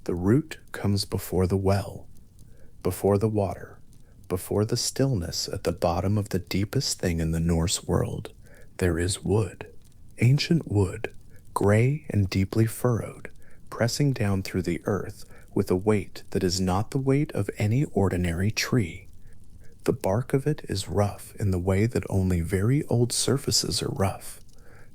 The root comes before the well, before the water, before the stillness at the bottom of the deepest thing in the Norse world. There is wood, ancient wood, gray and deeply furrowed, pressing down through the earth with a weight that is not the weight of any ordinary tree. The bark of it is rough in the way that only very old surfaces are rough,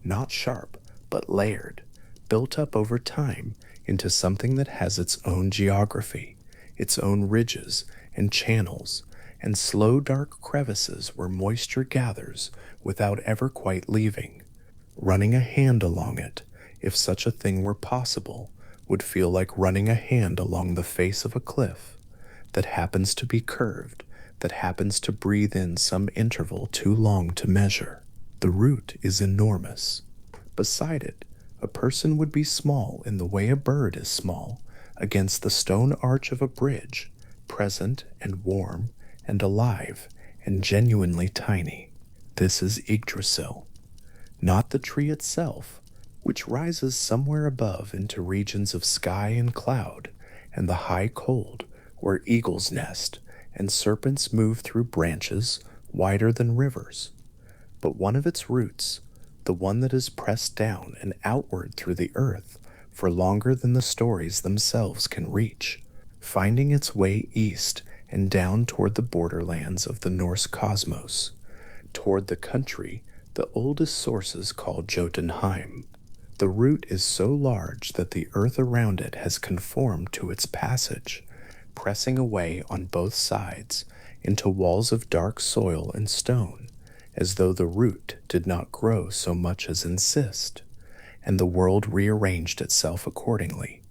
not sharp, but layered, built up over time into something that has its own geography, its own ridges and channels, and slow dark crevices where moisture gathers without ever quite leaving. Running a hand along it, if such a thing were possible, would feel like running a hand along the face of a cliff that happens to be curved, that happens to breathe in some interval too long to measure. The root is enormous. Beside it, a person would be small in the way a bird is small against the stone arch of a bridge, present and warm and alive and genuinely tiny. This is Yggdrasil, not the tree itself, which rises somewhere above into regions of sky and cloud and the high cold where eagles nest and serpents move through branches wider than rivers, but one of its roots, the one that is pressed down and outward through the earth for longer than the stories themselves can reach, finding its way east and down toward the borderlands of the Norse cosmos, toward the country the oldest sources call Jotunheim. The root is so large that the earth around it has conformed to its passage, pressing away on both sides into walls of dark soil and stone, as though the root did not grow so much as insist, and the world rearranged itself accordingly.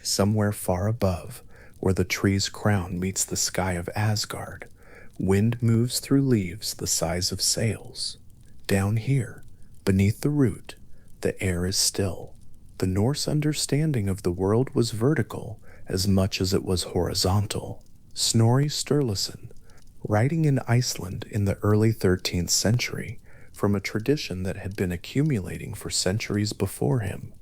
Somewhere far above, where the tree's crown meets the sky of Asgard, wind moves through leaves the size of sails. Down here, beneath the root, the air is still. The Norse understanding of the world was vertical as much as it was horizontal. Snorri Sturluson, writing in Iceland in the early 13th century, from a tradition that had been accumulating for centuries before him,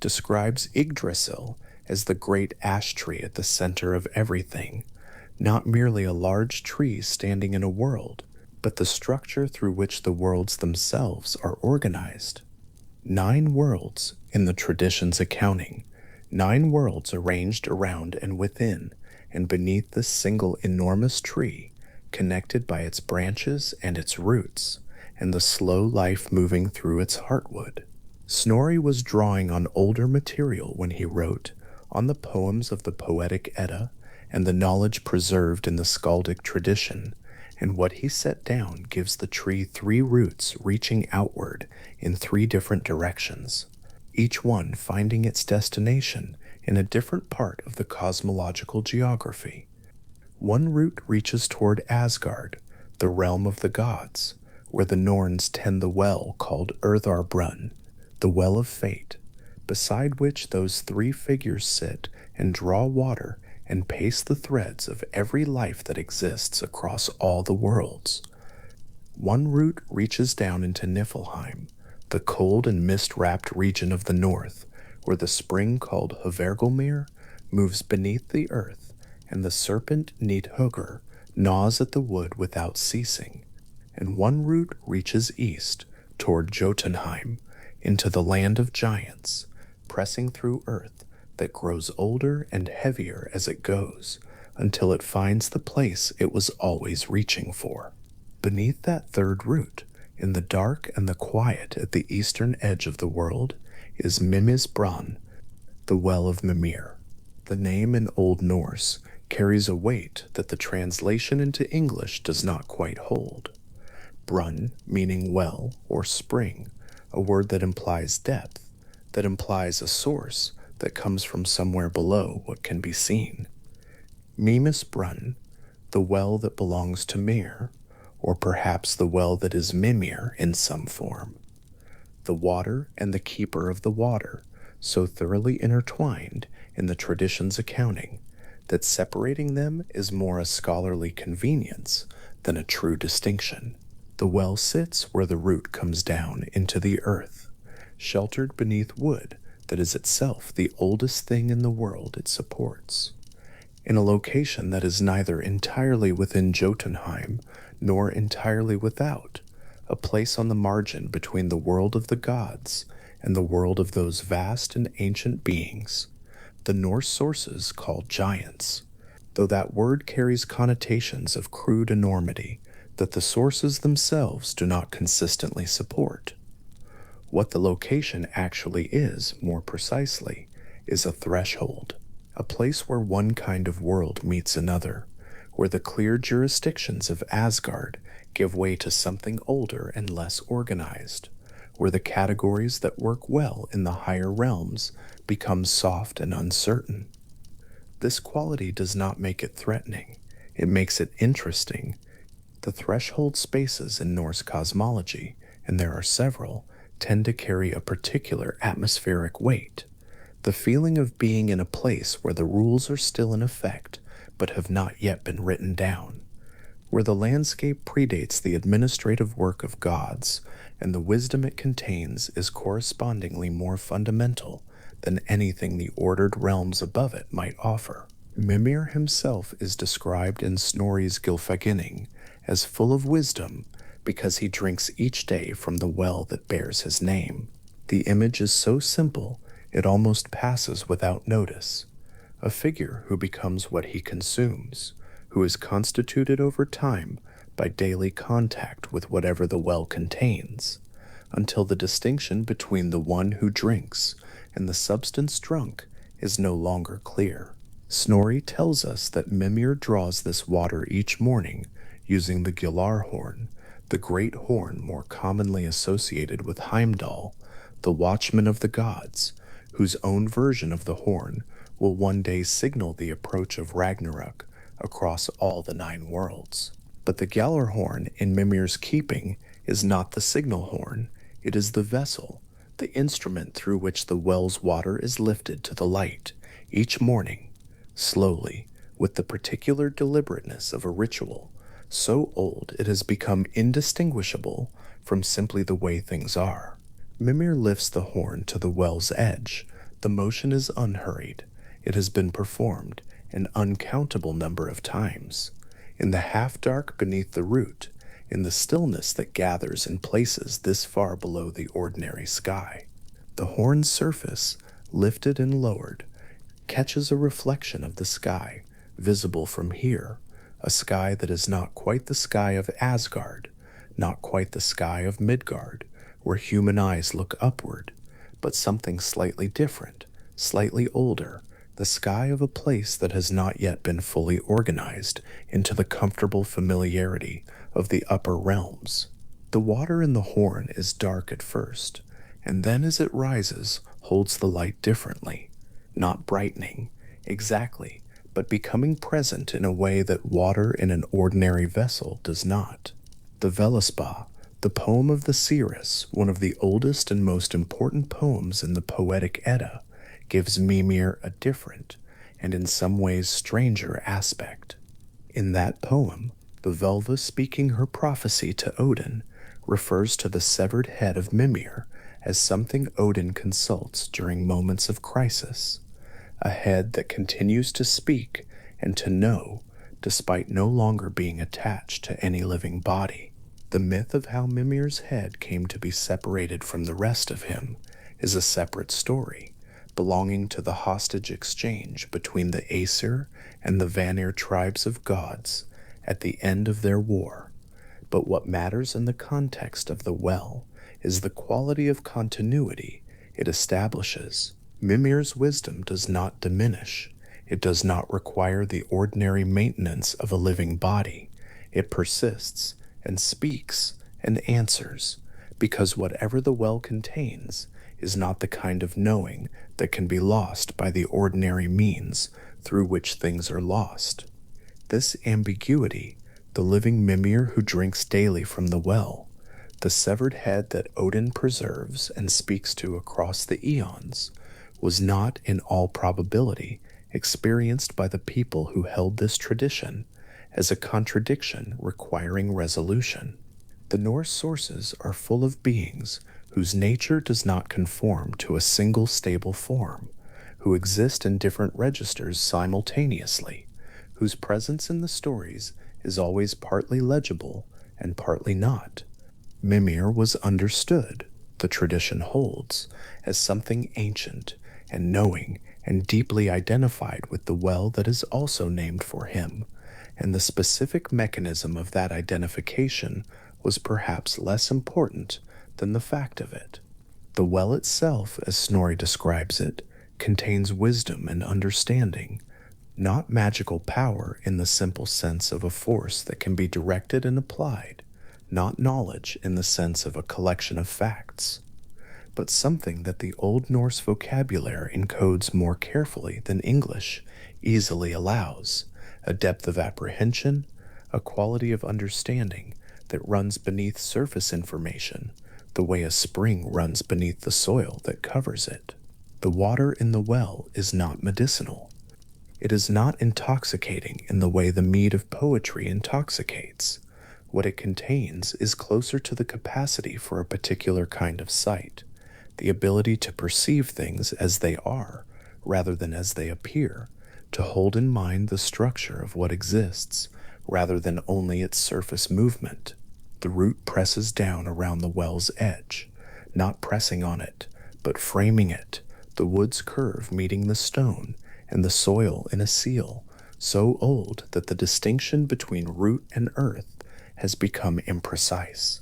describes Yggdrasil as the great ash tree at the center of everything, not merely a large tree standing in a world, but the structure through which the worlds themselves are organized. 9 worlds in the tradition's accounting, 9 worlds arranged around and within and beneath this single enormous tree, connected by its branches and its roots, and the slow life moving through its heartwood. Snorri was drawing on older material when he wrote, on the poems of the Poetic Edda and the knowledge preserved in the skaldic tradition, and what he set down gives the tree 3 roots reaching outward in 3 different directions, each one finding its destination in a different part of the cosmological geography. One root reaches toward Asgard, the realm of the gods, where the Norns tend the well called Urtharbrunn, the well of fate, beside which those 3 figures sit and draw water and pace the threads of every life that exists across all the worlds. One root reaches down into Niflheim, the cold and mist-wrapped region of the north, where the spring called Hvergelmir moves beneath the earth, and the serpent Nidhugr gnaws at the wood without ceasing. And one root reaches east, toward Jotunheim, into the land of giants, pressing through earth that grows older and heavier as it goes, until it finds the place it was always reaching for. Beneath that 3rd root, in the dark and the quiet at the eastern edge of the world, is Mimisbrann, the well of Mimir. The name in Old Norse carries a weight that the translation into English does not quite hold. Brunn, meaning well or spring, a word that implies depth, that implies a source that comes from somewhere below what can be seen. Mimisbrann, the well that belongs to Mir, or perhaps the well that is Mimir in some form. The water and the keeper of the water, so thoroughly intertwined in the tradition's accounting, that separating them is more a scholarly convenience than a true distinction. The well sits where the root comes down into the earth, sheltered beneath wood that is itself the oldest thing in the world it supports. In a location that is neither entirely within Jotunheim nor entirely without, a place on the margin between the world of the gods and the world of those vast and ancient beings, the Norse sources called giants, though that word carries connotations of crude enormity that the sources themselves do not consistently support. What the location actually is, more precisely, is a threshold, a place where one kind of world meets another, where the clear jurisdictions of Asgard give way to something older and less organized, where the categories that work well in the higher realms become soft and uncertain. This quality does not make it threatening, it makes it interesting. The threshold spaces in Norse cosmology, and there are several, tend to carry a particular atmospheric weight. The feeling of being in a place where the rules are still in effect but have not yet been written down, where the landscape predates the administrative work of gods, and the wisdom it contains is correspondingly more fundamental than anything the ordered realms above it might offer. Mimir himself is described in Snorri's Gylfaginning as full of wisdom because he drinks each day from the well that bears his name. The image is so simple it almost passes without notice. A figure who becomes what he consumes, who is constituted over time by daily contact with whatever the well contains, until the distinction between the one who drinks and the substance drunk is no longer clear. Snorri tells us that Mimir draws this water each morning using the Gjallarhorn, the great horn more commonly associated with Heimdall, the watchman of the gods, whose own version of the horn will one day signal the approach of Ragnarok across all the 9 worlds. But the Gjallarhorn in Mimir's keeping is not the signal horn, it is the vessel, the instrument through which the well's water is lifted to the light each morning, slowly, with the particular deliberateness of a ritual, so old it has become indistinguishable from simply the way things are. Mimir lifts the horn to the well's edge. The motion is unhurried. It has been performed an uncountable number of times. In the half-dark beneath the root, in the stillness that gathers in places this far below the ordinary sky, the horn's surface, lifted and lowered, catches a reflection of the sky, visible from here, a sky that is not quite the sky of Asgard, not quite the sky of Midgard, where human eyes look upward, but something slightly different, slightly older, the sky of a place that has not yet been fully organized into the comfortable familiarity of the upper realms. The water in the horn is dark at first, and then as it rises, holds the light differently, not brightening, exactly, but becoming present in a way that water in an ordinary vessel does not. The Völuspá, the poem of the seeress, one of the oldest and most important poems in the Poetic Edda, gives Mimir a different, and in some ways stranger aspect. In that poem, the Völva speaking her prophecy to Odin refers to the severed head of Mimir as something Odin consults during moments of crisis, a head that continues to speak and to know despite no longer being attached to any living body. The myth of how Mimir's head came to be separated from the rest of him is a separate story, belonging to the hostage exchange between the Aesir and the Vanir tribes of gods at the end of their war. But what matters in the context of the well is the quality of continuity it establishes. Mimir's wisdom does not diminish. It does not require the ordinary maintenance of a living body. It persists and speaks and answers, because whatever the well contains is not the kind of knowing that can be lost by the ordinary means through which things are lost. This ambiguity, the living Mimir who drinks daily from the well, the severed head that Odin preserves and speaks to across the eons, was not, in all probability, experienced by the people who held this tradition as a contradiction requiring resolution. The Norse sources are full of beings whose nature does not conform to a single stable form, who exist in different registers simultaneously, whose presence in the stories is always partly legible and partly not. Mimir was understood, the tradition holds, as something ancient and knowing and deeply identified with the well that is also named for him, and the specific mechanism of that identification was perhaps less important than the fact of it. The well itself, as Snorri describes it, contains wisdom and understanding, not magical power in the simple sense of a force that can be directed and applied, not knowledge in the sense of a collection of facts, but something that the Old Norse vocabulary encodes more carefully than English easily allows, a depth of apprehension, a quality of understanding that runs beneath surface information, the way a spring runs beneath the soil that covers it. The water in the well is not medicinal. It is not intoxicating in the way the mead of poetry intoxicates. What it contains is closer to the capacity for a particular kind of sight, the ability to perceive things as they are rather than as they appear, to hold in mind the structure of what exists rather than only its surface movement. The root presses down around the well's edge, not pressing on it, but framing it, the wood's curve meeting the stone, and the soil in a seal, so old that the distinction between root and earth has become imprecise.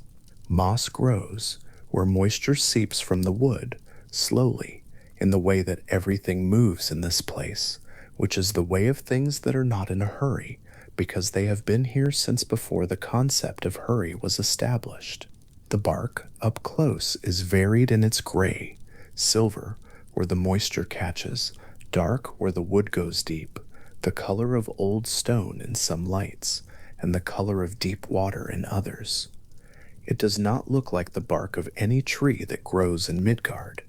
Moss grows where moisture seeps from the wood, slowly, in the way that everything moves in this place, which is the way of things that are not in a hurry, because they have been here since before the concept of hurry was established. The bark, up close, is varied in its gray, silver, where the moisture catches, dark where the wood goes deep, the color of old stone in some lights, and the color of deep water in others. It does not look like the bark of any tree that grows in Midgard.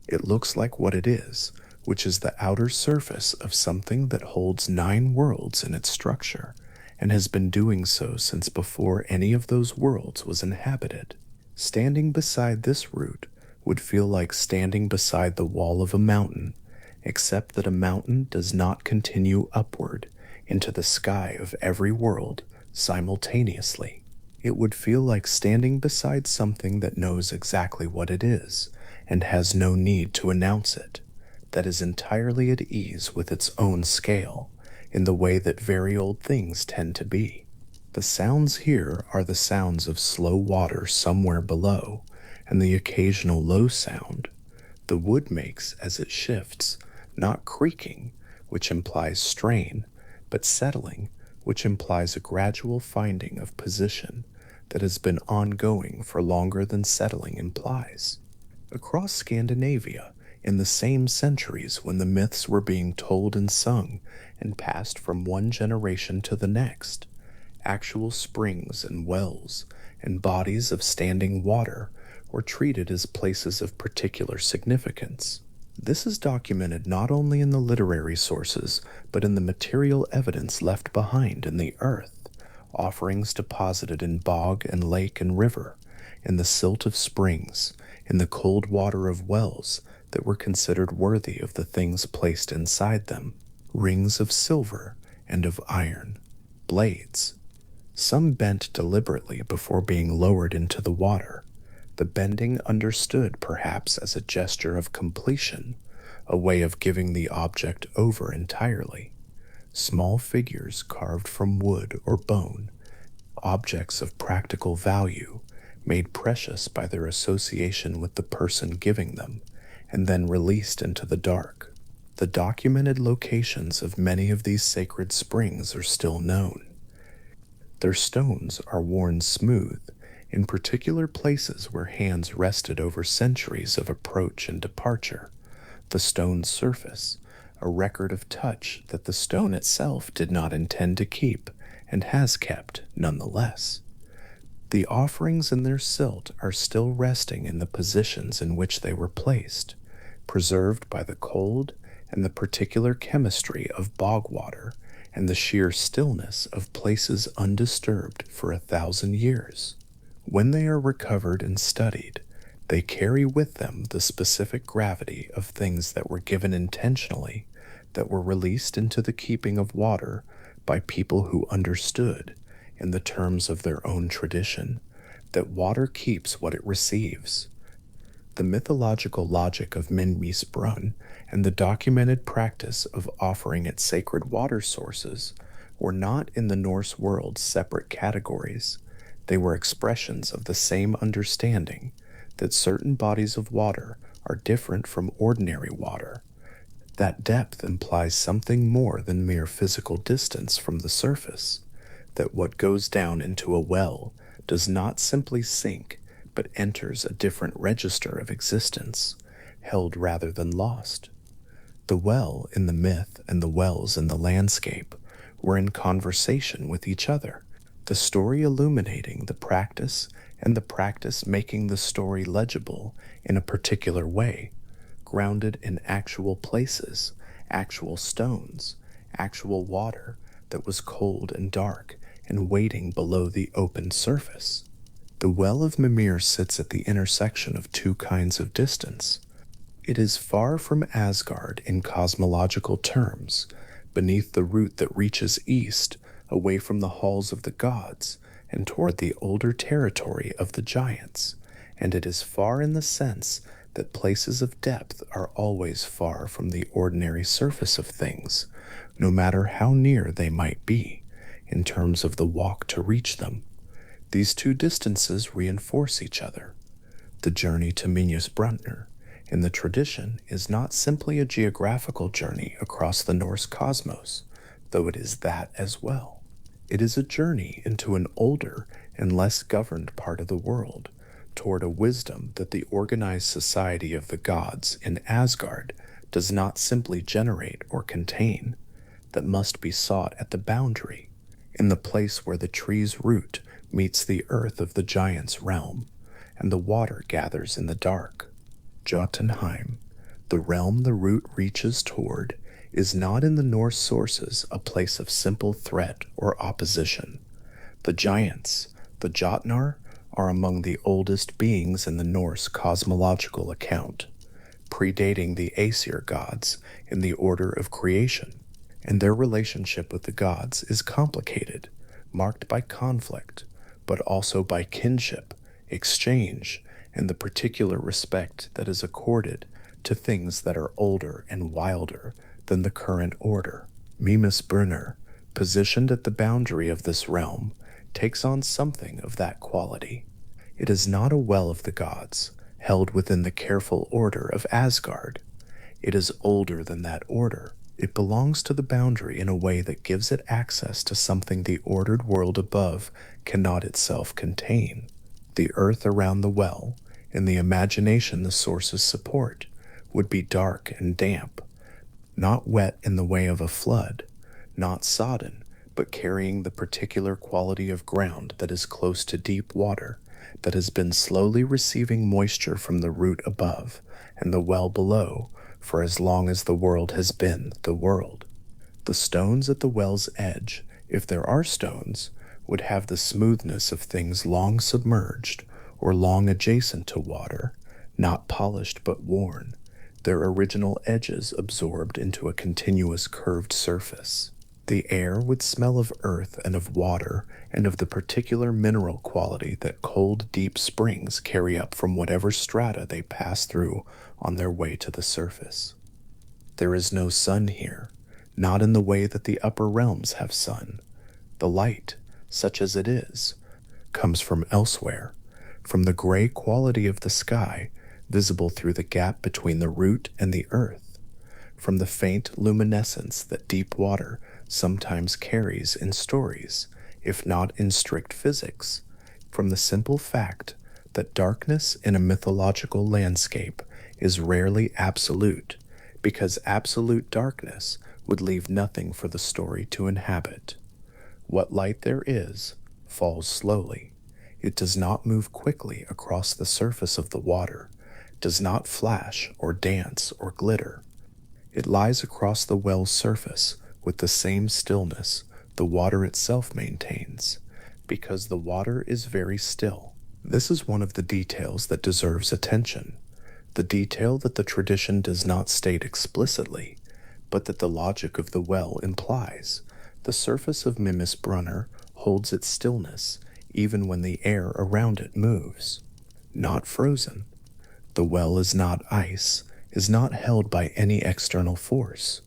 It looks like what it is, which is the outer surface of something that holds 9 worlds in its structure, and has been doing so since before any of those worlds was inhabited. Standing beside this root would feel like standing beside the wall of a mountain, except that a mountain does not continue upward into the sky of every world simultaneously. It would feel like standing beside something that knows exactly what it is and has no need to announce it, that is entirely at ease with its own scale, in the way that very old things tend to be. The sounds here are the sounds of slow water somewhere below, and the occasional low sound the wood makes as it shifts, not creaking, which implies strain, but settling, which implies a gradual finding of position that has been ongoing for longer than settling implies. Across Scandinavia, in the same centuries when the myths were being told and sung and passed from one generation to the next, actual springs and wells and bodies of standing water were treated as places of particular significance. This is documented not only in the literary sources, but in the material evidence left behind in the earth, offerings deposited in bog and lake and river, in the silt of springs, in the cold water of wells that were considered worthy of the things placed inside them, rings of silver and of iron, blades, some bent deliberately before being lowered into the water, the bending understood perhaps as a gesture of completion, a way of giving the object over entirely. Small figures carved from wood or bone, objects of practical value, made precious by their association with the person giving them, and then released into the dark. The documented locations of many of these sacred springs are still known. Their stones are worn smooth in particular places where hands rested over centuries of approach and departure. The stone's surface, a record of touch that the stone itself did not intend to keep and has kept nonetheless. The offerings in their silt are still resting in the positions in which they were placed, preserved by the cold and the particular chemistry of bog water and the sheer stillness of places undisturbed for 1,000 years. When they are recovered and studied, They carry with them the specific gravity of things that were given intentionally, that were released into the keeping of water by people who understood, in the terms of their own tradition, that water keeps what it receives. The mythological logic of Minmis Brunn and the documented practice of offering at sacred water sources were not in the Norse world separate categories. They were expressions of the same understanding that certain bodies of water are different from ordinary water. That depth implies something more than mere physical distance from the surface, that what goes down into a well does not simply sink, but enters a different register of existence, held rather than lost. The well in the myth and the wells in the landscape were in conversation with each other, the story illuminating the practice and the practice making the story legible in a particular way, grounded in actual places, actual stones, actual water that was cold and dark and waiting below the open surface. The well of Mimir sits at the intersection of two kinds of distance. It is far from Asgard in cosmological terms, beneath the root that reaches east, away from the halls of the gods, and toward the older territory of the giants, and it is far in the sense that places of depth are always far from the ordinary surface of things, no matter how near they might be, in terms of the walk to reach them. These two distances reinforce each other. The journey to Minus Bruntner, in the tradition, is not simply a geographical journey across the Norse cosmos, though it is that as well. It is a journey into an older and less governed part of the world, toward a wisdom that the organized society of the gods in Asgard does not simply generate or contain, that must be sought at the boundary, in the place where the tree's root meets the earth of the giant's realm, and the water gathers in the dark. Jotunheim, the realm the root reaches toward, is not in the Norse sources a place of simple threat or opposition. The giants, the Jotnar, are among the oldest beings in the Norse cosmological account, predating the Aesir gods in the order of creation, and their relationship with the gods is complicated, marked by conflict, but also by kinship, exchange, and the particular respect that is accorded to things that are older and wilder than the current order. Mimas Brunner, positioned at the boundary of this realm, takes on something of that quality. It is not a well of the gods, held within the careful order of Asgard. It is older than that order. It belongs to the boundary in a way that gives it access to something the ordered world above cannot itself contain. The earth around the well, and the imagination the sources support, would be dark and damp, not wet in the way of a flood, not sodden, but carrying the particular quality of ground that is close to deep water, that has been slowly receiving moisture from the root above and the well below for as long as the world has been the world. The stones at the well's edge, if there are stones, would have the smoothness of things long submerged or long adjacent to water, not polished but worn, their original edges absorbed into a continuous curved surface. The air would smell of earth and of water and of the particular mineral quality that cold, deep springs carry up from whatever strata they pass through on their way to the surface. There is no sun here, not in the way that the upper realms have sun. The light, such as it is, comes from elsewhere, from the gray quality of the sky visible through the gap between the root and the earth, from the faint luminescence that deep water sometimes carries in stories, if not in strict physics, from the simple fact that darkness in a mythological landscape is rarely absolute, because absolute darkness would leave nothing for the story to inhabit. What light there is falls slowly. It does not move quickly across the surface of the water, does not flash or dance or glitter. It lies across the well's surface with the same stillness the water itself maintains, because the water is very still. This is one of the details that deserves attention, the detail that the tradition does not state explicitly, but that the logic of the well implies. The surface of Mimis Brunner holds its stillness even when the air around it moves. Not frozen. The well is not ice, is not held by any external force,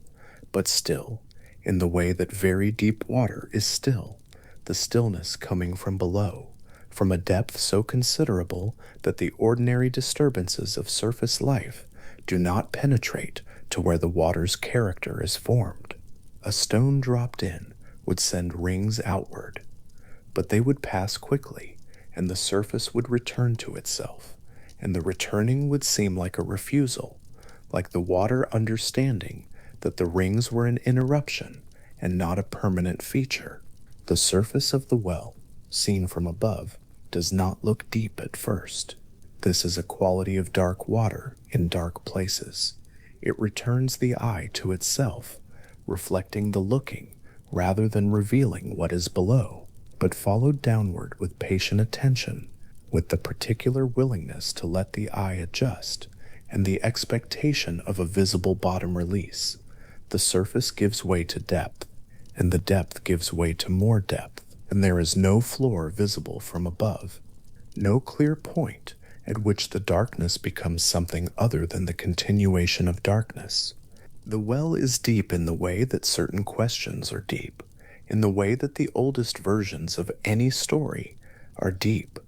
but still, in the way that very deep water is still, the stillness coming from below, from a depth so considerable that the ordinary disturbances of surface life do not penetrate to where the water's character is formed. A stone dropped in would send rings outward, but they would pass quickly, and the surface would return to itself, and the returning would seem like a refusal, like the water understanding that the rings were an interruption and not a permanent feature. The surface of the well, seen from above, does not look deep at first. This is a quality of dark water in dark places. It returns the eye to itself, reflecting the looking rather than revealing what is below, but followed downward with patient attention, with the particular willingness to let the eye adjust and the expectation of a visible bottom release. The surface gives way to depth, and the depth gives way to more depth, and there is no floor visible from above, no clear point at which the darkness becomes something other than the continuation of darkness. The well is deep in the way that certain questions are deep, in the way that the oldest versions of any story are deep,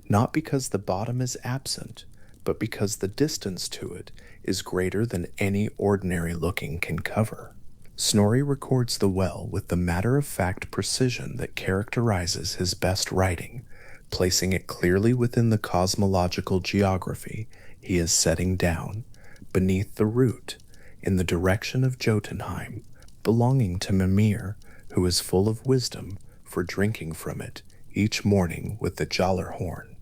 not because the bottom is absent, but because the distance to it is greater than any ordinary looking can cover. Snorri records the well with the matter-of-fact precision that characterizes his best writing, placing it clearly within the cosmological geography he is setting down, beneath the root, in the direction of Jotunheim, belonging to Mimir, who is full of wisdom for drinking from it each morning with the Jallarhorn.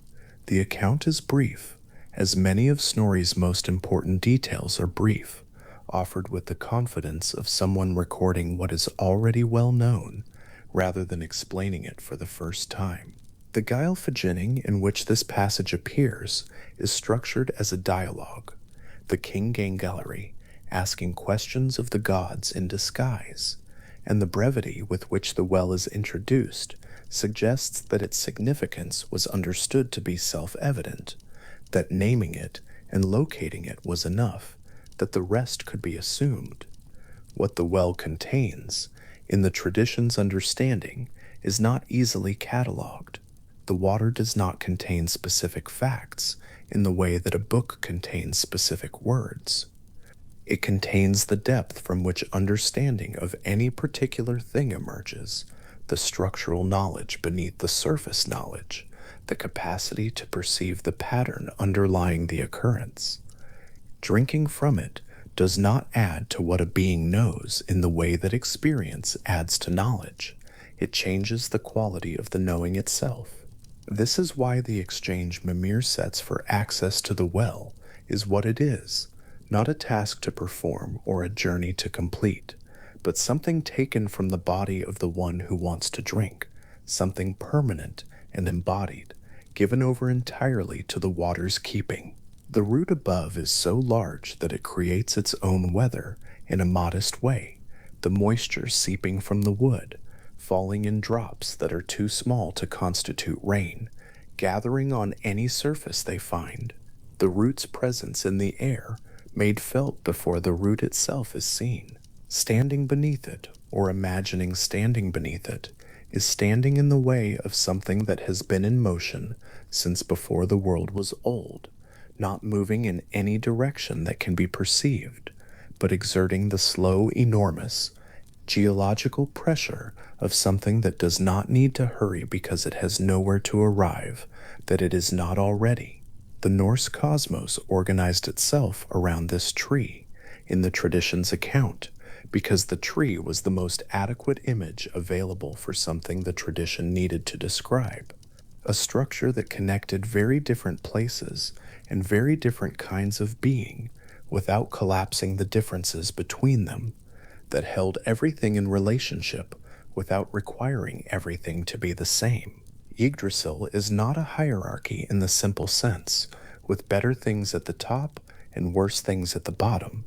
The account is brief, as many of Snorri's most important details are brief, offered with the confidence of someone recording what is already well known, rather than explaining it for the first time. The Gylfaginning in which this passage appears is structured as a dialogue, the King Gangelari asking questions of the gods in disguise, and the brevity with which the well is introduced suggests that its significance was understood to be self-evident, that naming it and locating it was enough, that the rest could be assumed. What the well contains, in the tradition's understanding, is not easily catalogued. The water does not contain specific facts in the way that a book contains specific words. It contains the depth from which understanding of any particular thing emerges, the structural knowledge beneath the surface knowledge, the capacity to perceive the pattern underlying the occurrence. Drinking from it does not add to what a being knows in the way that experience adds to knowledge. It changes the quality of the knowing itself. This is why the exchange Mimir sets for access to the well is what it is, not a task to perform or a journey to complete, but something taken from the body of the one who wants to drink, something permanent and embodied, given over entirely to the water's keeping. The root above is so large that it creates its own weather in a modest way, the moisture seeping from the wood, falling in drops that are too small to constitute rain, gathering on any surface they find. The root's presence in the air, made felt before the root itself is seen. Standing beneath it, or imagining standing beneath it, is standing in the way of something that has been in motion since before the world was old, not moving in any direction that can be perceived, but exerting the slow, enormous, geological pressure of something that does not need to hurry because it has nowhere to arrive, that it is not already. The Norse cosmos organized itself around this tree, in the tradition's account, because the tree was the most adequate image available for something the tradition needed to describe. A structure that connected very different places and very different kinds of being without collapsing the differences between them, that held everything in relationship without requiring everything to be the same. Yggdrasil is not a hierarchy in the simple sense, with better things at the top and worse things at the bottom.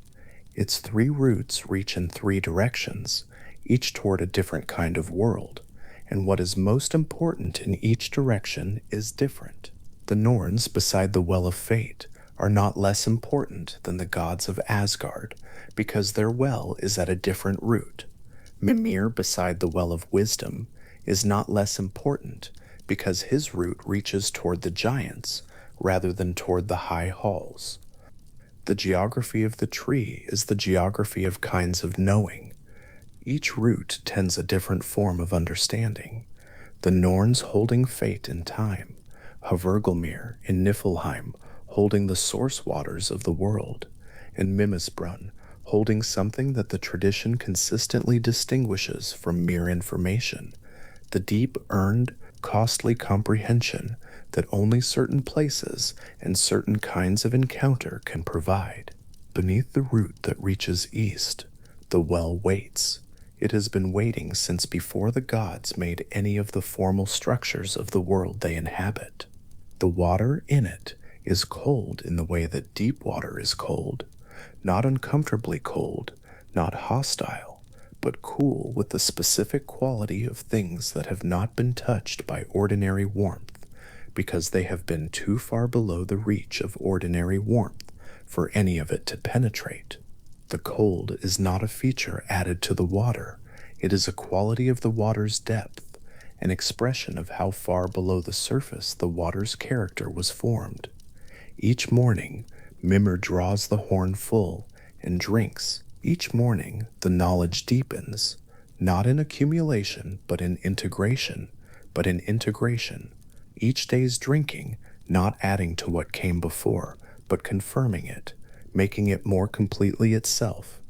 Its three roots reach in three directions, each toward a different kind of world, and what is most important in each direction is different. The Norns beside the Well of Fate are not less important than the gods of Asgard, because their well is at a different root. Mimir beside the Well of Wisdom is not less important, because his root reaches toward the giants rather than toward the high halls. The geography of the tree is the geography of kinds of knowing. Each root tends a different form of understanding. The Norns holding fate in time, Havergelmir in Niflheim holding the source waters of the world, and Mimisbrunn holding something that the tradition consistently distinguishes from mere information, the deep earned, costly comprehension that only certain places and certain kinds of encounter can provide. Beneath the root that reaches east, the well waits. It has been waiting since before the gods made any of the formal structures of the world they inhabit. The water in it is cold in the way that deep water is cold, not uncomfortably cold, not hostile, but cool with the specific quality of things that have not been touched by ordinary warmth, because they have been too far below the reach of ordinary warmth for any of it to penetrate. The cold is not a feature added to the water, it is a quality of the water's depth, an expression of how far below the surface the water's character was formed. Each morning, Mimir draws the horn full and drinks. Each morning, the knowledge deepens, not in accumulation, but in integration, Each day's drinking, not adding to what came before, but confirming it, making it more completely itself.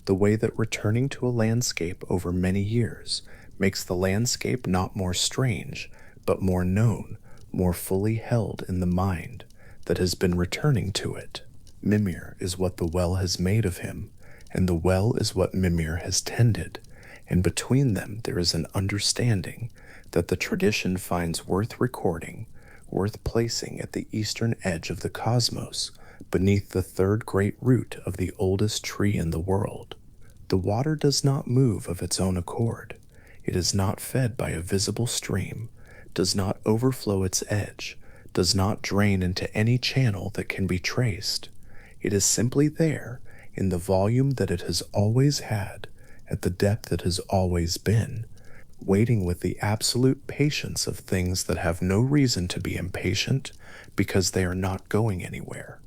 The way that returning to a landscape over many years makes the landscape not more strange, but more known, more fully held in the mind that has been returning to it. Mimir is what the well has made of him, and the well is what Mimir has tended, and between them there is an understanding that the tradition finds worth recording, worth placing at the eastern edge of the cosmos, beneath the third great root of the oldest tree in the world. The water does not move of its own accord. It is not fed by a visible stream, does not overflow its edge, does not drain into any channel that can be traced. It is simply there, in the volume that it has always had, at the depth it has always been, waiting with the absolute patience of things that have no reason to be impatient because they are not going anywhere,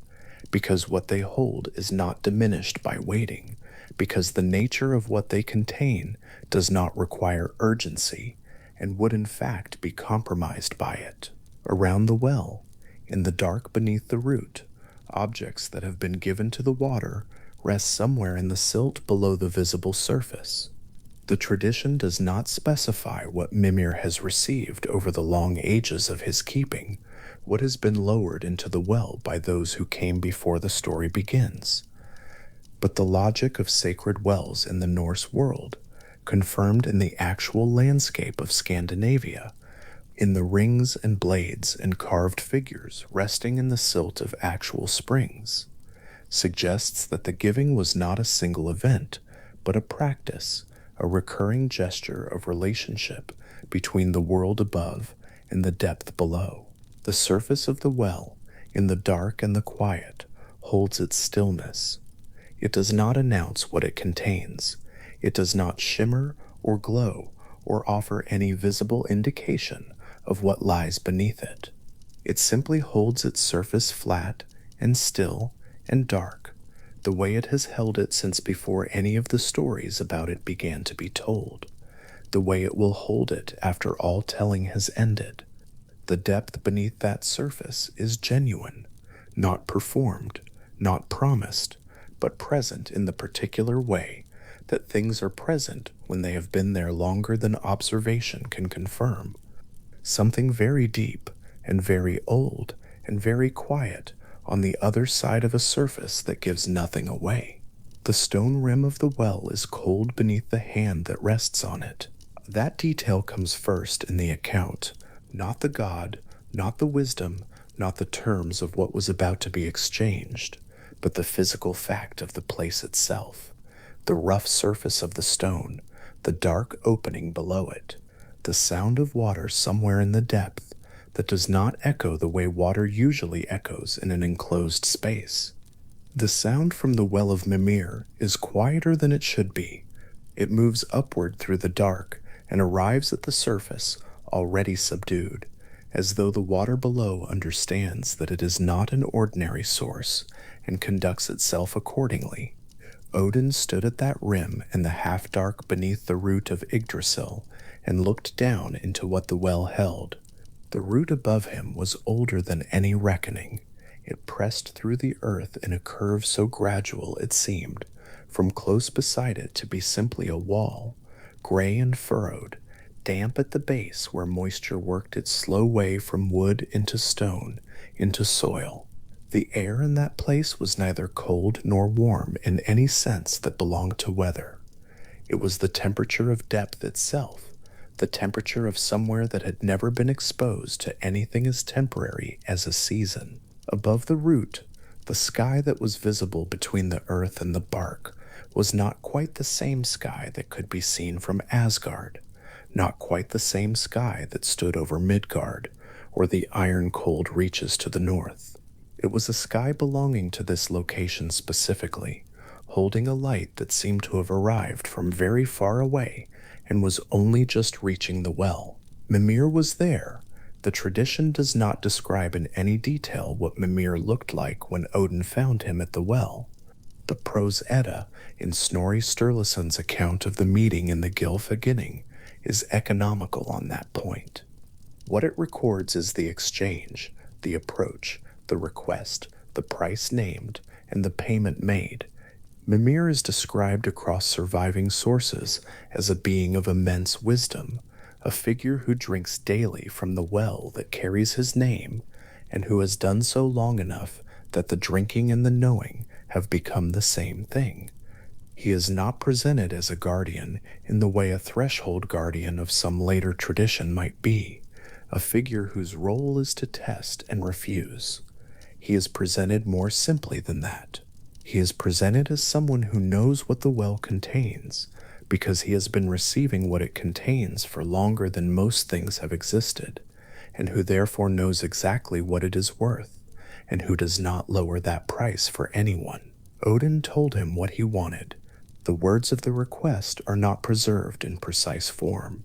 because what they hold is not diminished by waiting, because the nature of what they contain does not require urgency and would in fact be compromised by it. Around the well, in the dark beneath the root, objects that have been given to the water rest somewhere in the silt below the visible surface. The tradition does not specify what Mimir has received over the long ages of his keeping, what has been lowered into the well by those who came before the story begins. But the logic of sacred wells in the Norse world, confirmed in the actual landscape of Scandinavia, in the rings and blades and carved figures resting in the silt of actual springs, suggests that the giving was not a single event, but a practice, a recurring gesture of relationship between the world above and the depth below. The surface of the well, in the dark and the quiet, holds its stillness. It does not announce what it contains. It does not shimmer or glow or offer any visible indication of what lies beneath it. It simply holds its surface flat and still and dark, the way it has held it since before any of the stories about it began to be told, the way it will hold it after all telling has ended. The depth beneath that surface is genuine, not performed, not promised, but present in the particular way that things are present when they have been there longer than observation can confirm. Something very deep and very old and very quiet on the other side of a surface that gives nothing away. The stone rim of the well is cold beneath the hand that rests on it. That detail comes first in the account, Not the god, not the wisdom, not the terms of what was about to be exchanged, but the physical fact of the place itself, the rough surface of the stone, the dark opening below it, the sound of water somewhere in the depth that does not echo the way water usually echoes in an enclosed space. The sound from the well of Mimir is quieter than it should be. It moves upward through the dark and arrives at the surface already subdued, as though the water below understands that it is not an ordinary source and conducts itself accordingly. Odin stood at that rim in the half-dark beneath the root of Yggdrasil and looked down into what the well held. The root above him was older than any reckoning. It pressed through the earth in a curve so gradual it seemed, from close beside it, to be simply a wall, gray and furrowed, damp at the base where moisture worked its slow way from wood into stone, into soil. The air in that place was neither cold nor warm in any sense that belonged to weather. It was the temperature of depth itself, the temperature of somewhere that had never been exposed to anything as temporary as a season. Above the root, the sky that was visible between the earth and the bark was not quite the same sky that could be seen from Asgard, not quite the same sky that stood over Midgard or the iron-cold reaches to the north. It was a sky belonging to this location specifically, holding a light that seemed to have arrived from very far away and was only just reaching the well. Mimir was there. The tradition does not describe in any detail what Mimir looked like when Odin found him at the well. The Prose Edda, in Snorri Sturluson's account of the meeting in the Gylfaginning, is economical on that point. What it records is the exchange, the approach, the request, the price named, and the payment made. Mimir is described across surviving sources as a being of immense wisdom, a figure who drinks daily from the well that carries his name, and who has done so long enough that the drinking and the knowing have become the same thing. He is not presented as a guardian in the way a threshold guardian of some later tradition might be, a figure whose role is to test and refuse. He is presented more simply than that. He is presented as someone who knows what the well contains, because he has been receiving what it contains for longer than most things have existed, and who therefore knows exactly what it is worth, and who does not lower that price for anyone. Odin told him what he wanted. The words of the request are not preserved in precise form.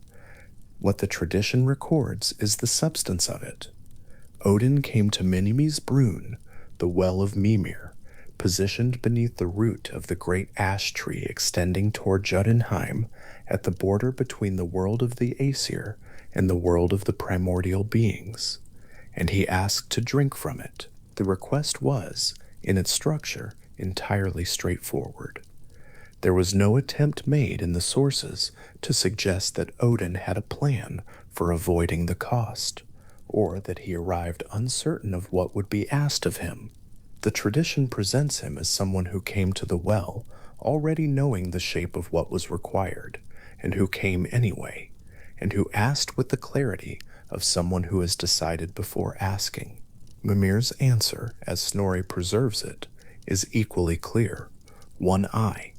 What the tradition records is the substance of it. Odin came to Minime's Brunn, the well of Mimir, positioned beneath the root of the great ash tree extending toward Jotunheim at the border between the world of the Aesir and the world of the primordial beings, and he asked to drink from it. The request was, in its structure, entirely straightforward. There was no attempt made in the sources to suggest that Odin had a plan for avoiding the cost, or that he arrived uncertain of what would be asked of him. The tradition presents him as someone who came to the well already knowing the shape of what was required, and who came anyway, and who asked with the clarity of someone who has decided before asking. Mimir's answer, as Snorri preserves it, is equally clear. One eye.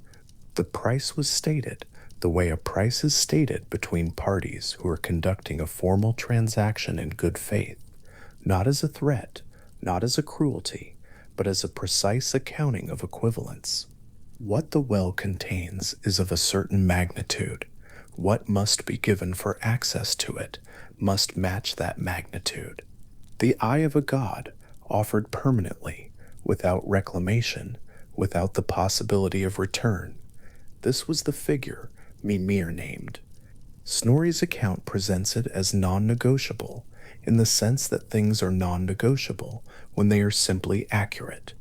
The price was stated the way a price is stated between parties who are conducting a formal transaction in good faith, not as a threat, not as a cruelty, but as a precise accounting of equivalence. What the well contains is of a certain magnitude. What must be given for access to it must match that magnitude. The eye of a god, offered permanently, without reclamation, without the possibility of return. This was the figure Mimir named. Snorri's account presents it as non-negotiable, in the sense that things are non-negotiable when they are simply accurate.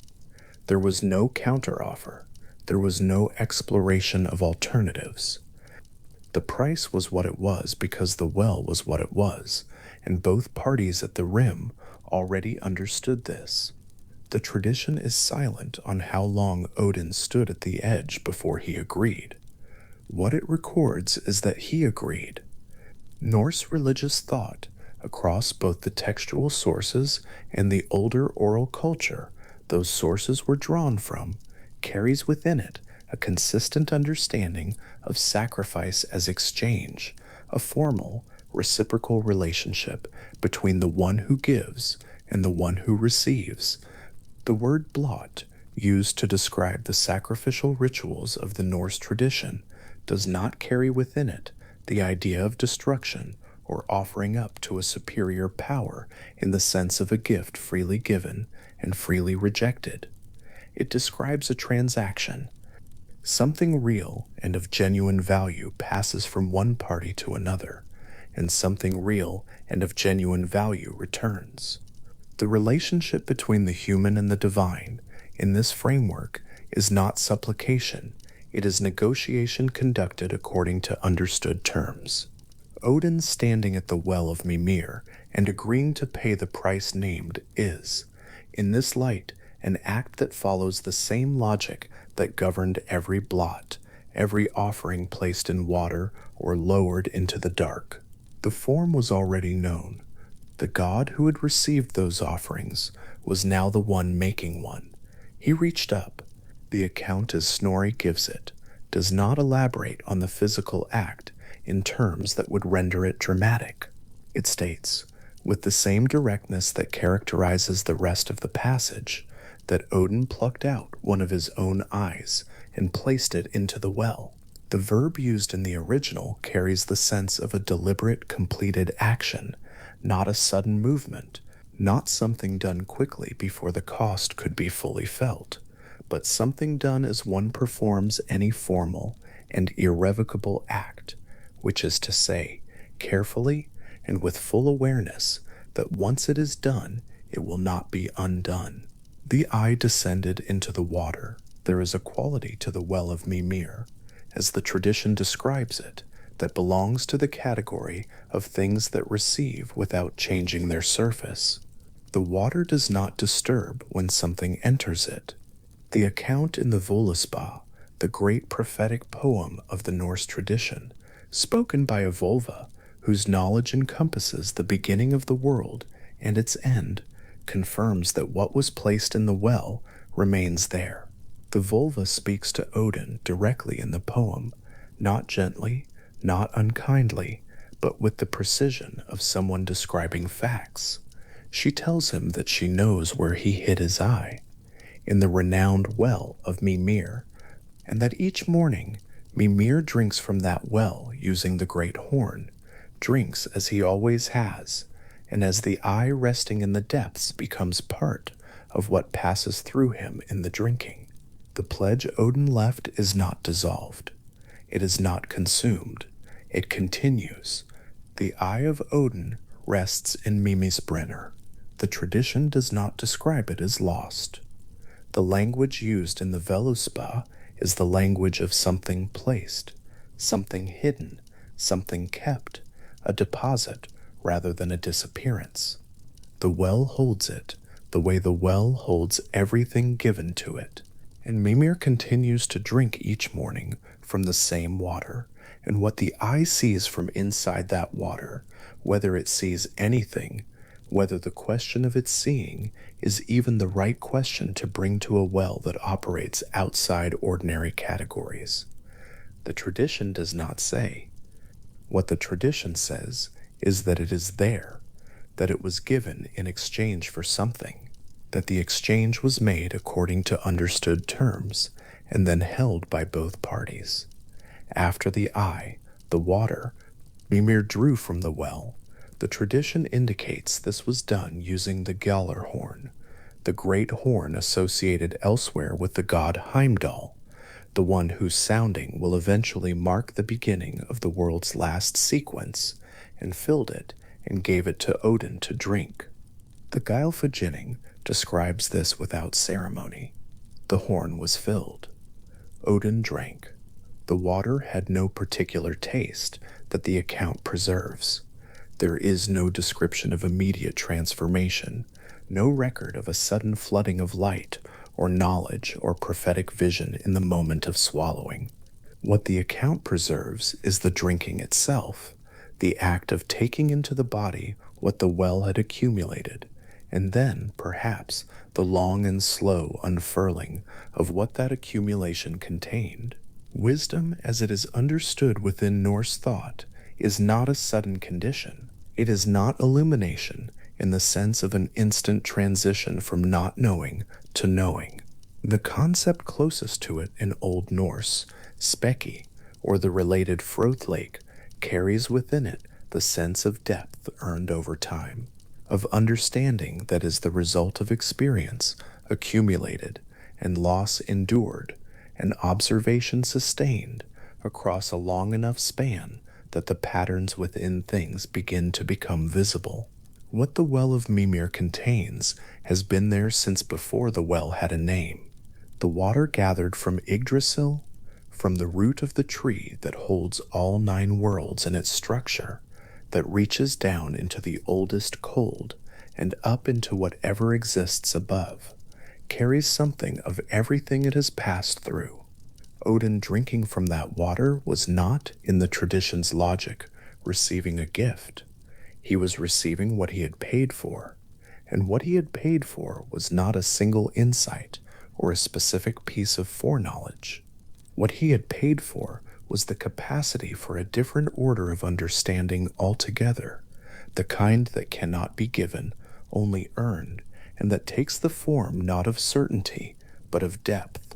There was no counteroffer. There was no exploration of alternatives. The price was what it was because the well was what it was, and both parties at the rim already understood this. The tradition is silent on how long Odin stood at the edge before he agreed. What it records is that he agreed. Norse religious thought, Across both the textual sources and the older oral culture those sources were drawn from, carries within it a consistent understanding of sacrifice as exchange, a formal, reciprocal relationship between the one who gives and the one who receives. The word blot, used to describe the sacrificial rituals of the Norse tradition, does not carry within it the idea of destruction or offering up to a superior power in the sense of a gift freely given and freely rejected. It describes a transaction. Something real and of genuine value passes from one party to another, and something real and of genuine value returns. The relationship between the human and the divine in this framework is not supplication, it is negotiation conducted according to understood terms. Odin standing at the well of Mimir and agreeing to pay the price named is, in this light, an act that follows the same logic that governed every blot, every offering placed in water or lowered into the dark. The form was already known. The god who had received those offerings was now the one making one. He reached up. The account as Snorri gives it does not elaborate on the physical act in terms that would render it dramatic. It states, with the same directness that characterizes the rest of the passage, that Odin plucked out one of his own eyes and placed it into the well. The verb used in the original carries the sense of a deliberate, completed action, not a sudden movement, not something done quickly before the cost could be fully felt, but something done as one performs any formal and irrevocable act, which is to say, carefully and with full awareness that once it is done, it will not be undone. The eye descended into the water. There is a quality to the well of Mimir, as the tradition describes it, that belongs to the category of things that receive without changing their surface. The water does not disturb when something enters it. The account in the Völuspá, the great prophetic poem of the Norse tradition, spoken by a Volva whose knowledge encompasses the beginning of the world and its end, confirms that what was placed in the well remains there. The Volva speaks to Odin directly in the poem, not gently, not unkindly, but with the precision of someone describing facts. She tells him that she knows where he hid his eye, in the renowned well of Mimir, and that each morning Mimir drinks from that well using the great horn, drinks as he always has, and as the eye resting in the depths becomes part of what passes through him in the drinking. The pledge Odin left is not dissolved. It is not consumed. It continues. The eye of Odin rests in Mimisbrenner. The tradition does not describe it as lost. The language used in the Völuspá is the language of something placed, something hidden, something kept, a deposit rather than a disappearance. The well holds it, the way the well holds everything given to it. And Mimir continues to drink each morning from the same water, and what the eye sees from inside that water, whether it sees anything, whether the question of its seeing is even the right question to bring to a well that operates outside ordinary categories. The tradition does not say. What the tradition says is that it is there, that it was given in exchange for something, that the exchange was made according to understood terms and then held by both parties. After the eye, the water, Mimir drew from the well. The tradition indicates this was done using the Gjallarhorn, the great horn associated elsewhere with the god Heimdall, the one whose sounding will eventually mark the beginning of the world's last sequence, and filled it and gave it to Odin to drink. The Gylfaginning describes this without ceremony. The horn was filled. Odin drank. The water had no particular taste that the account preserves. There is no description of immediate transformation, no record of a sudden flooding of light or knowledge or prophetic vision in the moment of swallowing. What the account preserves is the drinking itself, the act of taking into the body what the well had accumulated, and then, perhaps, the long and slow unfurling of what that accumulation contained. Wisdom, as it is understood within Norse thought, is not a sudden condition. It is not illumination in the sense of an instant transition from not knowing to knowing. The concept closest to it in Old Norse, speki, or the related Lake, carries within it the sense of depth earned over time, of understanding that is the result of experience accumulated and loss endured, and observation sustained across a long enough span that the patterns within things begin to become visible. What the well of Mimir contains has been there since before the well had a name. The water gathered from Yggdrasil, from the root of the tree that holds all 9 worlds in its structure, that reaches down into the oldest cold and up into whatever exists above, carries something of everything it has passed through. Odin drinking from that water was not, in the tradition's logic, receiving a gift. He was receiving what he had paid for, and what he had paid for was not a single insight or a specific piece of foreknowledge. What he had paid for was the capacity for a different order of understanding altogether, the kind that cannot be given, only earned, and that takes the form not of certainty, but of depth.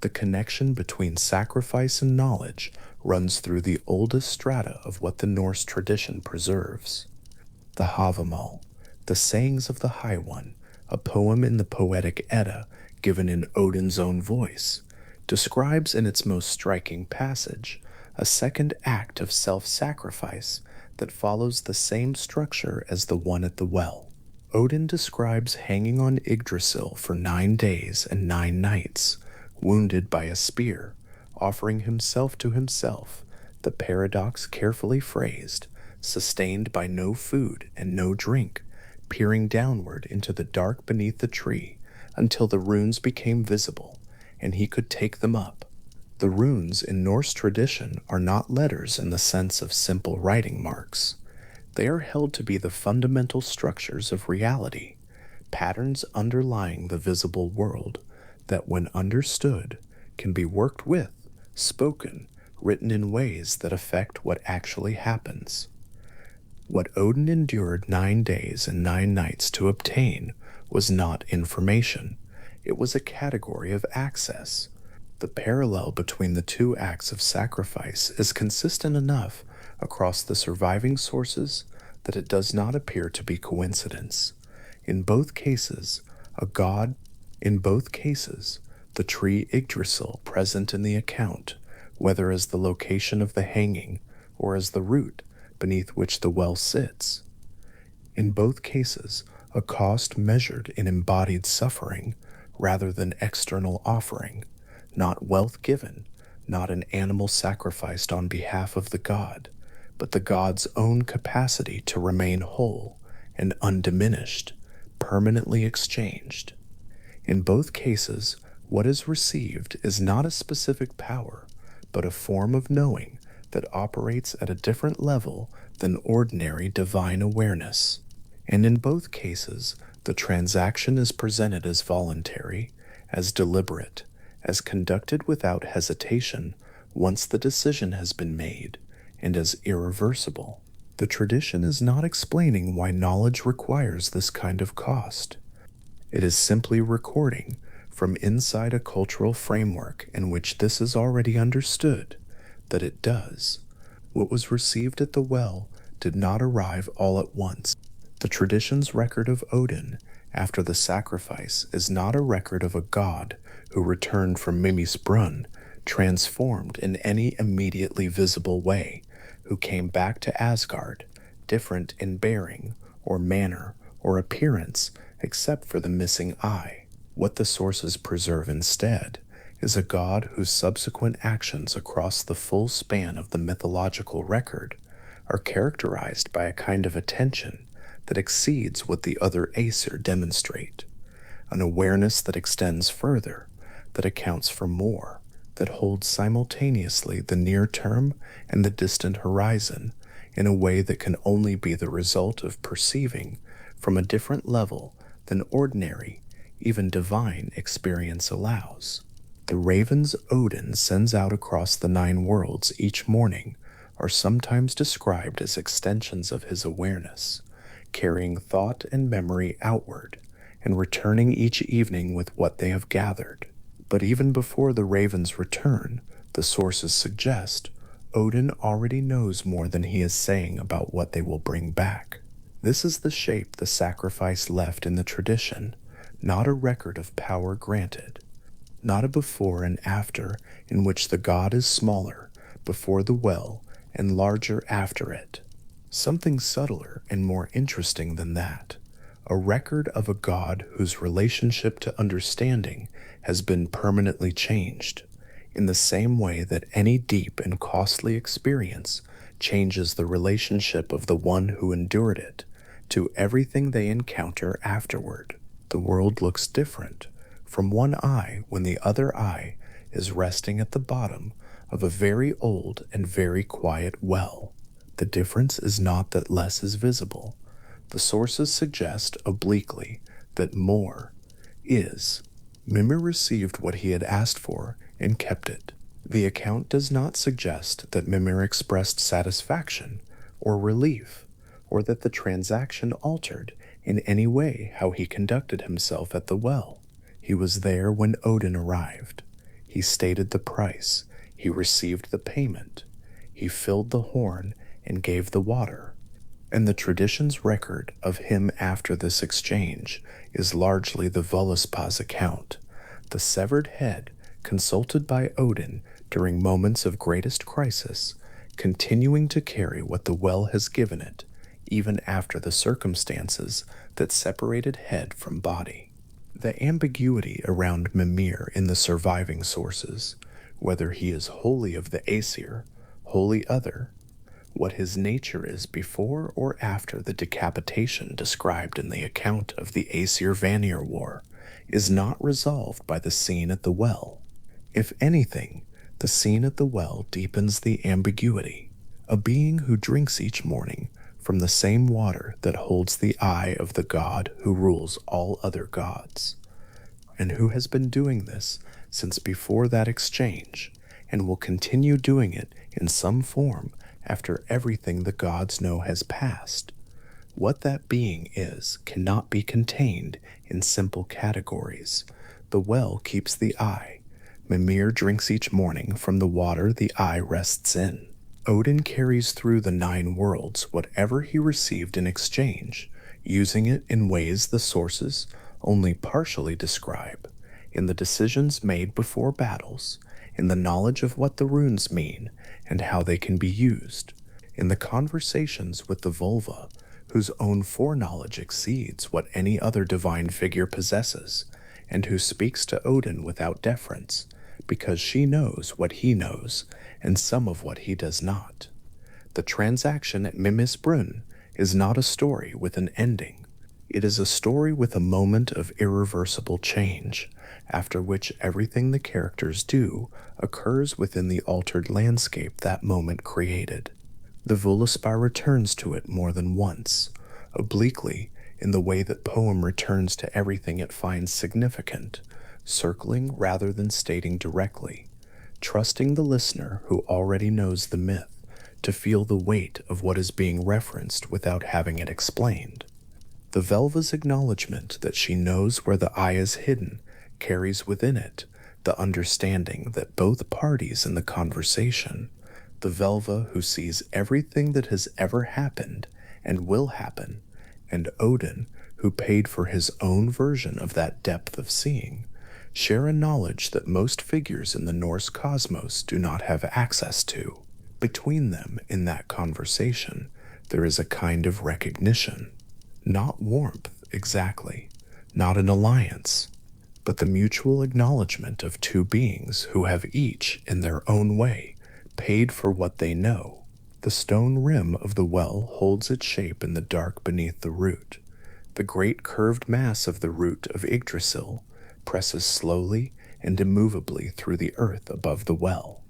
The connection between sacrifice and knowledge runs through the oldest strata of what the Norse tradition preserves. The Havamal, the sayings of the High One, a poem in the Poetic Edda given in Odin's own voice, describes in its most striking passage a second act of self-sacrifice that follows the same structure as the one at the well. Odin describes hanging on Yggdrasil for 9 days and 9 nights, wounded by a spear, offering himself to himself, the paradox carefully phrased, sustained by no food and no drink, peering downward into the dark beneath the tree until the runes became visible and he could take them up. The runes in Norse tradition are not letters in the sense of simple writing marks. They are held to be the fundamental structures of reality, patterns underlying the visible world that, when understood, can be worked with, spoken, written in ways that affect what actually happens. What Odin endured 9 days and 9 nights to obtain was not information. It was a category of access. The parallel between the 2 acts of sacrifice is consistent enough across the surviving sources that it does not appear to be coincidence. In both cases, the tree Yggdrasil present in the account, whether as the location of the hanging or as the root beneath which the well sits. In both cases, a cost measured in embodied suffering rather than external offering, not wealth given, not an animal sacrificed on behalf of the god, but the god's own capacity to remain whole and undiminished, permanently exchanged. In both cases, what is received is not a specific power, but a form of knowing that operates at a different level than ordinary divine awareness. And in both cases, the transaction is presented as voluntary, as deliberate, as conducted without hesitation once the decision has been made, and as irreversible. The tradition is not explaining why knowledge requires this kind of cost. It is simply recording, from inside a cultural framework in which this is already understood, that it does. What was received at the well did not arrive all at once. The tradition's record of Odin after the sacrifice is not a record of a god who returned from Mimi's brunn, transformed in any immediately visible way, who came back to Asgard, different in bearing, or manner, or appearance, except for the missing eye. What the sources preserve instead is a god whose subsequent actions across the full span of the mythological record are characterized by a kind of attention that exceeds what the other Aesir demonstrate, an awareness that extends further, that accounts for more, that holds simultaneously the near term and the distant horizon, in a way that can only be the result of perceiving from a different level than ordinary, even divine experience allows. The ravens Odin sends out across the 9 worlds each morning are sometimes described as extensions of his awareness, carrying thought and memory outward and returning each evening with what they have gathered. But even before the ravens return, the sources suggest Odin already knows more than he is saying about what they will bring back. This is the shape the sacrifice left in the tradition, not a record of power granted, not a before and after in which the god is smaller before the well and larger after it. Something subtler and more interesting than that, a record of a god whose relationship to understanding has been permanently changed, in the same way that any deep and costly experience changes the relationship of the one who endured it to everything they encounter afterward. The world looks different from one eye when the other eye is resting at the bottom of a very old and very quiet well. The difference is not that less is visible. The sources suggest obliquely that more is. Mimir received what he had asked for and kept it. The account does not suggest that Mimir expressed satisfaction or relief, or that the transaction altered in any way how he conducted himself at the well. He was there when Odin arrived. He stated the price. He received the payment. He filled the horn and gave the water. And the tradition's record of him after this exchange is largely the Völuspá's account, the severed head consulted by Odin during moments of greatest crisis, continuing to carry what the well has given it, even after the circumstances that separated head from body. The ambiguity around Mimir in the surviving sources, whether he is wholly of the Aesir, wholly other, what his nature is before or after the decapitation described in the account of the Aesir-Vanir War, is not resolved by the scene at the well. If anything, the scene at the well deepens the ambiguity. A being who drinks each morning from the same water that holds the eye of the god who rules all other gods, and who has been doing this since before that exchange, and will continue doing it in some form after everything the gods know has passed. What that being is cannot be contained in simple categories. The well keeps the eye. Mimir drinks each morning from the water the eye rests in. Odin carries through the 9 worlds whatever he received in exchange, using it in ways the sources only partially describe, in the decisions made before battles, in the knowledge of what the runes mean and how they can be used, in the conversations with the Volva, whose own foreknowledge exceeds what any other divine figure possesses, and who speaks to Odin without deference, because she knows what he knows and some of what he does not. The transaction at Mimisbrunn is not a story with an ending. It is a story with a moment of irreversible change, after which everything the characters do occurs within the altered landscape that moment created. The Völuspá returns to it more than once, obliquely in the way that poem returns to everything it finds significant, circling rather than stating directly, trusting the listener who already knows the myth to feel the weight of what is being referenced without having it explained. The Velva's acknowledgement that she knows where the eye is hidden carries within it the understanding that both parties in the conversation, the Velva who sees everything that has ever happened and will happen, and Odin who paid for his own version of that depth of seeing, share a knowledge that most figures in the Norse cosmos do not have access to. Between them in that conversation, there is a kind of recognition. Not warmth, exactly, not an alliance, but the mutual acknowledgement of two beings who have each, in their own way, paid for what they know. The stone rim of the well holds its shape in the dark beneath the root. The great curved mass of the root of Yggdrasil presses slowly and immovably through the earth above the well,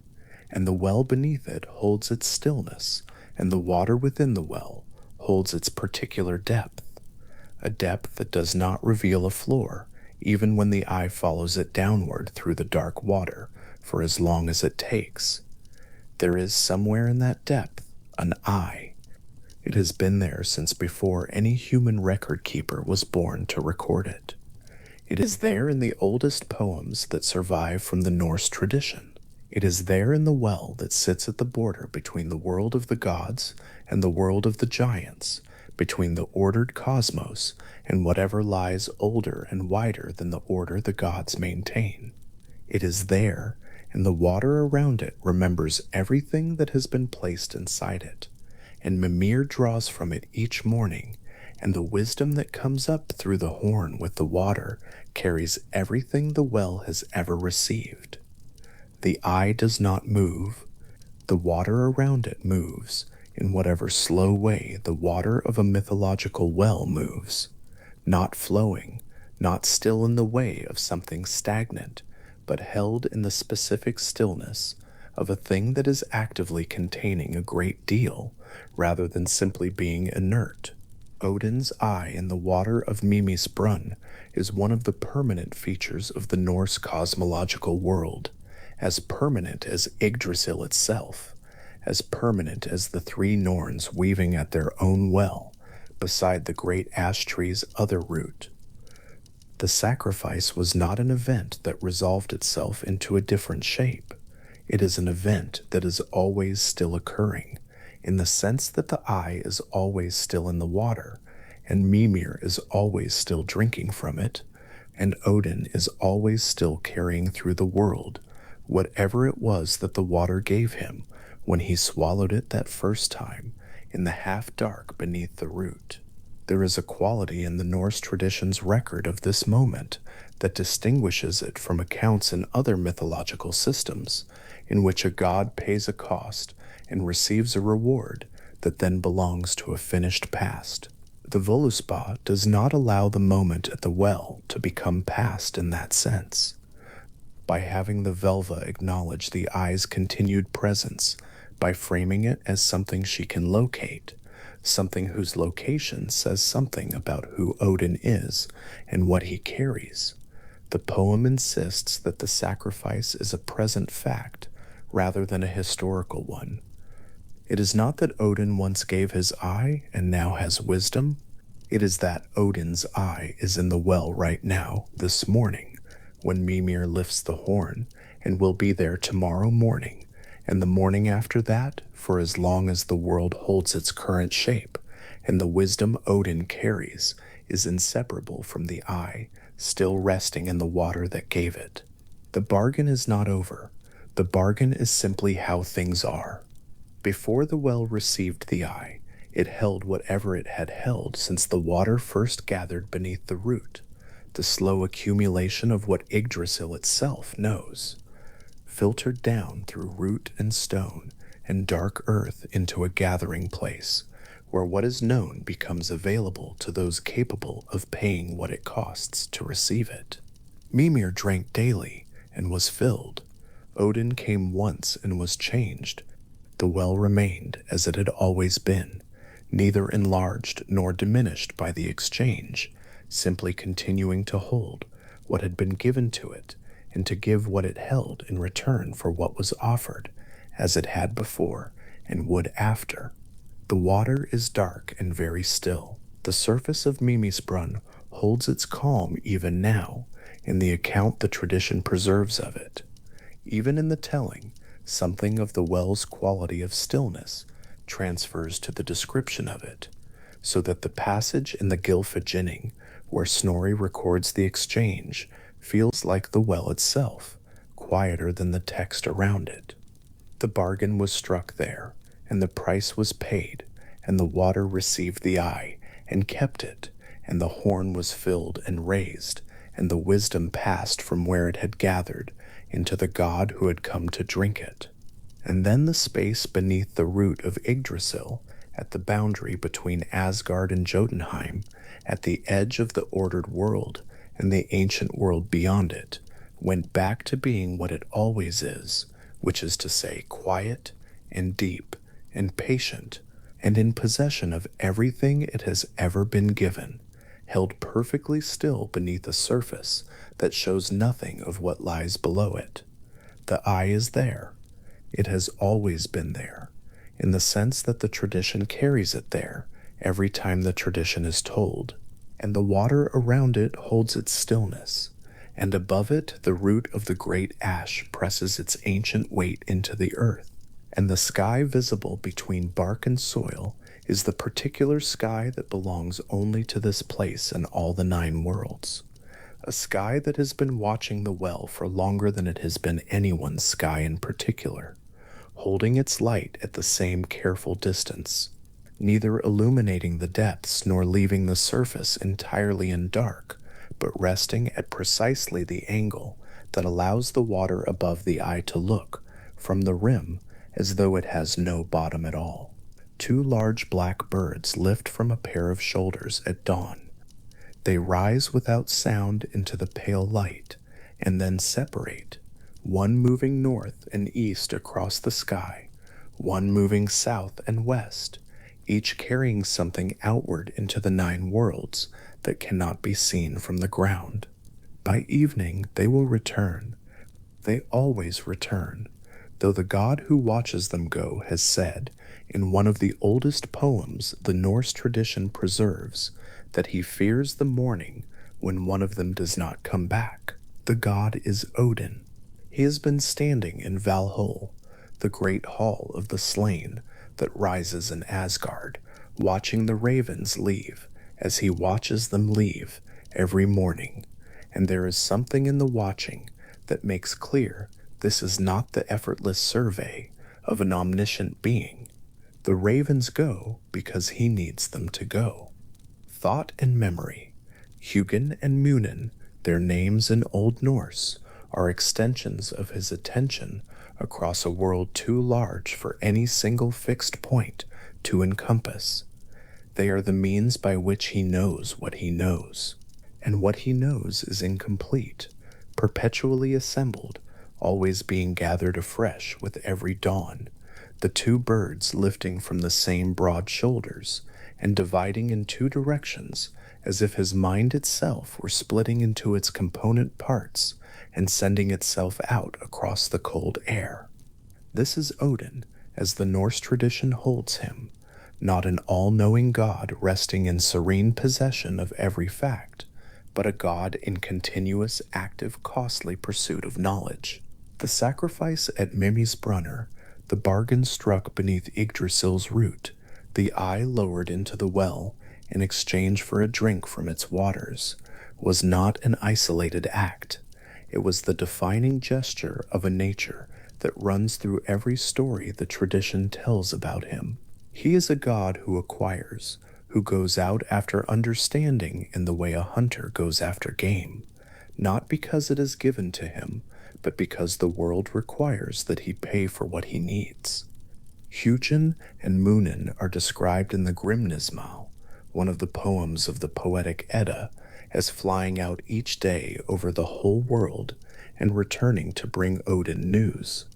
and the well beneath it holds its stillness and the water within the well holds its particular depth, a depth that does not reveal a floor, even when the eye follows it downward through the dark water for as long as it takes. There is somewhere in that depth an eye. It has been there since before any human record keeper was born to record it. It is there in the oldest poems that survive from the Norse tradition. It is there in the well that sits at the border between the world of the gods and the world of the giants, between the ordered cosmos and whatever lies older and wider than the order the gods maintain. It is there, and the water around it remembers everything that has been placed inside it, and Mimir draws from it each morning, and the wisdom that comes up through the horn with the water carries everything the well has ever received. The eye does not move. The water around it moves, in whatever slow way the water of a mythological well moves, not flowing, not still in the way of something stagnant, but held in the specific stillness of a thing that is actively containing a great deal, rather than simply being inert. Odin's eye in the water of Mimir's brunn is one of the permanent features of the Norse cosmological world, as permanent as Yggdrasil itself, as permanent as the three Norns weaving at their own well, beside the great ash tree's other root. The sacrifice was not an event that resolved itself into a different shape. It is an event that is always still occurring, in the sense that the eye is always still in the water, and Mimir is always still drinking from it, and Odin is always still carrying through the world whatever it was that the water gave him when he swallowed it that first time in the half-dark beneath the root. There is a quality in the Norse tradition's record of this moment that distinguishes it from accounts in other mythological systems, in which a god pays a cost and receives a reward that then belongs to a finished past. The Voluspa does not allow the moment at the well to become past in that sense. By having the Velva acknowledge the eye's continued presence, by framing it as something she can locate, something whose location says something about who Odin is and what he carries, the poem insists that the sacrifice is a present fact rather than a historical one. It is not that Odin once gave his eye and now has wisdom. It is that Odin's eye is in the well right now, this morning, when Mimir lifts the horn, and will be there tomorrow morning, and the morning after that, for as long as the world holds its current shape, and the wisdom Odin carries is inseparable from the eye, still resting in the water that gave it. The bargain is not over. The bargain is simply how things are. Before the well received the eye, it held whatever it had held since the water first gathered beneath the root, the slow accumulation of what Yggdrasil itself knows, filtered down through root and stone and dark earth into a gathering place, where what is known becomes available to those capable of paying what it costs to receive it. Mimir drank daily and was filled. Odin came once and was changed. The well remained as it had always been, neither enlarged nor diminished by the exchange, simply continuing to hold what had been given to it and to give what it held in return for what was offered, as it had before and would after. The water is dark and very still. The surface of Mimir's brunn holds its calm even now, in the account the tradition preserves of it. Even in the telling, something of the well's quality of stillness transfers to the description of it, so that the passage in the Gylfaginning, where Snorri records the exchange, feels like the well itself, quieter than the text around it. The bargain was struck there, and the price was paid, and the water received the eye, and kept it, and the horn was filled and raised, and the wisdom passed from where it had gathered into the god who had come to drink it. And then the space beneath the root of Yggdrasil, at the boundary between Asgard and Jotunheim, at the edge of the ordered world and the ancient world beyond it, went back to being what it always is, which is to say quiet and deep and patient, and in possession of everything it has ever been given, held perfectly still beneath a surface that shows nothing of what lies below it. The eye is there. It has always been there, in the sense that the tradition carries it there every time the tradition is told, and the water around it holds its stillness, and above it the root of the great ash presses its ancient weight into the earth, and the sky visible between bark and soil is the particular sky that belongs only to this place and all the 9 worlds. A sky that has been watching the well for longer than it has been anyone's sky in particular, holding its light at the same careful distance, neither illuminating the depths nor leaving the surface entirely in dark, but resting at precisely the angle that allows the water above the eye to look, from the rim, as though it has no bottom at all. 2 large black birds lift from a pair of shoulders at dawn. They rise without sound into the pale light, and then separate, one moving north and east across the sky, one moving south and west, each carrying something outward into the 9 worlds that cannot be seen from the ground. By evening they will return. They always return, though the god who watches them go has said, in one of the oldest poems the Norse tradition preserves, that he fears the morning when one of them does not come back. The god is Odin. He has been standing in Valhall, the great hall of the slain that rises in Asgard, watching the ravens leave, as he watches them leave every morning, and there is something in the watching that makes clear this is not the effortless survey of an omniscient being. The ravens go because he needs them to go. Thought and memory, Hugin and Munin, their names in Old Norse, are extensions of his attention across a world too large for any single fixed point to encompass. They are the means by which he knows what he knows, and what he knows is incomplete, perpetually assembled, always being gathered afresh with every dawn, the 2 birds lifting from the same broad shoulders, and dividing in 2 directions, as if his mind itself were splitting into its component parts and sending itself out across the cold air. This is Odin, as the Norse tradition holds him, not an all-knowing god resting in serene possession of every fact, but a god in continuous, active, costly pursuit of knowledge. The sacrifice at Mimir's Brunner, the bargain struck beneath Yggdrasil's root, the eye lowered into the well in exchange for a drink from its waters, was not an isolated act. It was the defining gesture of a nature that runs through every story the tradition tells about him. He is a god who acquires, who goes out after understanding in the way a hunter goes after game, not because it is given to him, but because the world requires that he pay for what he needs. Hugin and Munin are described in the Grimnismal, one of the poems of the poetic Edda, as flying out each day over the whole world and returning to bring Odin news.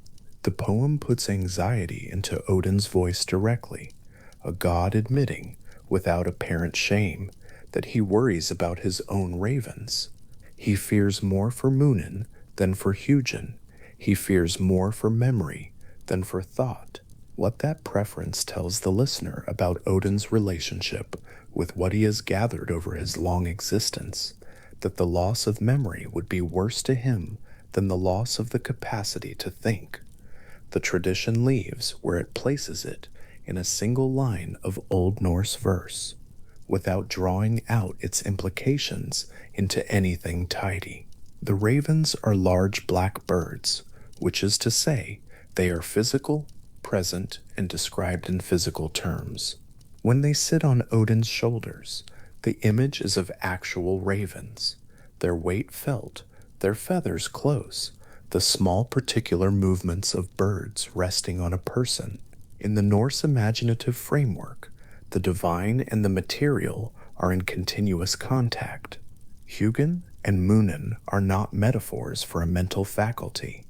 The poem puts anxiety into Odin's voice directly, a god admitting, without apparent shame, that he worries about his own ravens. He fears more for Munin than for Hugin. He fears more for memory than for thought. What that preference tells the listener about Odin's relationship with what he has gathered over his long existence, that the loss of memory would be worse to him than the loss of the capacity to think. The tradition leaves where it places it in a single line of Old Norse verse, without drawing out its implications into anything tidy. The ravens are large black birds, which is to say, they are physical, present, and described in physical terms. When they sit on Odin's shoulders, the image is of actual ravens, their weight felt, their feathers close, the small particular movements of birds resting on a person. In the Norse imaginative framework, the divine and the material are in continuous contact. Hugin and Munin are not metaphors for a mental faculty.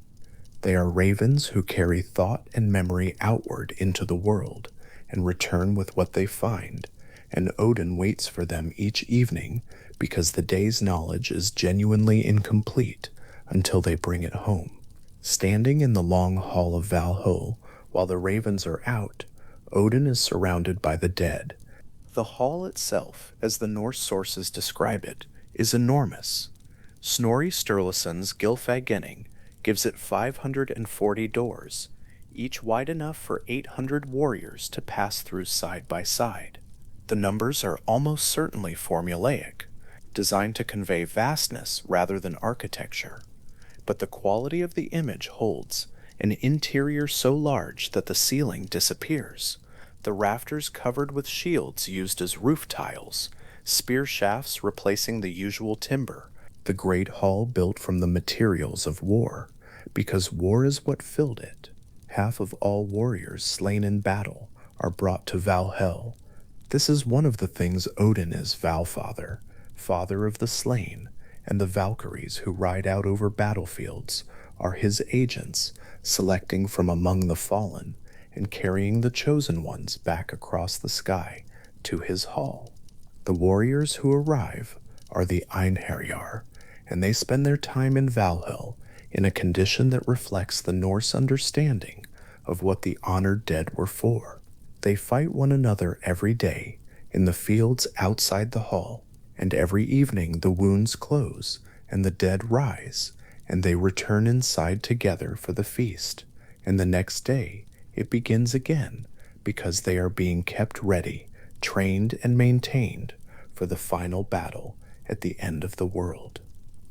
They are ravens who carry thought and memory outward into the world and return with what they find, and Odin waits for them each evening because the day's knowledge is genuinely incomplete until they bring it home. Standing in the long hall of Valhall while the ravens are out, Odin is surrounded by the dead. The hall itself, as the Norse sources describe it, is enormous. Snorri Sturluson's Gylfaginning gives it 540 doors, each wide enough for 800 warriors to pass through side by side. The numbers are almost certainly formulaic, designed to convey vastness rather than architecture, but the quality of the image holds, an interior so large that the ceiling disappears, the rafters covered with shields used as roof tiles, spear shafts replacing the usual timber, the great hall built from the materials of war, because war is what filled it. Half of all warriors slain in battle are brought to Valhall. This is one of the things Odin is, Valfather, father of the slain, and the Valkyries who ride out over battlefields are his agents, selecting from among the fallen and carrying the chosen ones back across the sky to his hall. The warriors who arrive are the Einherjar, and they spend their time in Valhall in a condition that reflects the Norse understanding of what the honored dead were for. They fight one another every day in the fields outside the hall, and every evening the wounds close and the dead rise, and they return inside together for the feast, and the next day it begins again because they are being kept ready, trained and maintained for the final battle at the end of the world.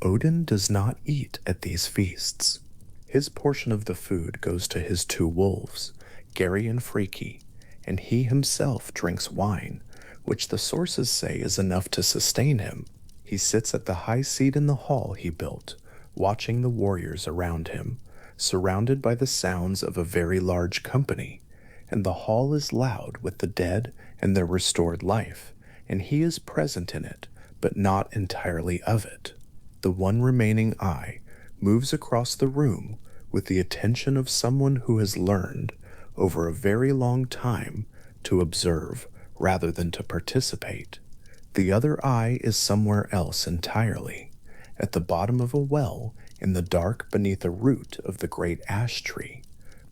Odin does not eat at these feasts. His portion of the food goes to his two wolves, Geri and Freki, and he himself drinks wine, which the sources say is enough to sustain him. He sits at the high seat in the hall he built, watching the warriors around him, surrounded by the sounds of a very large company, and the hall is loud with the dead and their restored life, and he is present in it, but not entirely of it. The one remaining eye moves across the room with the attention of someone who has learned, over a very long time, to observe rather than to participate. The other eye is somewhere else entirely, at the bottom of a well in the dark beneath a root of the great ash tree,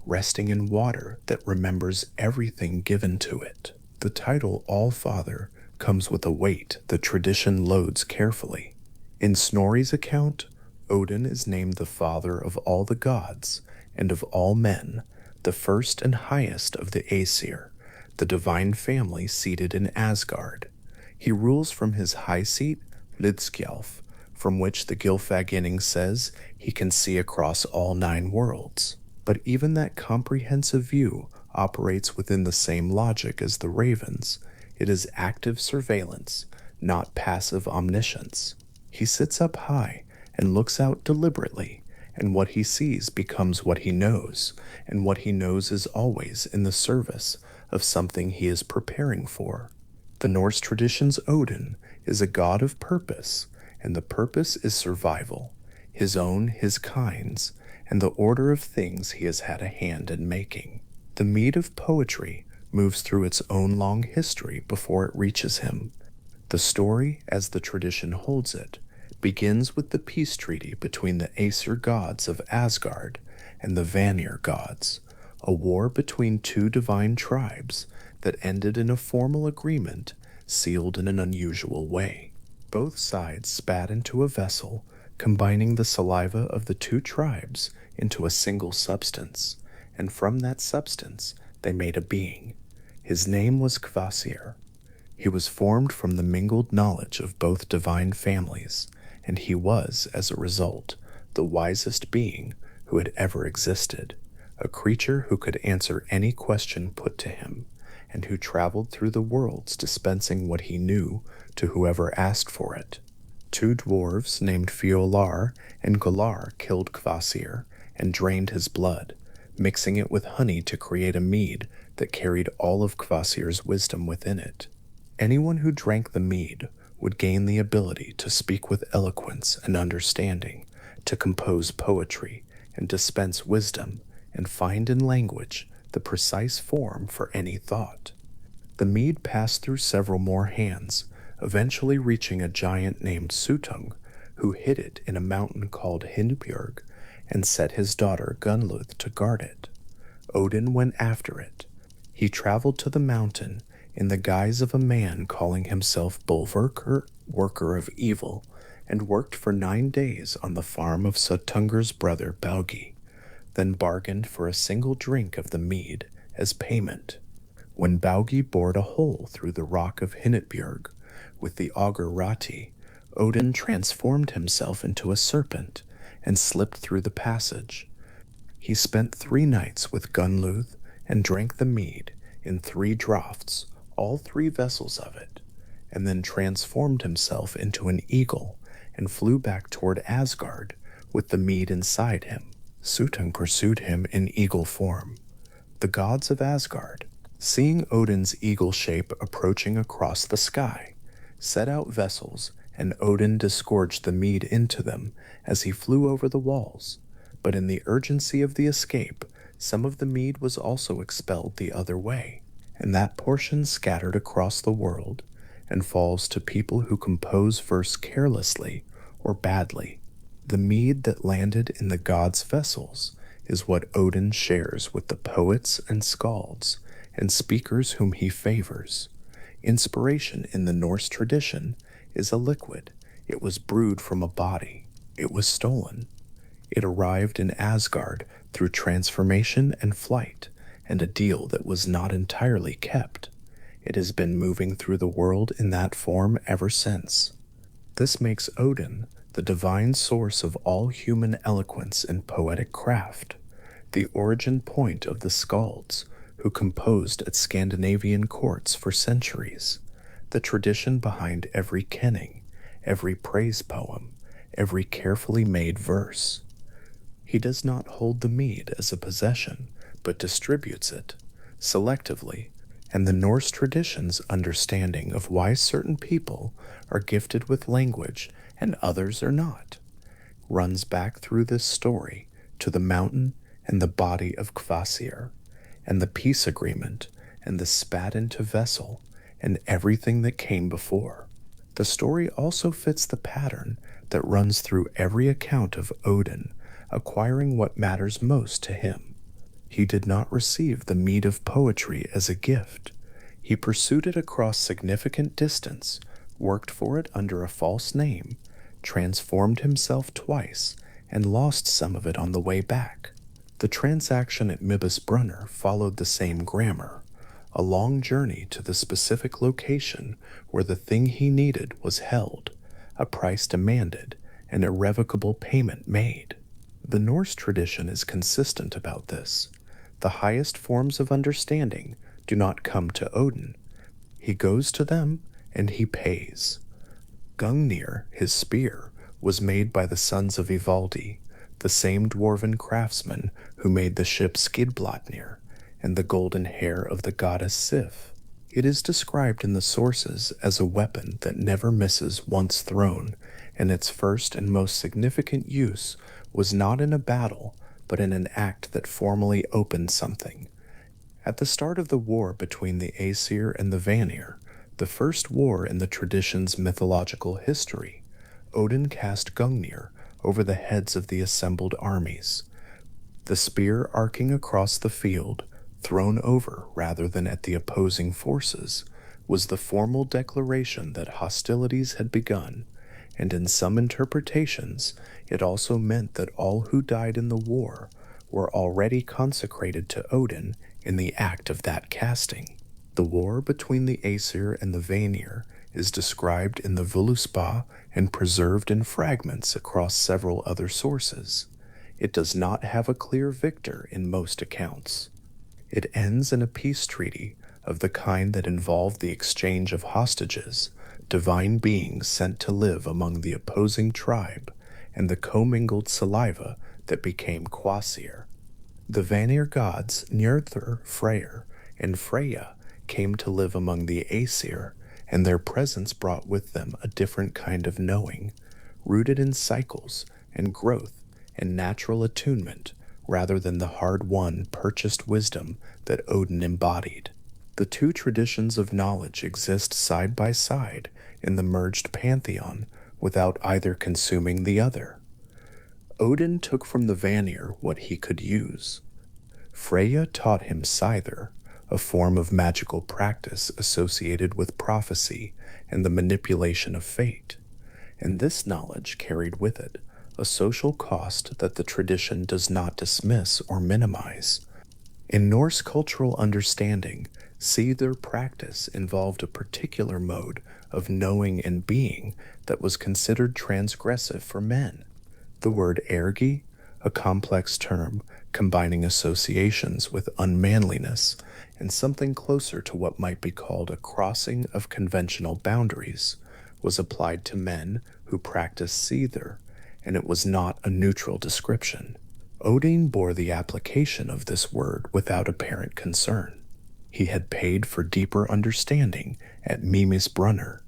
resting in water that remembers everything given to it. The title All-Father comes with a weight the tradition loads carefully. In Snorri's account, Odin is named the father of all the gods and of all men, the first and highest of the Aesir, the divine family seated in Asgard. He rules from his high seat, Hlidskjalf, from which the Gylfaginning says he can see across all 9 worlds. But even that comprehensive view operates within the same logic as the ravens. It is active surveillance, not passive omniscience. He sits up high and looks out deliberately, and what he sees becomes what he knows, and what he knows is always in the service of something he is preparing for. The Norse tradition's Odin is a god of purpose, and the purpose is survival, his own, his kind's, and the order of things he has had a hand in making. The mead of poetry moves through its own long history before it reaches him. The story, as the tradition holds it, begins with the peace treaty between the Aesir gods of Asgard and the Vanir gods, a war between 2 divine tribes that ended in a formal agreement sealed in an unusual way. Both sides spat into a vessel, combining the saliva of the 2 tribes into a single substance, and from that substance they made a being. His name was Kvasir. He was formed from the mingled knowledge of both divine families, and he was, as a result, the wisest being who had ever existed, a creature who could answer any question put to him, and who traveled through the worlds dispensing what he knew to whoever asked for it. 2 dwarves named Fiolar and Galar killed Kvasir and drained his blood, mixing it with honey to create a mead that carried all of Kvasir's wisdom within it. Anyone who drank the mead would gain the ability to speak with eloquence and understanding, to compose poetry, and dispense wisdom, and find in language the precise form for any thought. The mead passed through several more hands, eventually reaching a giant named Suttung, who hid it in a mountain called Hindbjörg and set his daughter Gunnlöd to guard it. Odin went after it. He traveled to the mountain in the guise of a man calling himself Bulverker, worker of evil, and worked for 9 days on the farm of Suttungur's brother Baugi, then bargained for a single drink of the mead as payment. When Baugi bored a hole through the rock of Hinnitbjörg with the auger Rati, Odin transformed himself into a serpent and slipped through the passage. He spent 3 nights with Gunnlöd and drank the mead in 3 draughts, all 3 vessels of it, and then transformed himself into an eagle and flew back toward Asgard with the mead inside him. Suttung pursued him in eagle form. The gods of Asgard, seeing Odin's eagle shape approaching across the sky, set out vessels, and Odin disgorged the mead into them as he flew over the walls. But in the urgency of the escape, some of the mead was also expelled the other way, and that portion scattered across the world and falls to people who compose verse carelessly or badly. The mead that landed in the gods' vessels is what Odin shares with the poets and skalds and speakers whom he favors. Inspiration in the Norse tradition is a liquid. It was brewed from a body. It was stolen. It arrived in Asgard through transformation and flight, and a deal that was not entirely kept. It has been moving through the world in that form ever since. This makes Odin the divine source of all human eloquence and poetic craft, the origin point of the skalds who composed at Scandinavian courts for centuries, the tradition behind every kenning, every praise poem, every carefully made verse. He does not hold the mead as a possession, but distributes it, selectively, and the Norse tradition's understanding of why certain people are gifted with language and others are not runs back through this story to the mountain and the body of Kvasir, and the peace agreement, and the spat into vessel, and everything that came before. The story also fits the pattern that runs through every account of Odin acquiring what matters most to him. He did not receive the mead of poetry as a gift. He pursued it across significant distance, worked for it under a false name, transformed himself twice, and lost some of it on the way back. The transaction at Mibisbrunner followed the same grammar, a long journey to the specific location where the thing he needed was held, a price demanded, and irrevocable payment made. The Norse tradition is consistent about this. The highest forms of understanding do not come to Odin. He goes to them, and he pays. Gungnir, his spear, was made by the sons of Ivaldi, the same dwarven craftsman who made the ship Skidbladnir and the golden hair of the goddess Sif. It is described in the sources as a weapon that never misses once thrown, and its first and most significant use was not in a battle, but in an act that formally opened something. At the start of the war between the Aesir and the Vanir, the first war in the tradition's mythological history, Odin cast Gungnir over the heads of the assembled armies. The spear arcing across the field, thrown over rather than at the opposing forces, was the formal declaration that hostilities had begun, and in some interpretations it also meant that all who died in the war were already consecrated to Odin in the act of that casting. The war between the Aesir and the Vanir is described in the Voluspa and preserved in fragments across several other sources. It does not have a clear victor in most accounts. It ends in a peace treaty of the kind that involved the exchange of hostages, divine beings sent to live among the opposing tribe, and the commingled saliva that became Kvasir. The Vanir gods Njörður, Freyr, and Freya came to live among the Aesir, and their presence brought with them a different kind of knowing, rooted in cycles and growth and natural attunement rather than the hard-won, purchased wisdom that Odin embodied. The two traditions of knowledge exist side by side in the merged pantheon without either consuming the other. Odin took from the Vanir what he could use. Freya taught him Scyther, a form of magical practice associated with prophecy and the manipulation of fate, and this knowledge carried with it a social cost that the tradition does not dismiss or minimize. In Norse cultural understanding, Scyther practice involved a particular mode of knowing and being that was considered transgressive for men. The word ergi, a complex term combining associations with unmanliness and something closer to what might be called a crossing of conventional boundaries, was applied to men who practiced Scyther, and it was not a neutral description. Odin bore the application of this word without apparent concern. He had paid for deeper understanding at Mimis Brunner.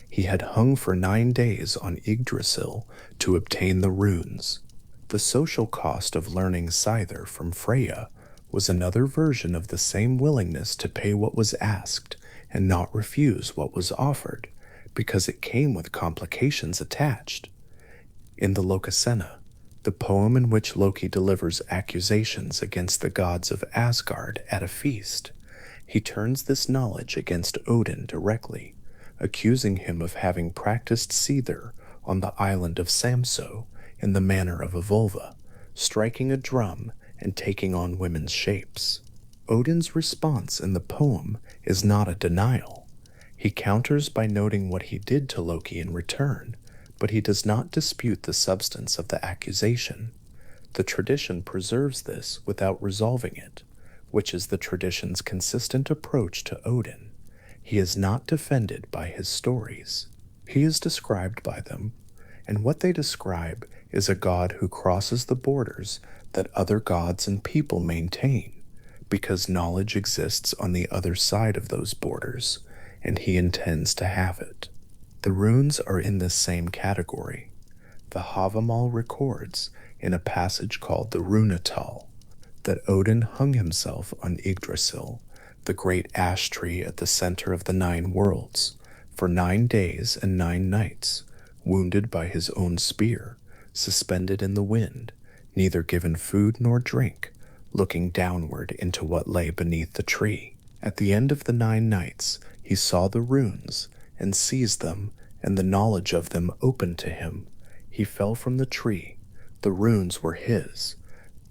He had hung for 9 days on Yggdrasil to obtain the runes. The social cost of learning Scyther from Freya was another version of the same willingness to pay what was asked and not refuse what was offered, because it came with complications attached. In the Lokasenna, the poem in which Loki delivers accusations against the gods of Asgard at a feast, he turns this knowledge against Odin directly, accusing him of having practiced Scyther on the island of Samso in the manner of a vulva, striking a drum and taking on women's shapes. Odin's response in the poem is not a denial. He counters by noting what he did to Loki in return, but he does not dispute the substance of the accusation. The tradition preserves this without resolving it, which is the tradition's consistent approach to Odin. He is not defended by his stories. He is described by them, and what they describe is a god who crosses the borders that other gods and people maintain, because knowledge exists on the other side of those borders, and he intends to have it. The runes are in this same category. The Havamal records, in a passage called the Runetal, that Odin hung himself on Yggdrasil, the great ash tree at the center of the 9 worlds, for 9 days and 9 nights, wounded by his own spear, suspended in the wind, neither given food nor drink, looking downward into what lay beneath the tree. At the end of the 9 nights, he saw the runes, and seized them, and the knowledge of them opened to him. He fell from the tree. The runes were his.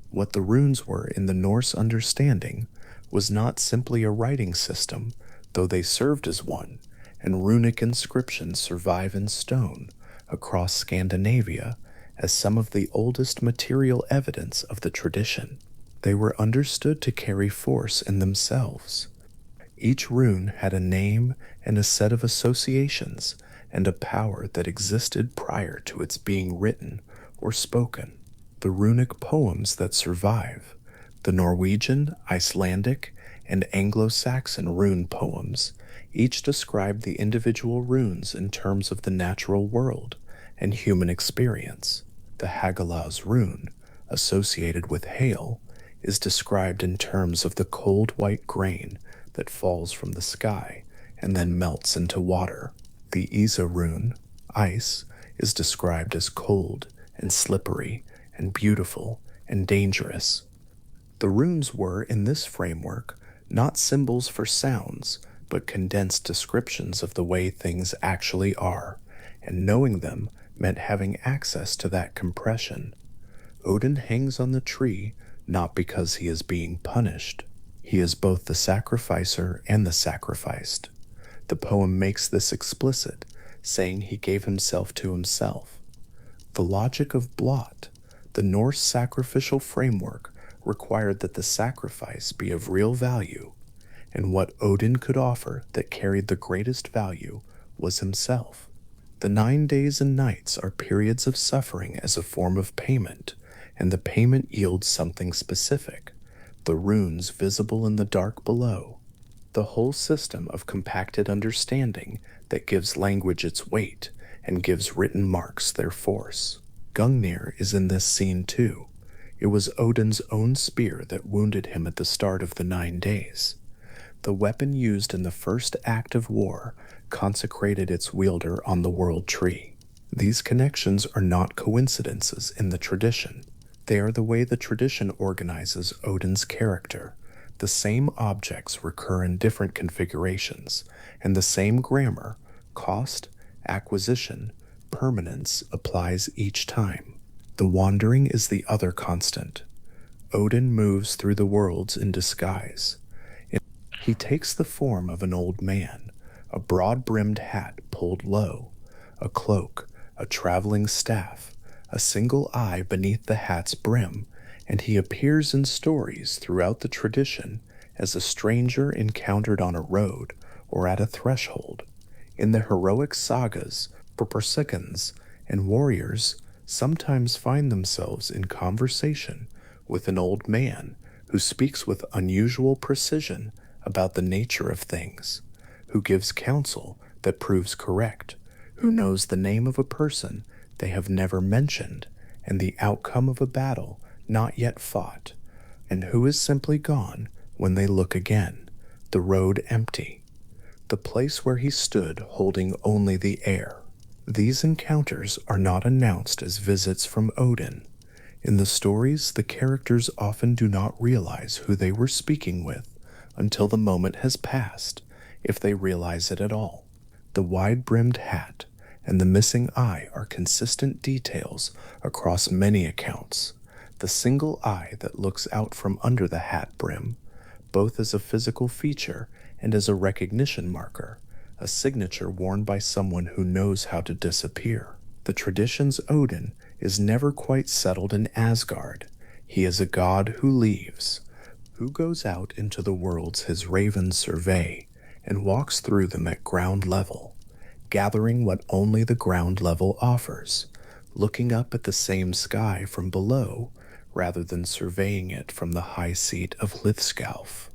What the runes were in the Norse understanding was not simply a writing system, though they served as one, and runic inscriptions survive in stone across Scandinavia as some of the oldest material evidence of the tradition. They were understood to carry force in themselves. Each rune had a name and a set of associations and a power that existed prior to its being written or spoken. The runic poems that survive, the Norwegian, Icelandic, and Anglo-Saxon rune poems, each describe the individual runes in terms of the natural world and human experience. The Hagalaz rune, associated with hail, is described in terms of the cold white grain that falls from the sky and then melts into water. The Isa rune, ice, is described as cold and slippery and beautiful and dangerous. The runes were, in this framework, not symbols for sounds, but condensed descriptions of the way things actually are, and knowing them meant having access to that compression. Odin hangs on the tree not because he is being punished. He is both the sacrificer and the sacrificed. The poem makes this explicit, saying he gave himself to himself. The logic of Blot, the Norse sacrificial framework, required that the sacrifice be of real value, and what Odin could offer that carried the greatest value was himself. The 9 days and nights are periods of suffering as a form of payment, and the payment yields something specific, the runes visible in the dark below, the whole system of compacted understanding that gives language its weight and gives written marks their force. Gungnir is in this scene too. It was Odin's own spear that wounded him at the start of the 9 days. The weapon used in the first act of war consecrated its wielder on the world tree. These connections are not coincidences in the tradition. They are the way the tradition organizes Odin's character. The same objects recur in different configurations, and the same grammar, cost, acquisition, permanence applies each time. The wandering is the other constant. Odin moves through the worlds in disguise. He takes the form of an old man, a broad-brimmed hat pulled low, a cloak, a traveling staff, a single eye beneath the hat's brim, and he appears in stories throughout the tradition as a stranger encountered on a road or at a threshold. In the heroic sagas, Berserkans and warriors sometimes find themselves in conversation with an old man who speaks with unusual precision about the nature of things, who gives counsel that proves correct, who knows the name of a person they have never mentioned and the outcome of a battle not yet fought, and who is simply gone when they look again, the road empty, the place where he stood holding only the air. These encounters are not announced as visits from Odin. In the stories, the characters often do not realize who they were speaking with until the moment has passed, if they realize it at all. The wide-brimmed hat and the missing eye are consistent details across many accounts. The single eye that looks out from under the hat brim, both as a physical feature and as a recognition marker, a signature worn by someone who knows how to disappear. The tradition's Odin is never quite settled in Asgard. He is a god who leaves, who goes out into the worlds his ravens survey and walks through them at ground level, gathering what only the ground level offers, looking up at the same sky from below rather than surveying it from the high seat of Lithskalf.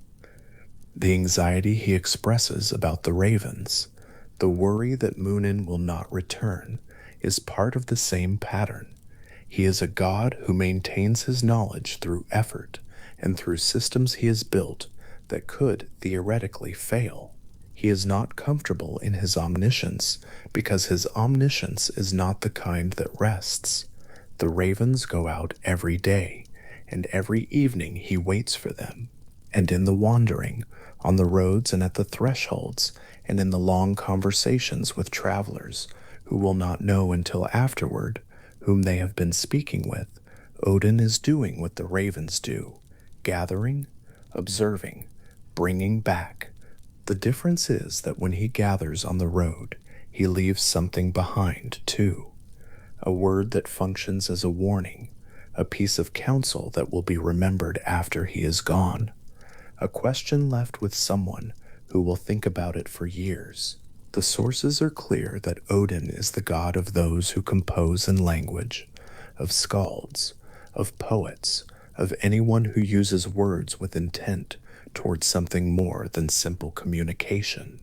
The anxiety he expresses about the ravens, the worry that Munin will not return, is part of the same pattern. He is a god who maintains his knowledge through effort and through systems he has built that could theoretically fail. He is not comfortable in his omniscience because his omniscience is not the kind that rests. The ravens go out every day, and every evening he waits for them. And in the wandering, on the roads and at the thresholds, and in the long conversations with travelers who will not know until afterward whom they have been speaking with, Odin is doing what the ravens do, gathering, observing, bringing back. The difference is that when he gathers on the road, he leaves something behind too. A word that functions as a warning, a piece of counsel that will be remembered after he is gone, a question left with someone who will think about it for years. The sources are clear that Odin is the god of those who compose in language, of skalds, of poets, of anyone who uses words with intent towards something more than simple communication.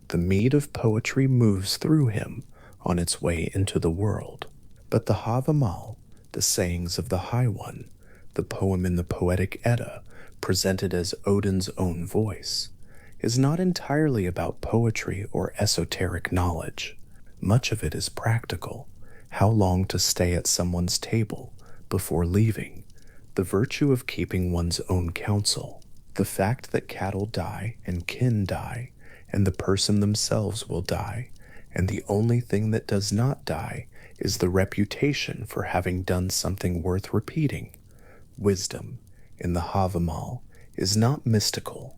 The mead of poetry moves through him on its way into the world. But the Havamal, the sayings of the High One, the poem in the Poetic Edda, presented as Odin's own voice, is not entirely about poetry or esoteric knowledge. Much of it is practical, how long to stay at someone's table before leaving, the virtue of keeping one's own counsel, the fact that cattle die and kin die, and the person themselves will die, and the only thing that does not die is the reputation for having done something worth repeating. Wisdom, in the Havamal, is not mystical.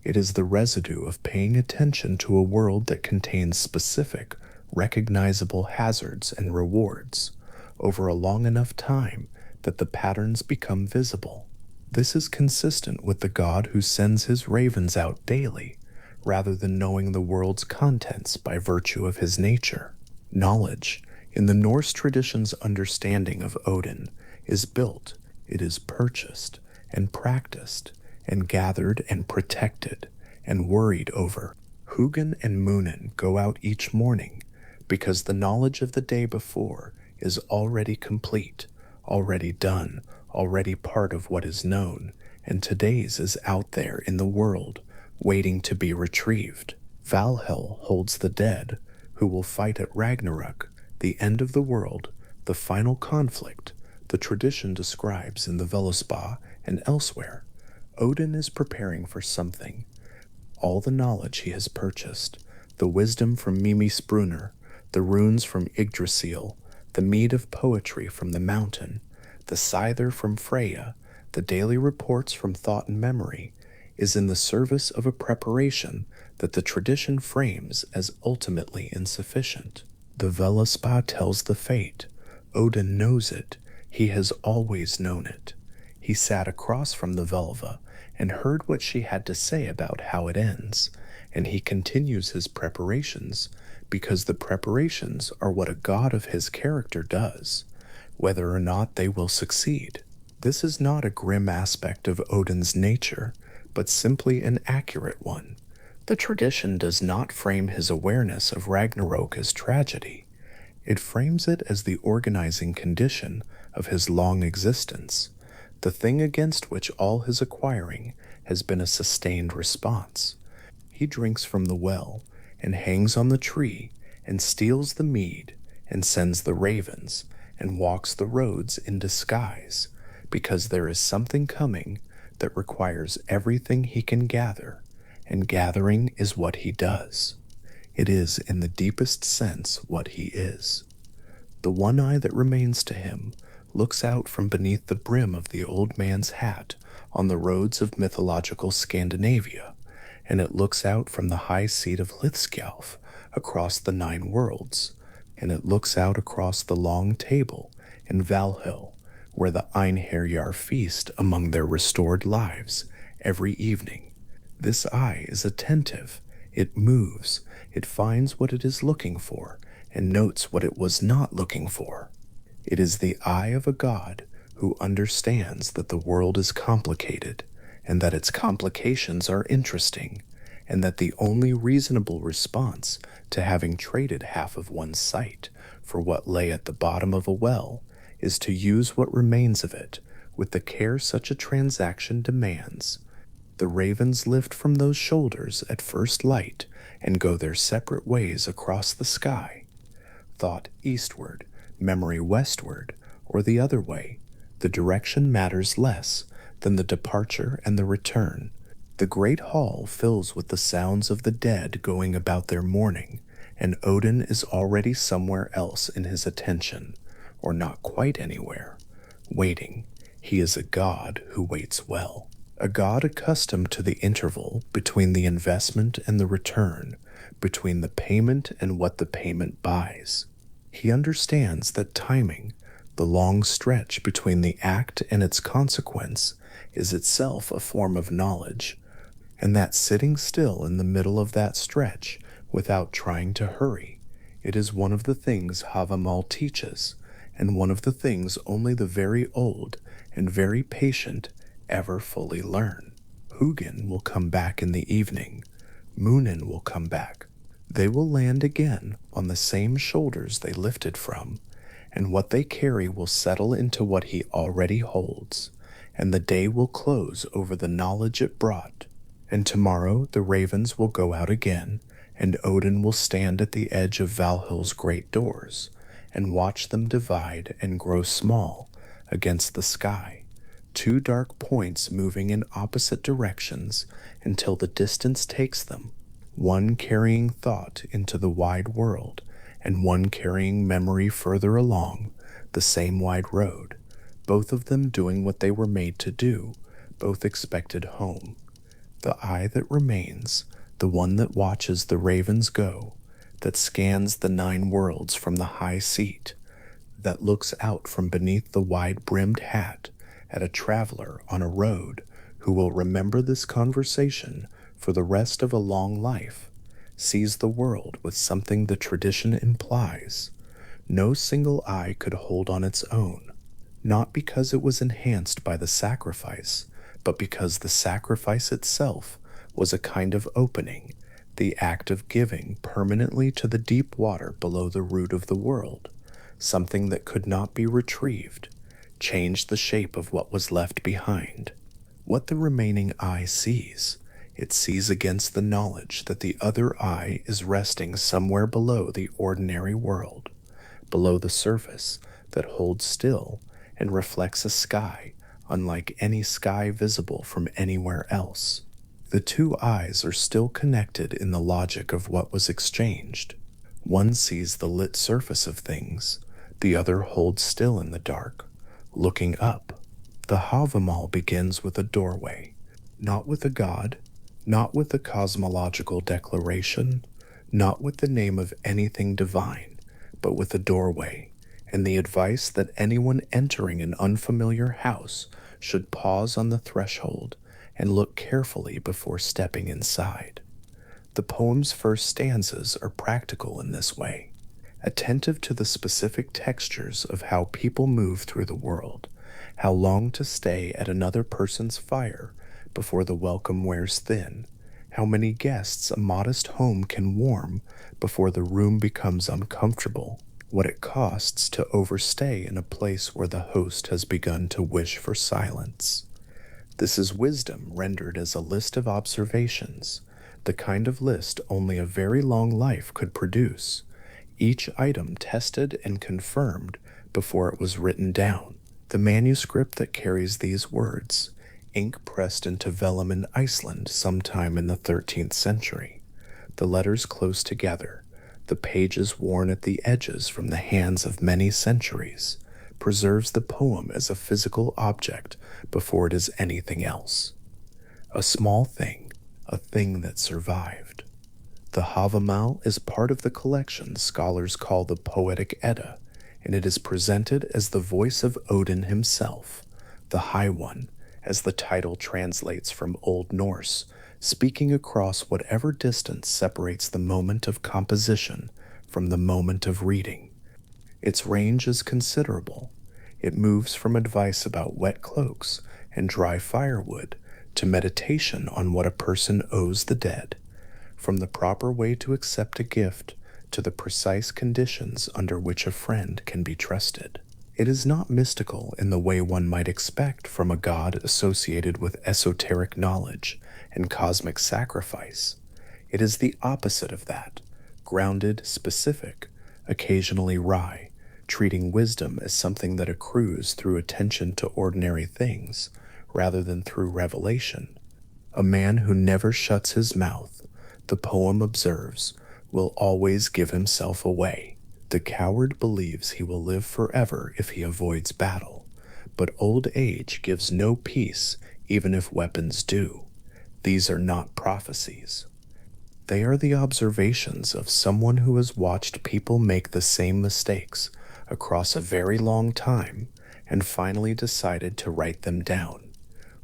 It is the residue of paying attention to a world that contains specific, recognizable hazards and rewards over a long enough time that the patterns become visible. This is consistent with the god who sends his ravens out daily, rather than knowing the world's contents by virtue of his nature. Knowledge, in the Norse tradition's understanding of Odin, is built, it is purchased, and practiced, and gathered and protected, and worried over. Hugin and Munin go out each morning, because the knowledge of the day before is already complete, already done, already part of what is known, and today's is out there in the world, waiting to be retrieved. Valhall holds the dead, who will fight at Ragnarok, the end of the world, the final conflict, the tradition describes in the Völuspá and elsewhere. Odin is preparing for something. All the knowledge he has purchased, the wisdom from Mimi Spruner, the runes from Yggdrasil, the mead of poetry from the mountain, the scyther from Freya, the daily reports from thought and memory, is in the service of a preparation that the tradition frames as ultimately insufficient. The Völuspá tells the fate. Odin knows it. He has always known it. He sat across from the Völva and heard what she had to say about how it ends, and he continues his preparations because the preparations are what a god of his character does, whether or not they will succeed. This is not a grim aspect of Odin's nature, but simply an accurate one. The tradition does not frame his awareness of Ragnarok as tragedy. It frames it as the organizing condition of his long existence, the thing against which all his acquiring has been a sustained response. He drinks from the well, and hangs on the tree, and steals the mead, and sends the ravens, and walks the roads in disguise, because there is something coming that requires everything he can gather, and gathering is what he does. It is, in the deepest sense, what he is. The one eye that remains to him looks out from beneath the brim of the old man's hat on the roads of mythological Scandinavia, and it looks out from the high seat of Lithskjalf across the 9 worlds, and it looks out across the long table in Valhall, where the Einherjar feast among their restored lives every evening. This eye is attentive, it moves, it finds what it is looking for, and notes what it was not looking for. It is the eye of a god who understands that the world is complicated, and that its complications are interesting, and that the only reasonable response to having traded half of one's sight for what lay at the bottom of a well is to use what remains of it with the care such a transaction demands. The ravens lift from those shoulders at first light and go their separate ways across the sky. Thought eastward, memory westward, or the other way, the direction matters less than the departure and the return. The great hall fills with the sounds of the dead going about their mourning, and Odin is already somewhere else in his attention, or not quite anywhere, waiting. He is a god who waits well. A god accustomed to the interval between the investment and the return, between the payment and what the payment buys. He understands that timing, the long stretch between the act and its consequence, is itself a form of knowledge, and that sitting still in the middle of that stretch without trying to hurry, it is one of the things Havamal teaches, and one of the things only the very old and very patient ever fully learn. Hugin will come back in the evening. Munin will come back. They will land again on the same shoulders they lifted from, and what they carry will settle into what he already holds, and the day will close over the knowledge it brought. And tomorrow the ravens will go out again, and Odin will stand at the edge of Valhall's great doors, and watch them divide and grow small against the sky, 2 dark points moving in opposite directions until the distance takes them, one carrying thought into the wide world, and one carrying memory further along the same wide road, both of them doing what they were made to do, both expected home. The eye that remains, the one that watches the ravens go, that scans the 9 worlds from the high seat, that looks out from beneath the wide-brimmed hat at a traveler on a road who will remember this conversation for the rest of a long life, sees the world with something the tradition implies. No single eye could hold on its own, not because it was enhanced by the sacrifice, but because the sacrifice itself was a kind of opening, the act of giving permanently to the deep water below the root of the world, something that could not be retrieved, changed the shape of what was left behind. What the remaining eye sees, it sees against the knowledge that the other eye is resting somewhere below the ordinary world, below the surface that holds still and reflects a sky unlike any sky visible from anywhere else. The two eyes are still connected in the logic of what was exchanged. One sees the lit surface of things, the other holds still in the dark, looking up. The Havamal begins with a doorway, not with a god, not with a cosmological declaration, not with the name of anything divine, but with a doorway, and the advice that anyone entering an unfamiliar house should pause on the threshold and look carefully before stepping inside. The poem's first stanzas are practical in this way, attentive to the specific textures of how people move through the world, how long to stay at another person's fire before the welcome wears thin, how many guests a modest home can warm before the room becomes uncomfortable, what it costs to overstay in a place where the host has begun to wish for silence. This is wisdom rendered as a list of observations, the kind of list only a very long life could produce, each item tested and confirmed before it was written down. The manuscript that carries these words, ink pressed into vellum in Iceland sometime in the 13th century, the letters close together, the pages worn at the edges from the hands of many centuries, preserves the poem as a physical object before it is anything else. A small thing, a thing that survived. The Havamal is part of the collection scholars call the Poetic Edda, and it is presented as the voice of Odin himself, the High One, as the title translates from Old Norse, speaking across whatever distance separates the moment of composition from the moment of reading. Its range is considerable. It moves from advice about wet cloaks and dry firewood to meditation on what a person owes the dead, from the proper way to accept a gift to the precise conditions under which a friend can be trusted. It is not mystical in the way one might expect from a god associated with esoteric knowledge and cosmic sacrifice. It is the opposite of that, grounded, specific, occasionally wry, treating wisdom as something that accrues through attention to ordinary things rather than through revelation. A man who never shuts his mouth, the poem observes, will always give himself away. The coward believes he will live forever if he avoids battle, but old age gives no peace even if weapons do. These are not prophecies. They are the observations of someone who has watched people make the same mistakes across a very long time and finally decided to write them down.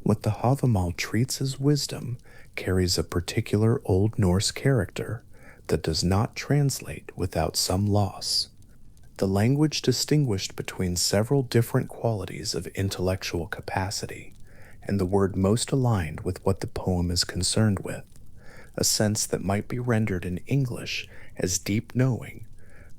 What the Havamal treats as wisdom carries a particular Old Norse character that does not translate without some loss. The language distinguished between several different qualities of intellectual capacity, and the word most aligned with what the poem is concerned with, a sense that might be rendered in English as deep knowing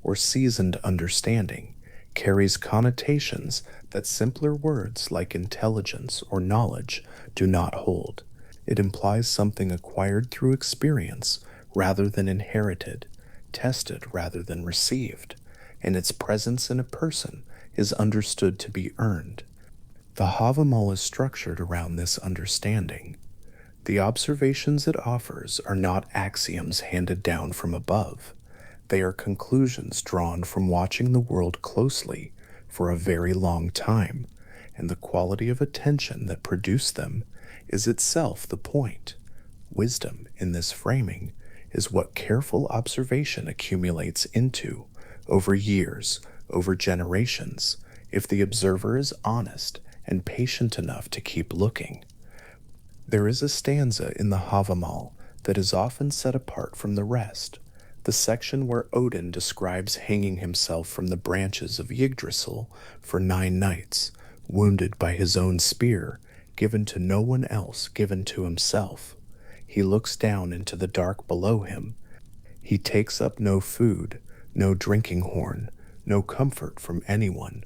or seasoned understanding, carries connotations that simpler words like intelligence or knowledge do not hold. It implies something acquired through experience rather than inherited, tested rather than received, and its presence in a person is understood to be earned. The Havamal is structured around this understanding. The observations it offers are not axioms handed down from above. They are conclusions drawn from watching the world closely for a very long time, and the quality of attention that produced them is itself the point. Wisdom, in this framing, is what careful observation accumulates into, over years, over generations, if the observer is honest and patient enough to keep looking. There is a stanza in the Havamal that is often set apart from the rest, the section where Odin describes hanging himself from the branches of Yggdrasil for 9 nights, wounded by his own spear, given to no one else, given to himself. He looks down into the dark below him. He takes up no food, no drinking horn, no comfort from anyone.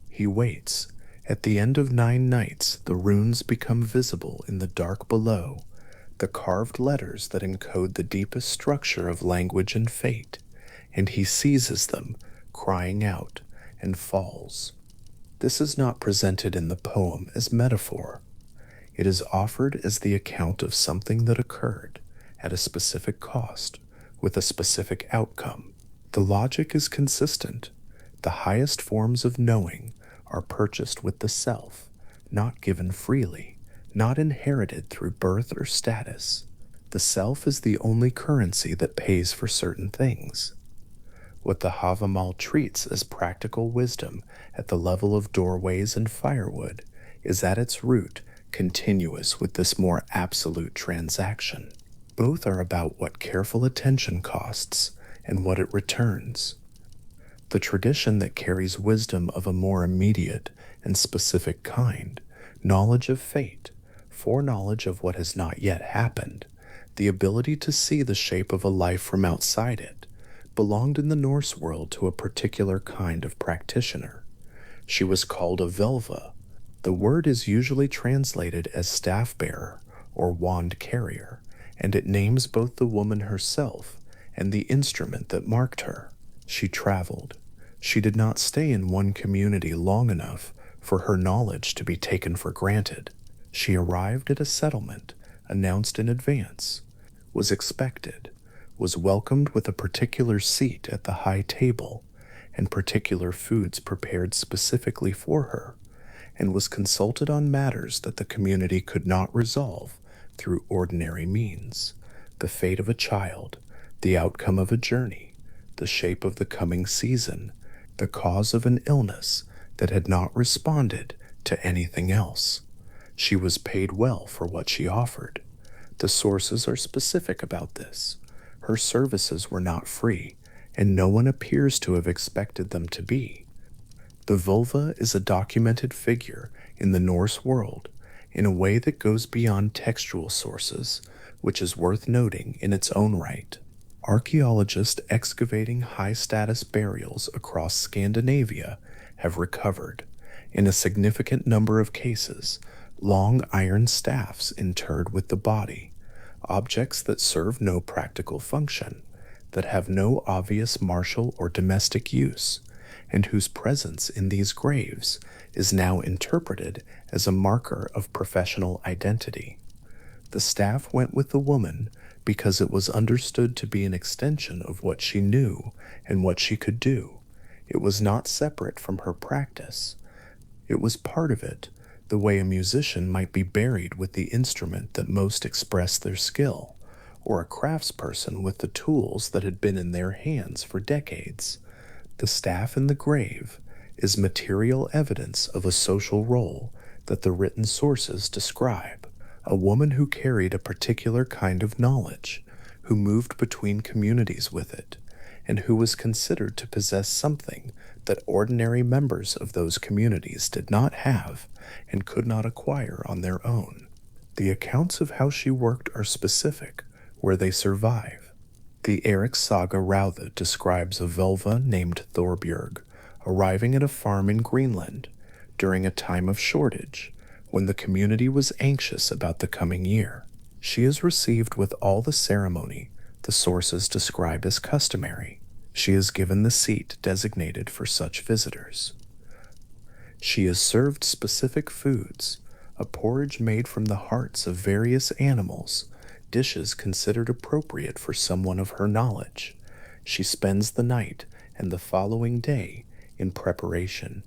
He waits. At the end of 9 nights, the runes become visible in the dark below, the carved letters that encode the deepest structure of language and fate, and he seizes them, crying out, and falls. This is not presented in the poem as metaphor. It is offered as the account of something that occurred at a specific cost with a specific outcome. The logic is consistent. The highest forms of knowing are purchased with the self, not given freely, not inherited through birth or status. The self is the only currency that pays for certain things. What the Havamal treats as practical wisdom at the level of doorways and firewood is at its root continuous with this more absolute transaction. Both are about what careful attention costs and what it returns. The tradition that carries wisdom of a more immediate and specific kind, knowledge of fate, foreknowledge of what has not yet happened, the ability to see the shape of a life from outside it, belonged in the Norse world to a particular kind of practitioner. She was called a Velva. The word is usually translated as staff bearer or wand carrier, and it names both the woman herself and the instrument that marked her. She traveled. She did not stay in one community long enough for her knowledge to be taken for granted. She arrived at a settlement, announced in advance, was expected, was welcomed with a particular seat at the high table and particular foods prepared specifically for her, and was consulted on matters that the community could not resolve through ordinary means: the fate of a child, the outcome of a journey, the shape of the coming season, the cause of an illness that had not responded to anything else. She was paid well for what she offered. The sources are specific about this. Her services were not free, and no one appears to have expected them to be. The vulva is a documented figure in the Norse world in a way that goes beyond textual sources, which is worth noting in its own right. Archaeologists excavating high-status burials across Scandinavia have recovered, in a significant number of cases, long iron staffs interred with the body, objects that serve no practical function, that have no obvious martial or domestic use, and whose presence in these graves is now interpreted as a marker of professional identity. The staff went with the woman because it was understood to be an extension of what she knew and what she could do. It was not separate from her practice. It was part of it, the way a musician might be buried with the instrument that most expressed their skill, or a craftsperson with the tools that had been in their hands for decades. The staff in the grave is material evidence of a social role that the written sources describe. A woman who carried a particular kind of knowledge, who moved between communities with it, and who was considered to possess something that ordinary members of those communities did not have and could not acquire on their own. The accounts of how she worked are specific, where they survive. The Eric Saga Rautha describes a Velva named Thorbjörg arriving at a farm in Greenland during a time of shortage, when the community was anxious about the coming year. She is received with all the ceremony the sources describe as customary. She is given the seat designated for such visitors. She is served specific foods, a porridge made from the hearts of various animals, dishes considered appropriate for someone of her knowledge. She spends the night and the following day in preparation.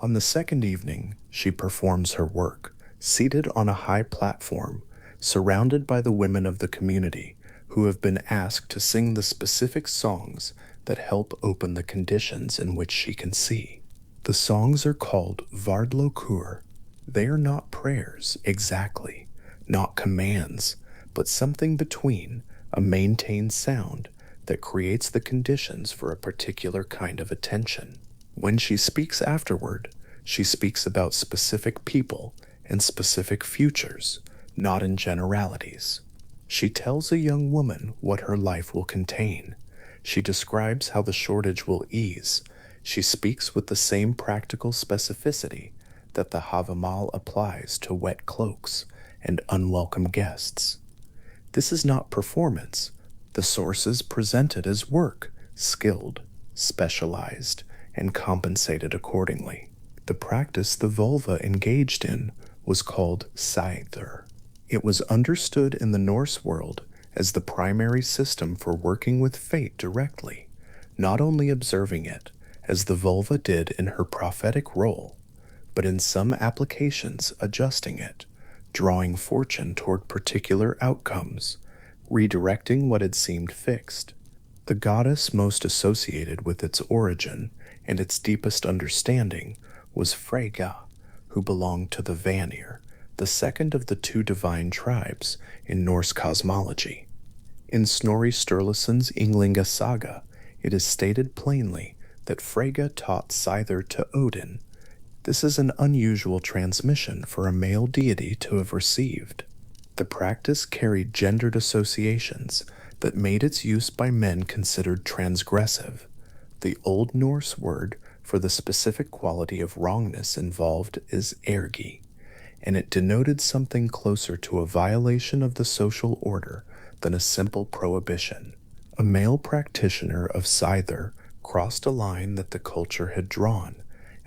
On the second evening, she performs her work, seated on a high platform, surrounded by the women of the community, who have been asked to sing the specific songs that help open the conditions in which she can see. The songs are called Vardlokur. They are not prayers exactly, not commands, but something between, a maintained sound that creates the conditions for a particular kind of attention. When she speaks afterward, she speaks about specific people and specific futures, not in generalities. She tells a young woman what her life will contain. She describes how the shortage will ease. She speaks with the same practical specificity that the Havamal applies to wet cloaks and unwelcome guests. This is not performance. The sources presented as work, skilled, specialized, and compensated accordingly. The practice the vulva engaged in was called scyther. It was understood in the Norse world as the primary system for working with fate directly, not only observing it, as the vulva did in her prophetic role, but in some applications adjusting it, drawing fortune toward particular outcomes, redirecting what had seemed fixed. The goddess most associated with its origin and its deepest understanding was Freyja, who belonged to the Vanir, the second of the two divine tribes in Norse cosmology. In Snorri Sturluson's Ynglinga saga, it is stated plainly that Freyja taught Scyther to Odin. This is an unusual transmission for a male deity to have received. The practice carried gendered associations that made its use by men considered transgressive. The Old Norse word for the specific quality of wrongness involved is ergi, and it denoted something closer to a violation of the social order than a simple prohibition. A male practitioner of Scyther crossed a line that the culture had drawn,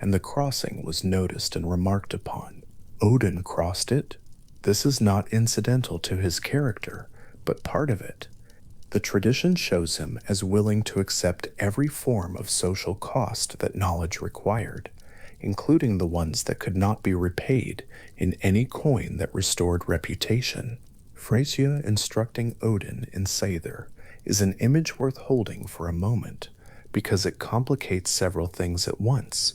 and the crossing was noticed and remarked upon. Odin crossed it. This is not incidental to his character, but part of it. The tradition shows him as willing to accept every form of social cost that knowledge required, including the ones that could not be repaid in any coin that restored reputation. Freyja instructing Odin in Scyther is an image worth holding for a moment, because it complicates several things at once.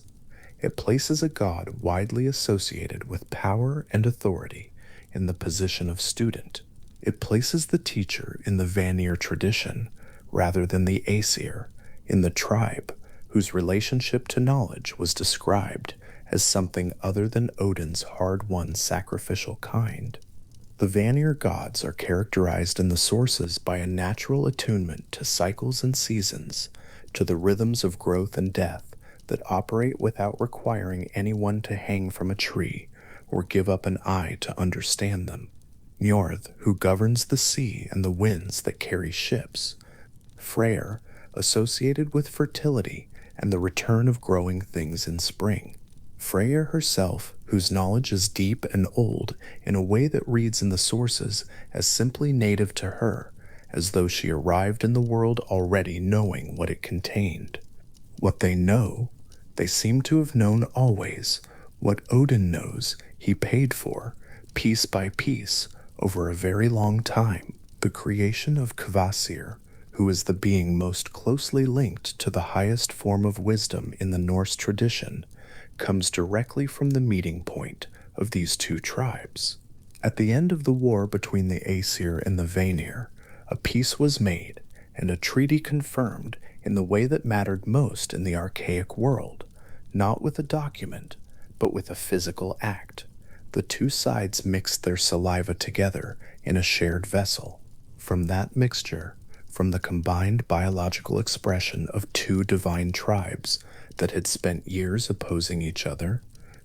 It places a god widely associated with power and authority in the position of student. It places the teacher in the Vanir tradition rather than the Aesir in the tribe, whose relationship to knowledge was described as something other than Odin's hard-won sacrificial kind. The Vanir gods are characterized in the sources by a natural attunement to cycles and seasons, to the rhythms of growth and death that operate without requiring anyone to hang from a tree or give up an eye to understand them. Njord, who governs the sea and the winds that carry ships. Freyr, associated with fertility and the return of growing things in spring. Freyr herself, whose knowledge is deep and old in a way that reads in the sources as simply native to her, as though she arrived in the world already knowing what it contained. What they know, they seem to have known always. What Odin knows, he paid for, piece by piece, over a very long time. The creation of Kvasir, who is the being most closely linked to the highest form of wisdom in the Norse tradition, comes directly from the meeting point of these two tribes. At the end of the war between the Aesir and the Vanir, a peace was made and a treaty confirmed in the way that mattered most in the archaic world, not with a document, but with a physical act. The two sides mixed their saliva together in a shared vessel. From that mixture, from the combined biological expression of two divine tribes that had spent years opposing each other,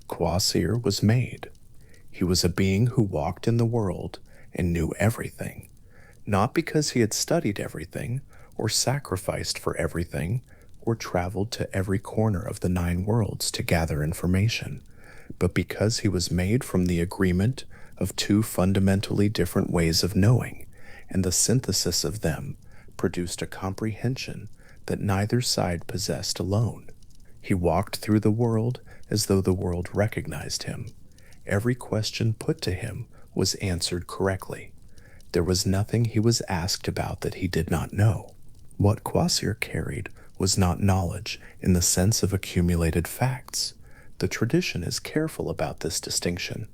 Kvasir was made. He was a being who walked in the world and knew everything, not because he had studied everything, or sacrificed for everything, or traveled to every corner of the 9 worlds to gather information, but because he was made from the agreement of two fundamentally different ways of knowing, and the synthesis of them produced a comprehension that neither side possessed alone. He walked through the world as though the world recognized him. Every question put to him was answered correctly. There was nothing he was asked about that he did not know. What Kvasir carried was not knowledge in the sense of accumulated facts. The tradition is careful about this distinction.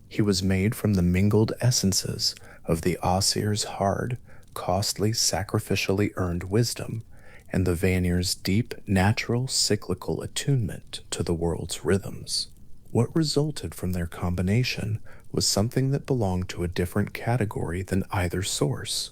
He was made from the mingled essences of the Aesir's hard, costly, sacrificially earned wisdom, and the Vanir's deep, natural, cyclical attunement to the world's rhythms. What resulted from their combination was something that belonged to a different category than either source.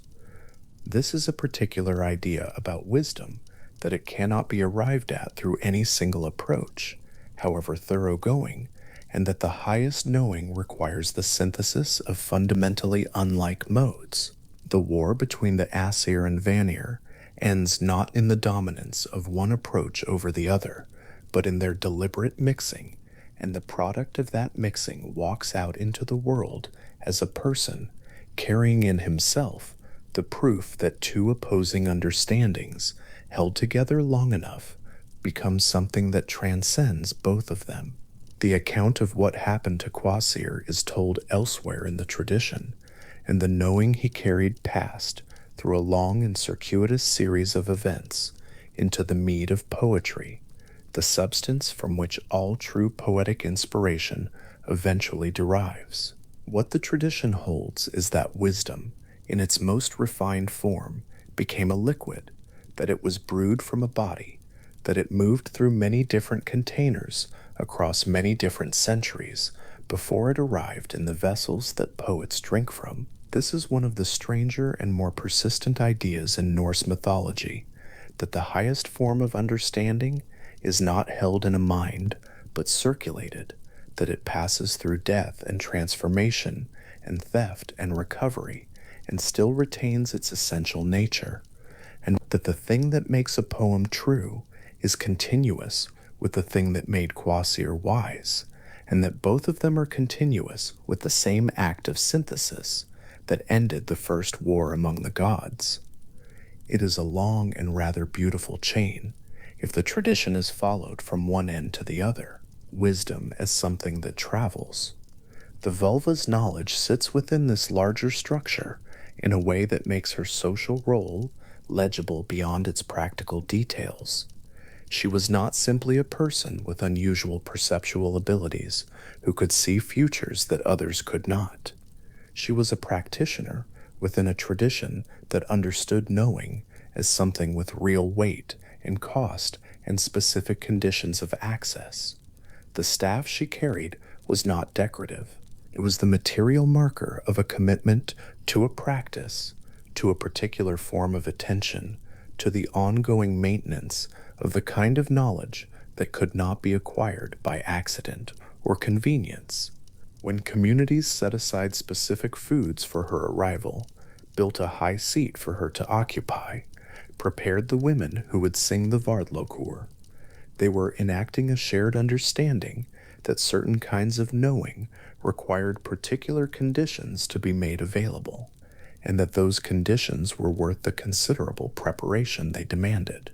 This is a particular idea about wisdom that it cannot be arrived at through any single approach, however thoroughgoing, and that the highest knowing requires the synthesis of fundamentally unlike modes. The war between the Aesir and Vanir ends not in the dominance of one approach over the other, but in their deliberate mixing, and the product of that mixing walks out into the world as a person, carrying in himself the proof that two opposing understandings, held together long enough, become something that transcends both of them. The account of what happened to Quasir is told elsewhere in the tradition, and the knowing he carried passed through a long and circuitous series of events into the mead of poetry, the substance from which all true poetic inspiration eventually derives. What the tradition holds is that wisdom, in its most refined form, became a liquid, that it was brewed from a body, that it moved through many different containers across many different centuries before it arrived in the vessels that poets drink from. This is one of the stranger and more persistent ideas in Norse mythology, that the highest form of understanding is not held in a mind, but circulated, that it passes through death and transformation and theft and recovery, and still retains its essential nature, and that the thing that makes a poem true is continuous with the thing that made Quasir wise, and that both of them are continuous with the same act of synthesis that ended the first war among the gods. It is a long and rather beautiful chain, if the tradition is followed from one end to the other, wisdom as something that travels. The Völva's knowledge sits within this larger structure in a way that makes her social role legible beyond its practical details. She was not simply a person with unusual perceptual abilities who could see futures that others could not. She was a practitioner within a tradition that understood knowing as something with real weight and cost and specific conditions of access. The staff she carried was not decorative. It was the material marker of a commitment to a practice, to a particular form of attention, to the ongoing maintenance of the kind of knowledge that could not be acquired by accident or convenience. When communities set aside specific foods for her arrival, built a high seat for her to occupy, prepared the women who would sing the Vardlokur, they were enacting a shared understanding that certain kinds of knowing required particular conditions to be made available, and that those conditions were worth the considerable preparation they demanded.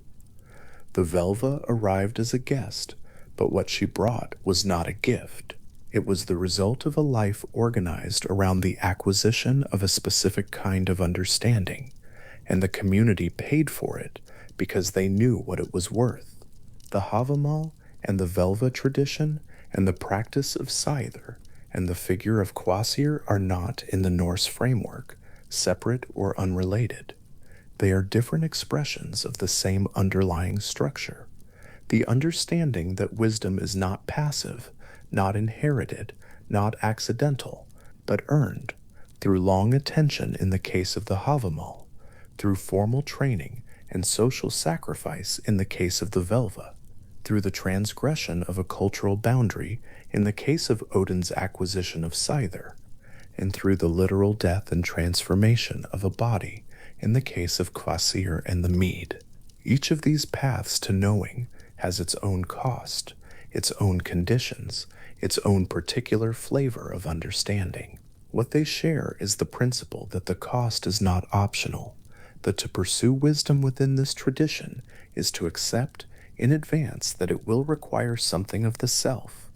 The Völva arrived as a guest, but what she brought was not a gift. It was the result of a life organized around the acquisition of a specific kind of understanding, and the community paid for it because they knew what it was worth. The Havamal and the Völva tradition and the practice of Scyther and the figure of Quasir are not, in the Norse framework, separate or unrelated. They are different expressions of the same underlying structure. The understanding that wisdom is not passive, not inherited, not accidental, but earned, through long attention in the case of the Havamal, through formal training and social sacrifice in the case of the Völva, through the transgression of a cultural boundary in the case of Odin's acquisition of Scyther, and through the literal death and transformation of a body in the case of Kvasir and the mead. Each of these paths to knowing has its own cost, its own conditions, its own particular flavor of understanding. What they share is the principle that the cost is not optional, that to pursue wisdom within this tradition is to accept in advance that it will require something of the self.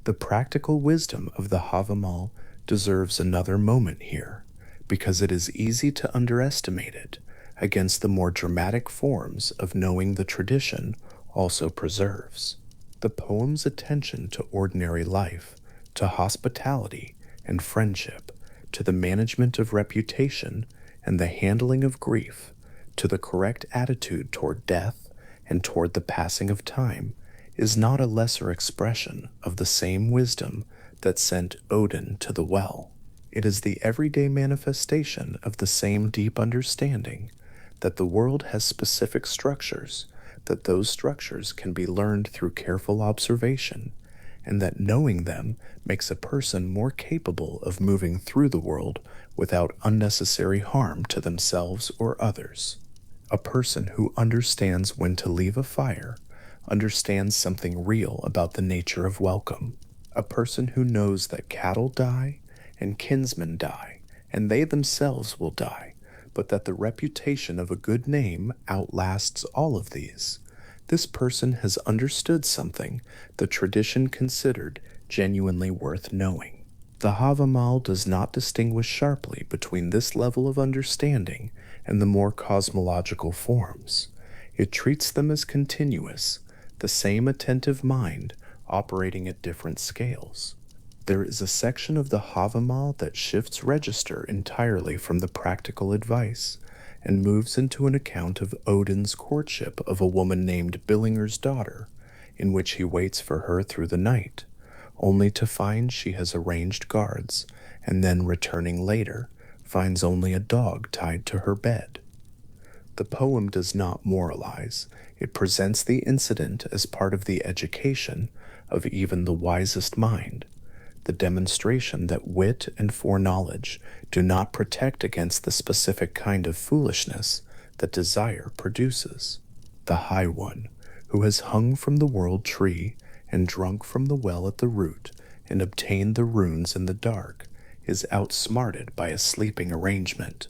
The practical wisdom of the Havamal deserves another moment here, because it is easy to underestimate it against the more dramatic forms of knowing the tradition also preserves. The poem's attention to ordinary life, to hospitality and friendship, to the management of reputation and the handling of grief, to the correct attitude toward death and toward the passing of time, is not a lesser expression of the same wisdom that sent Odin to the well. It is the everyday manifestation of the same deep understanding that the world has specific structures, that those structures can be learned through careful observation, and that knowing them makes a person more capable of moving through the world without unnecessary harm to themselves or others. A person who understands when to leave a fire understands something real about the nature of welcome. A person who knows that cattle die and kinsmen die, and they themselves will die, but that the reputation of a good name outlasts all of these. This person has understood something the tradition considered genuinely worth knowing. The Havamal does not distinguish sharply between this level of understanding and the more cosmological forms. It treats them as continuous, the same attentive mind operating at different scales. There is a section of the Havamal that shifts register entirely from the practical advice and moves into an account of Odin's courtship of a woman named Billinger's daughter, in which he waits for her through the night, only to find she has arranged guards, and then returning later, finds only a dog tied to her bed. The poem does not moralize. It presents the incident as part of the education of even the wisest mind, the demonstration that wit and foreknowledge do not protect against the specific kind of foolishness that desire produces. The High One, who has hung from the world tree and drunk from the well at the root and obtained the runes in the dark, is outsmarted by a sleeping arrangement.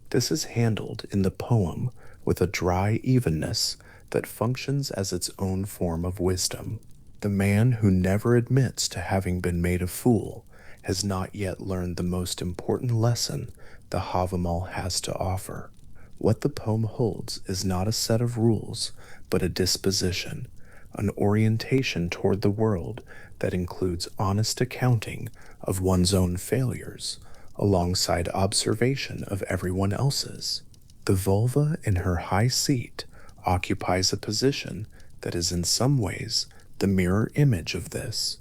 This is handled in the poem with a dry evenness that functions as its own form of wisdom. The man who never admits to having been made a fool has not yet learned the most important lesson the Havamal has to offer. What the poem holds is not a set of rules, but a disposition, an orientation toward the world that includes honest accounting of one's own failures, alongside observation of everyone else's. The vulva in her high seat occupies a position that is in some ways the mirror image of this.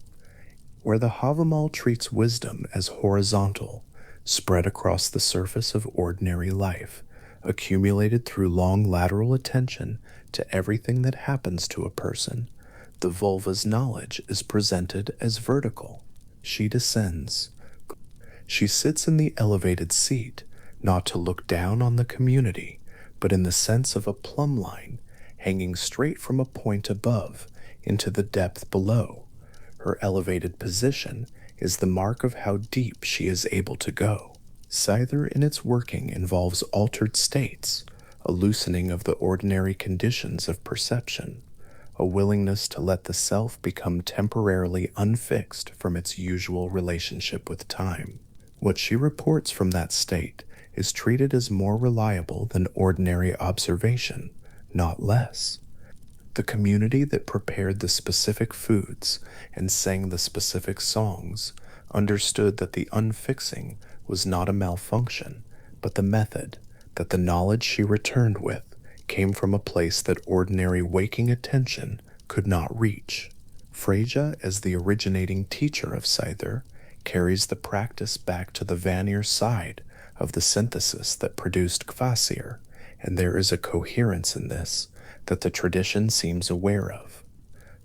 Where the Havamal treats wisdom as horizontal, spread across the surface of ordinary life, accumulated through long lateral attention to everything that happens to a person, the vulva's knowledge is presented as vertical. She descends. She sits in the elevated seat, not to look down on the community, but in the sense of a plumb line hanging straight from a point above into the depth below. Her elevated position is the mark of how deep she is able to go. Scyther in its working involves altered states, a loosening of the ordinary conditions of perception, a willingness to let the self become temporarily unfixed from its usual relationship with time. What she reports from that state is treated as more reliable than ordinary observation, not less. The community that prepared the specific foods and sang the specific songs understood that the unfixing was not a malfunction, but the method, that the knowledge she returned with came from a place that ordinary waking attention could not reach. Freyja, as the originating teacher of Scyther, carries the practice back to the Vanir side of the synthesis that produced Kvasir, and there is a coherence in this that the tradition seems aware of.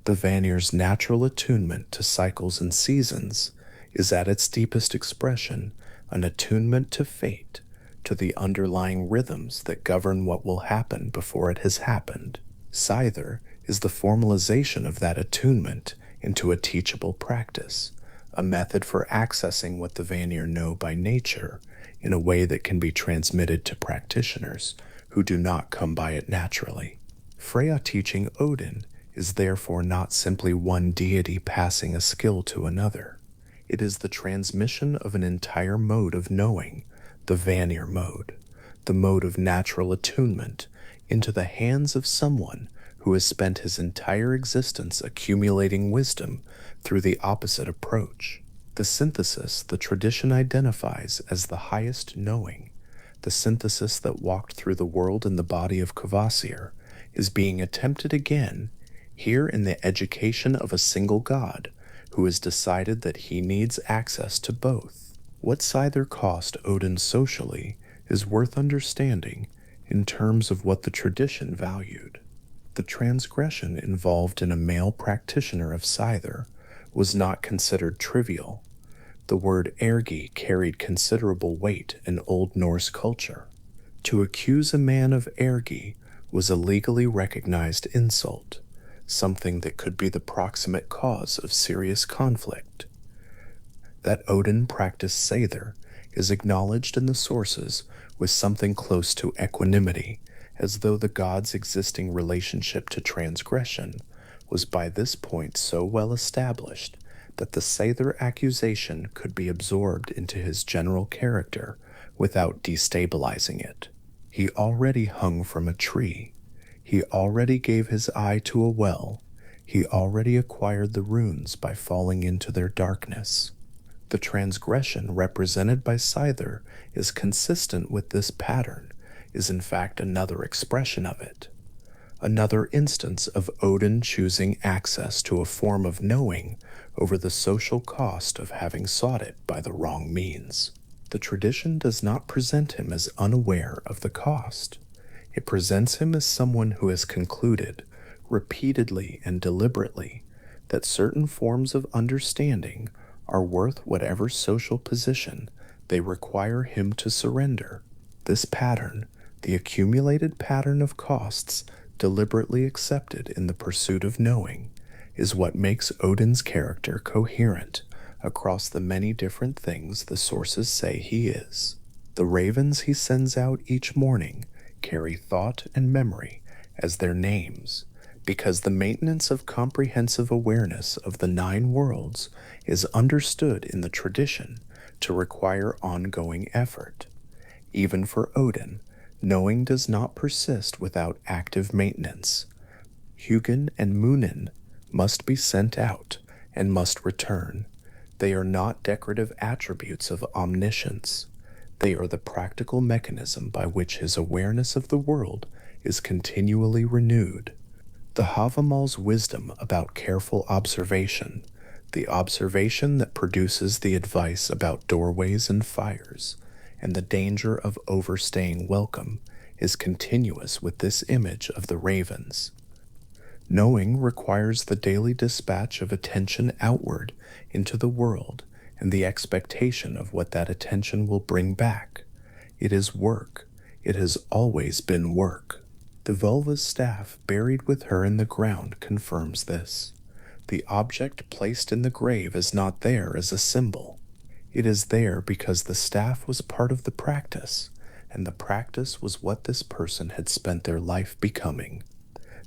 The Vanir's natural attunement to cycles and seasons is at its deepest expression an attunement to fate, to the underlying rhythms that govern what will happen before it has happened. Scyther is the formalization of that attunement into a teachable practice, a method for accessing what the Vanir know by nature in a way that can be transmitted to practitioners who do not come by it naturally. Freya teaching Odin is therefore not simply one deity passing a skill to another. It is the transmission of an entire mode of knowing, the Vanir mode, the mode of natural attunement, into the hands of someone who has spent his entire existence accumulating wisdom through the opposite approach. The synthesis the tradition identifies as the highest knowing, the synthesis that walked through the world in the body of Kvasir, is being attempted again, here in the education of a single god who has decided that he needs access to both. What Scyther cost Odin socially is worth understanding in terms of what the tradition valued. The transgression involved in a male practitioner of Scyther was not considered trivial. The word ergi carried considerable weight in Old Norse culture. To accuse a man of ergi was a legally recognized insult, something that could be the proximate cause of serious conflict. That Odin practiced Seidr is acknowledged in the sources with something close to equanimity, as though the god's existing relationship to transgression was by this point so well established that the Seidr accusation could be absorbed into his general character without destabilizing it. He already hung from a tree. He already gave his eye to a well. He already acquired the runes by falling into their darkness. The transgression represented by Scyther is consistent with this pattern, is in fact another expression of it. Another instance of Odin choosing access to a form of knowing over the social cost of having sought it by the wrong means. The tradition does not present him as unaware of the cost. It presents him as someone who has concluded, repeatedly and deliberately, that certain forms of understanding are worth whatever social position they require him to surrender. This pattern, the accumulated pattern of costs deliberately accepted in the pursuit of knowing, is what makes Odin's character coherent across the many different things the sources say he is. The ravens he sends out each morning carry thought and memory as their names, because the maintenance of comprehensive awareness of the 9 worlds is understood in the tradition to require ongoing effort. Even for Odin, knowing does not persist without active maintenance. Hugin and Munin must be sent out and must return. They are not decorative attributes of omniscience. They are the practical mechanism by which his awareness of the world is continually renewed. The Havamal's wisdom about careful observation, the observation that produces the advice about doorways and fires, and the danger of overstaying welcome, is continuous with this image of the ravens. Knowing requires the daily dispatch of attention outward into the world and the expectation of what that attention will bring back. It is work. It has always been work. The vulva's staff buried with her in the ground confirms this. The object placed in the grave is not there as a symbol. It is there because the staff was part of the practice, and the practice was what this person had spent their life becoming.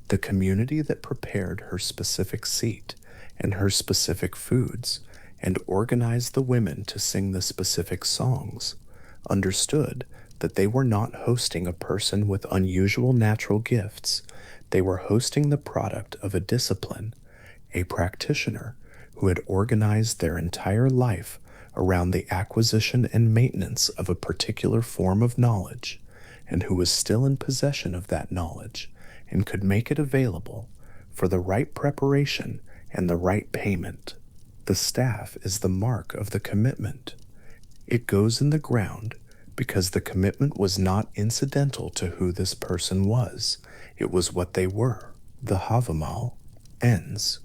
The community that prepared her specific seat and her specific foods and organized the women to sing the specific songs understood that they were not hosting a person with unusual natural gifts. They were hosting the product of a discipline, a practitioner who had organized their entire life around the acquisition and maintenance of a particular form of knowledge, and who was still in possession of that knowledge and could make it available for the right preparation and the right payment. The staff is the mark of the commitment. It goes in the ground because the commitment was not incidental to who this person was. It was what they were. The Havamal ends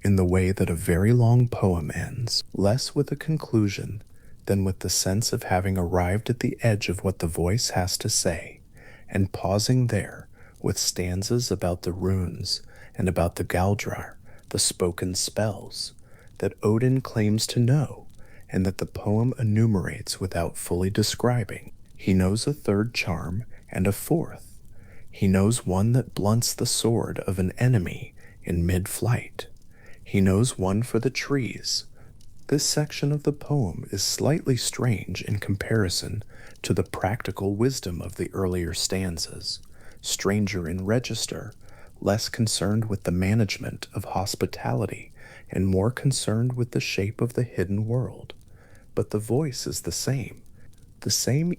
in the way that a very long poem ends, less with a conclusion than with the sense of having arrived at the edge of what the voice has to say, and pausing there with stanzas about the runes and about the Galdrar, the spoken spells, that Odin claims to know, and that the poem enumerates without fully describing. He knows a third charm and a fourth. He knows one that blunts the sword of an enemy in mid-flight. He knows one for the trees. This section of the poem is slightly strange in comparison to the practical wisdom of the earlier stanzas, stranger in register, less concerned with the management of hospitality and more concerned with the shape of the hidden world. But the voice is the same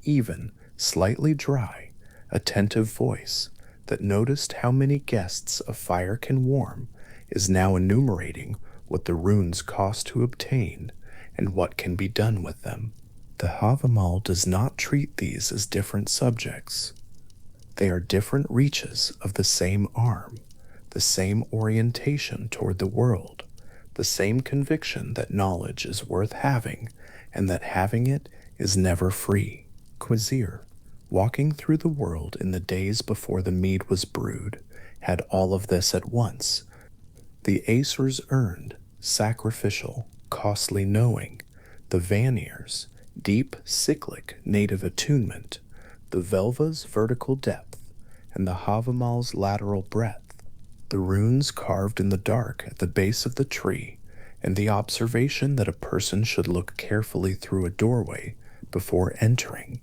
even, slightly dry, attentive voice that noticed how many guests a fire can warm is now enumerating what the runes cost to obtain and what can be done with them. The Havamal does not treat these as different subjects. They are different reaches of the same arm, the same orientation toward the world, the same conviction that knowledge is worth having and that having it is never free. Quasir, walking through the world in the days before the mead was brewed, had all of this at once. The Aesir's earned, sacrificial, costly knowing, the Vanir's deep, cyclic, native attunement, the Velva's vertical depth, and the Havamal's lateral breadth, the runes carved in the dark at the base of the tree, and the observation that a person should look carefully through a doorway before entering.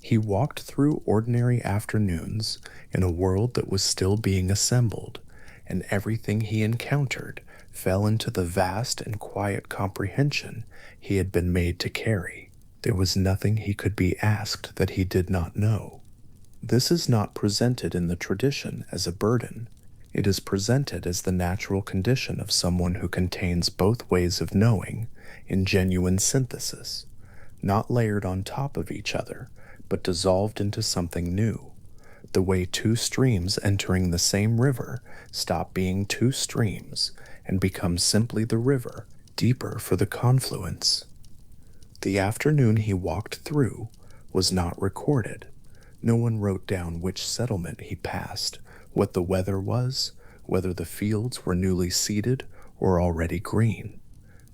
He walked through ordinary afternoons in a world that was still being assembled, and everything he encountered fell into the vast and quiet comprehension he had been made to carry. There was nothing he could be asked that he did not know. This is not presented in the tradition as a burden. It is presented as the natural condition of someone who contains both ways of knowing in genuine synthesis, not layered on top of each other, but dissolved into something new. The way two streams entering the same river stop being two streams and become simply the river, deeper for the confluence. The afternoon he walked through was not recorded. No one wrote down which settlement he passed, what the weather was, whether the fields were newly seeded or already green.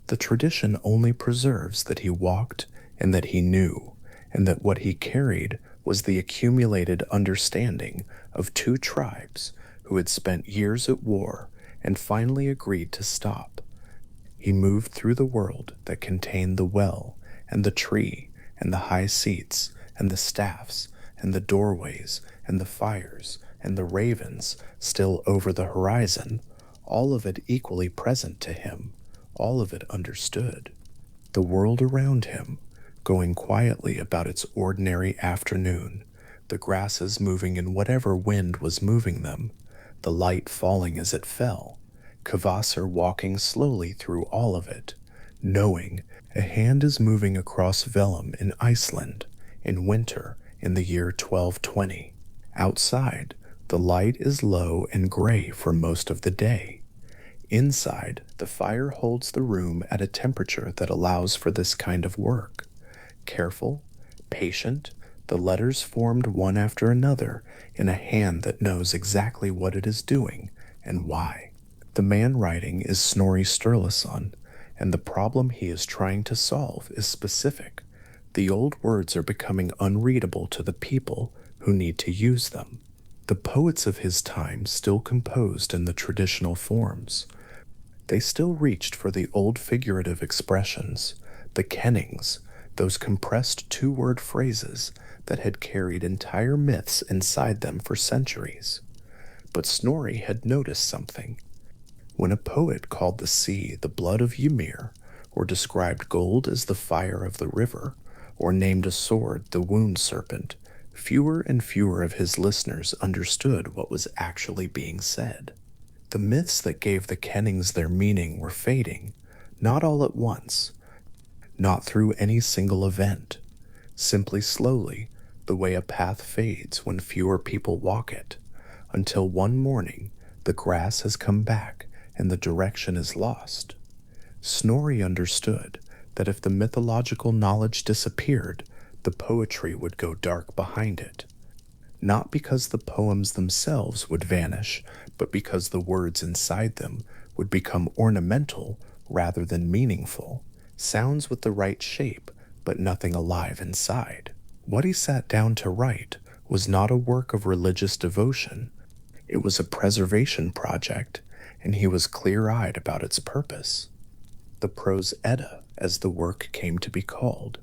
The tradition only preserves that he walked and that he knew, and that what he carried was the accumulated understanding of two tribes who had spent years at war and finally agreed to stop. He moved through the world that contained the well and the tree and the high seats and the staffs and the doorways and the fires and the ravens still over the horizon, all of it equally present to him, all of it understood. The world around him, going quietly about its ordinary afternoon, the grasses moving in whatever wind was moving them, the light falling as it fell, Kvasir walking slowly through all of it, knowing a hand is moving across vellum in Iceland, in winter, in the year 1220. Outside, the light is low and gray for most of the day. Inside, the fire holds the room at a temperature that allows for this kind of work. Careful, patient, the letters formed one after another in a hand that knows exactly what it is doing and why. The man writing is Snorri Sturluson, and the problem he is trying to solve is specific. The old words are becoming unreadable to the people who need to use them. The poets of his time still composed in the traditional forms. They still reached for the old figurative expressions, the kennings, those compressed two-word phrases that had carried entire myths inside them for centuries. But Snorri had noticed something. When a poet called the sea the blood of Ymir, or described gold as the fire of the river, or named a sword the wound serpent, fewer and fewer of his listeners understood what was actually being said. The myths that gave the kennings their meaning were fading, not all at once, not through any single event, simply slowly, the way a path fades when fewer people walk it, until one morning the grass has come back and the direction is lost. Snorri understood that if the mythological knowledge disappeared, the poetry would go dark behind it. Not because the poems themselves would vanish, but because the words inside them would become ornamental rather than meaningful, sounds with the right shape, but nothing alive inside. What he sat down to write was not a work of religious devotion. It was a preservation project, and he was clear-eyed about its purpose. The Prose Edda, as the work came to be called,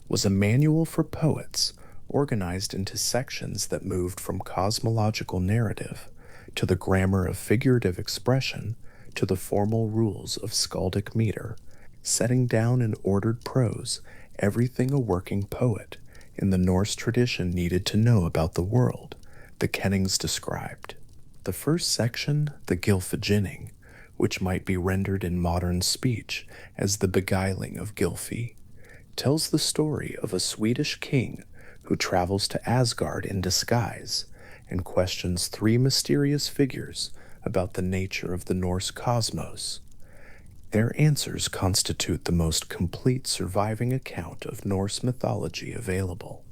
was a manual for poets, organized into sections that moved from cosmological narrative to the grammar of figurative expression to the formal rules of skaldic meter, setting down in ordered prose everything a working poet in the Norse tradition needed to know about the world, the kennings described. The first section, the Gylfaginning, which might be rendered in modern speech as the beguiling of Gylfi, tells the story of a Swedish king who travels to Asgard in disguise and questions three mysterious figures about the nature of the Norse cosmos. Their answers constitute the most complete surviving account of Norse mythology available.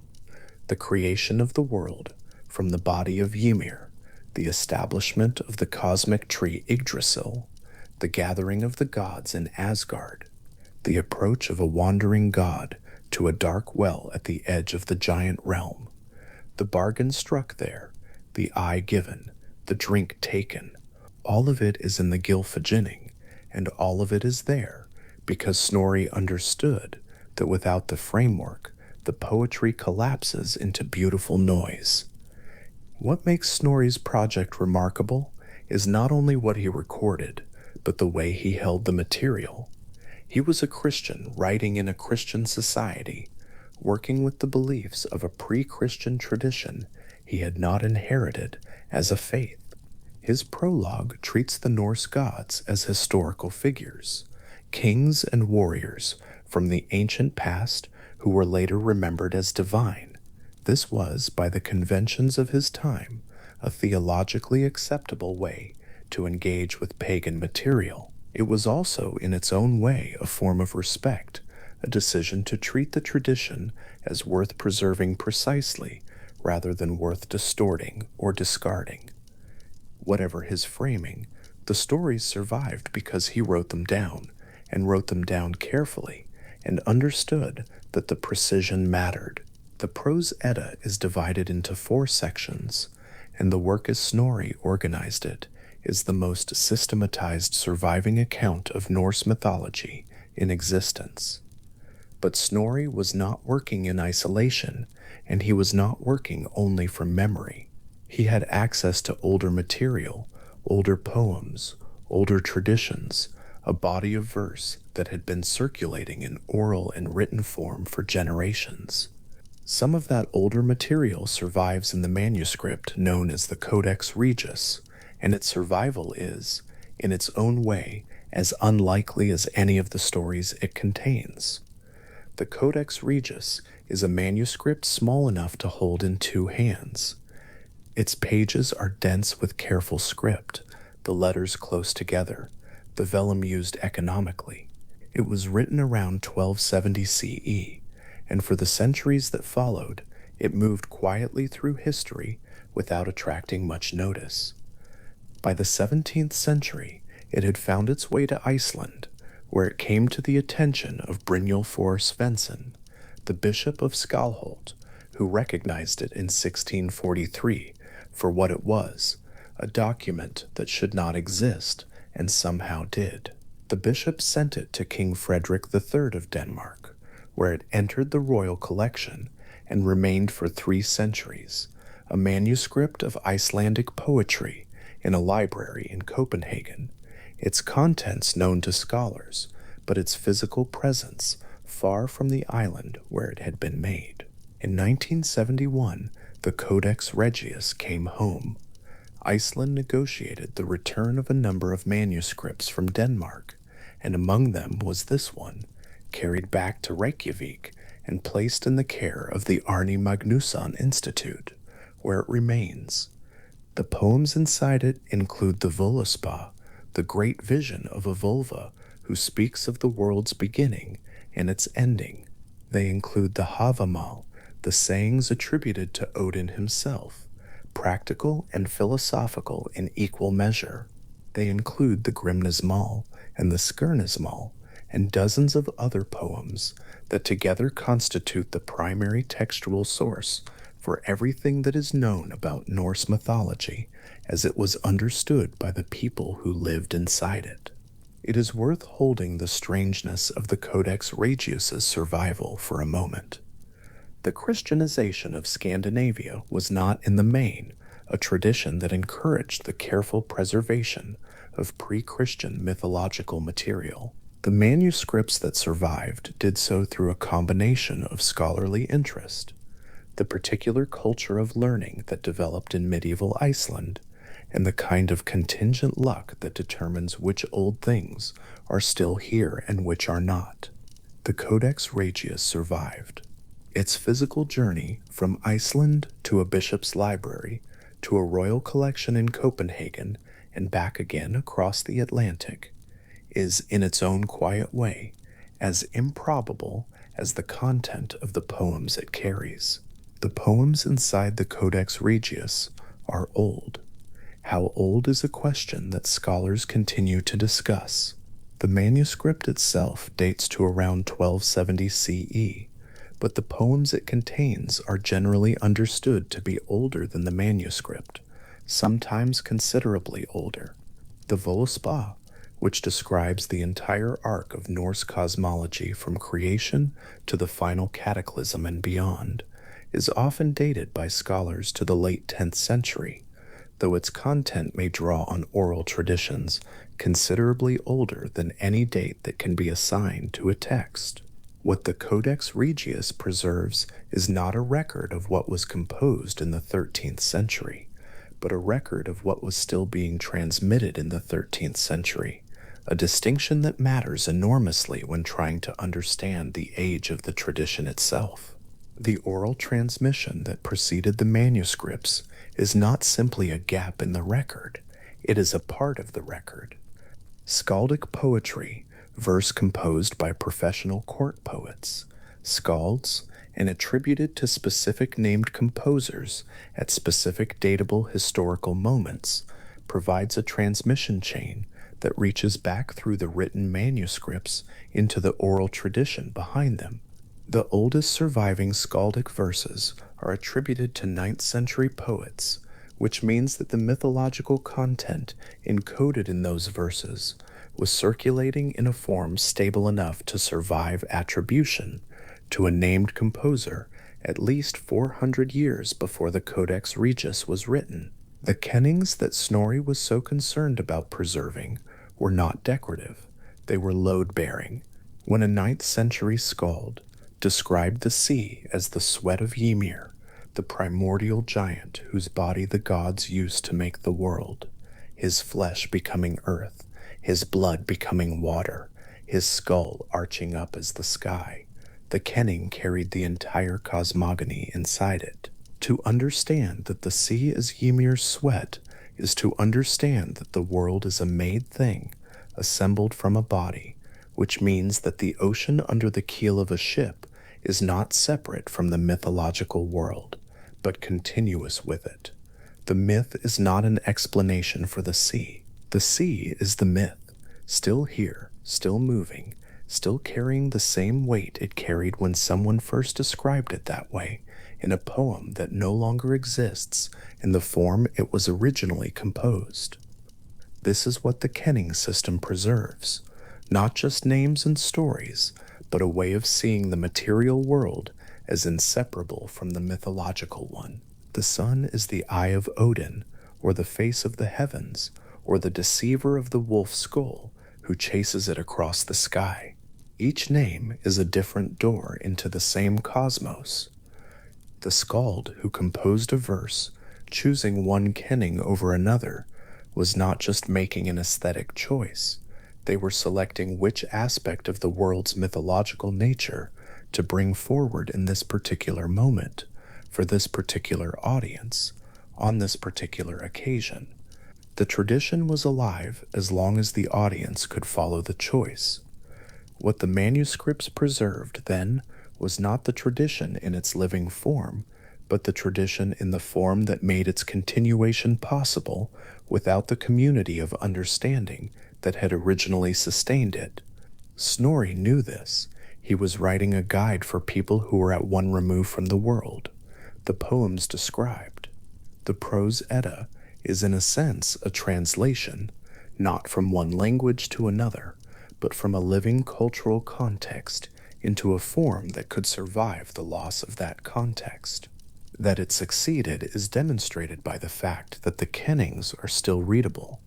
The creation of the world from the body of Ymir, the establishment of the cosmic tree Yggdrasil, the gathering of the gods in Asgard, the approach of a wandering god to a dark well at the edge of the giant realm, the bargain struck there, the eye given, the drink taken, all of it is in the Gylfaginning, and all of it is there because Snorri understood that without the framework, the poetry collapses into beautiful noise. What makes Snorri's project remarkable is not only what he recorded, but the way he held the material. He was a Christian writing in a Christian society, working with the beliefs of a pre-Christian tradition he had not inherited as a faith. His prologue treats the Norse gods as historical figures, kings and warriors from the ancient past who were later remembered as divine. This was, by the conventions of his time, a theologically acceptable way to engage with pagan material. It was also, in its own way, a form of respect, a decision to treat the tradition as worth preserving precisely rather than worth distorting or discarding. Whatever his framing, the stories survived because he wrote them down, and wrote them down carefully, and understood that the precision mattered. The Prose Edda is divided into 4 sections, and the work as Snorri organized it is the most systematized surviving account of Norse mythology in existence. But Snorri was not working in isolation, and he was not working only from memory. He had access to older material, older poems, older traditions, a body of verse that had been circulating in oral and written form for generations. Some of that older material survives in the manuscript known as the Codex Regius, and its survival is, in its own way, as unlikely as any of the stories it contains. The Codex Regius is a manuscript small enough to hold in 2 hands. Its pages are dense with careful script, the letters close together, the vellum used economically. It was written around 1270 CE, and for the centuries that followed, it moved quietly through history without attracting much notice. By the 17th century, it had found its way to Iceland, where it came to the attention of Brynjolfur Svensson, the Bishop of Skalholt, who recognized it in 1643 for what it was, a document that should not exist and somehow did. The bishop sent it to King Frederick III of Denmark, where it entered the royal collection and remained for 3 centuries, a manuscript of Icelandic poetry in a library in Copenhagen, its contents known to scholars, but its physical presence far from the island where it had been made. In 1971, the Codex Regius came home. Iceland negotiated the return of a number of manuscripts from Denmark, and among them was this one, carried back to Reykjavik and placed in the care of the Arni Magnusson Institute, where it remains. The poems inside it include the Völuspá, the great vision of a Volva who speaks of the world's beginning and its ending. They include the Havamal, the sayings attributed to Odin himself, practical and philosophical in equal measure. They include the Grimnismal and the Skirnismal, and dozens of other poems that together constitute the primary textual source for everything that is known about Norse mythology as it was understood by the people who lived inside it. It is worth holding the strangeness of the Codex Regius's survival for a moment. The Christianization of Scandinavia was not, in the main, a tradition that encouraged the careful preservation of pre-Christian mythological material. The manuscripts that survived did so through a combination of scholarly interest, the particular culture of learning that developed in medieval Iceland, and the kind of contingent luck that determines which old things are still here and which are not. The Codex Regius survived. Its physical journey from Iceland to a bishop's library to a royal collection in Copenhagen and back again across the Atlantic, is, in its own quiet way, as improbable as the content of the poems it carries. The poems inside the Codex Regius are old. How old is a question that scholars continue to discuss. The manuscript itself dates to around 1270 CE, but the poems it contains are generally understood to be older than the manuscript, sometimes considerably older. The Voluspa, which describes the entire arc of Norse cosmology from creation to the final cataclysm and beyond, is often dated by scholars to the late 10th century, though its content may draw on oral traditions considerably older than any date that can be assigned to a text. What the Codex Regius preserves is not a record of what was composed in the 13th century, but a record of what was still being transmitted in the 13th century, a distinction that matters enormously when trying to understand the age of the tradition itself. The oral transmission that preceded the manuscripts is not simply a gap in the record, it is a part of the record. Skaldic poetry, verse composed by professional court poets, skalds, and attributed to specific named composers at specific datable historical moments, provides a transmission chain that reaches back through the written manuscripts into the oral tradition behind them. The oldest surviving skaldic verses are attributed to 9th century poets, which means that the mythological content encoded in those verses was circulating in a form stable enough to survive attribution to a named composer at least 400 years before the Codex Regius was written. The kennings that Snorri was so concerned about preserving were not decorative, they were load-bearing. When a 9th century skald described the sea as the sweat of Ymir, the primordial giant whose body the gods used to make the world, his flesh becoming earth, his blood becoming water, his skull arching up as the sky, the kenning carried the entire cosmogony inside it. To understand that the sea is Ymir's sweat is to understand that the world is a made thing, assembled from a body, which means that the ocean under the keel of a ship is not separate from the mythological world, but continuous with it. The myth is not an explanation for the sea. The sea is the myth, still here, still moving, still carrying the same weight it carried when someone first described it that way in a poem that no longer exists in the form it was originally composed. This is what the kenning system preserves, not just names and stories, but a way of seeing the material world as inseparable from the mythological one. The sun is the eye of Odin, or the face of the heavens, or the deceiver of the wolf skull who chases it across the sky. Each name is a different door into the same cosmos. The skald who composed a verse, choosing one kenning over another, was not just making an aesthetic choice. They were selecting which aspect of the world's mythological nature to bring forward in this particular moment, for this particular audience, on this particular occasion. The tradition was alive as long as the audience could follow the choice. What the manuscripts preserved then was not the tradition in its living form, but the tradition in the form that made its continuation possible without the community of understanding that had originally sustained it. Snorri knew this. He was writing a guide for people who were at one remove from the world. The poems described. The prose Edda is in a sense a translation, not from one language to another, but from a living cultural context into a form that could survive the loss of that context. That it succeeded is demonstrated by the fact that the kennings are still readable.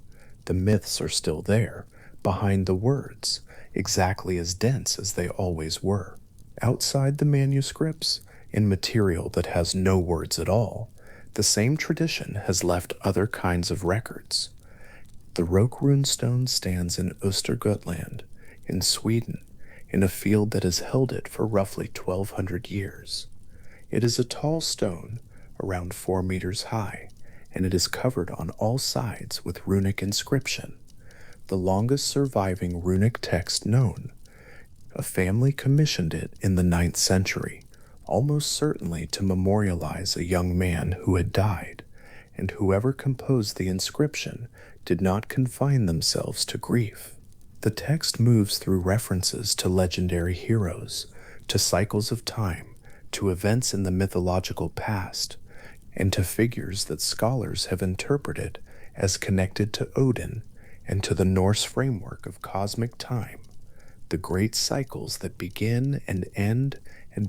The myths are still there, behind the words, exactly as dense as they always were. Outside the manuscripts, in material that has no words at all, the same tradition has left other kinds of records. The Roke runestone stands in Östergötland, in Sweden, in a field that has held it for roughly 1,200 years. It is a tall stone, around 4 meters high, and it is covered on all sides with runic inscription, the longest surviving runic text known. A family commissioned it in the 9th century, almost certainly to memorialize a young man who had died, and whoever composed the inscription did not confine themselves to grief. The text moves through references to legendary heroes, to cycles of time, to events in the mythological past, and to figures that scholars have interpreted as connected to Odin and to the Norse framework of cosmic time, the great cycles that begin and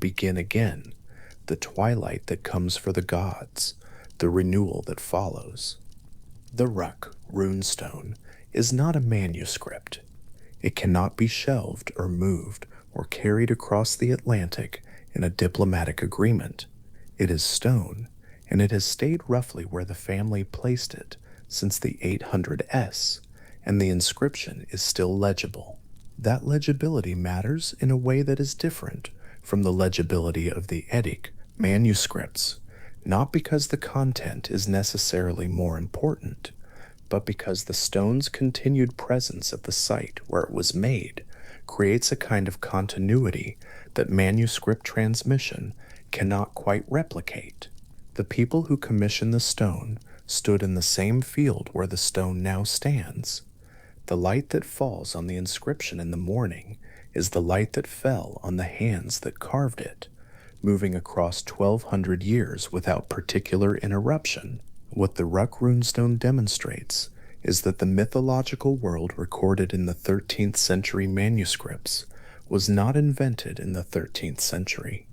begin again, the twilight that comes for the gods, the renewal that follows. The Ruck runestone is not a manuscript. It cannot be shelved or moved or carried across the Atlantic in a diplomatic agreement. It is stone, and it has stayed roughly where the family placed it since the 800s, and the inscription is still legible. That legibility matters in a way that is different from the legibility of the Eddic manuscripts, not because the content is necessarily more important, but because the stone's continued presence at the site where it was made creates a kind of continuity that manuscript transmission cannot quite replicate. The people who commissioned the stone stood in the same field where the stone now stands. The light that falls on the inscription in the morning is the light that fell on the hands that carved it, moving across 1,200 years without particular interruption. What the Ruck runestone demonstrates is that the mythological world recorded in the 13th century manuscripts was not invented in the 13th century.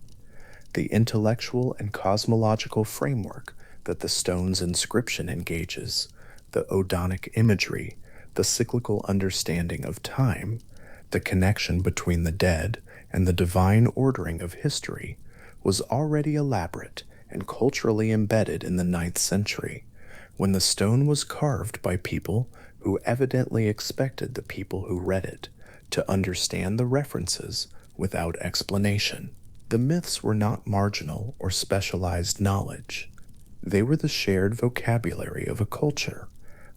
The intellectual and cosmological framework that the stone's inscription engages, the Odinic imagery, the cyclical understanding of time, the connection between the dead and the divine ordering of history, was already elaborate and culturally embedded in the 9th century, when the stone was carved by people who evidently expected the people who read it to understand the references without explanation. The myths were not marginal or specialized knowledge. They were the shared vocabulary of a culture,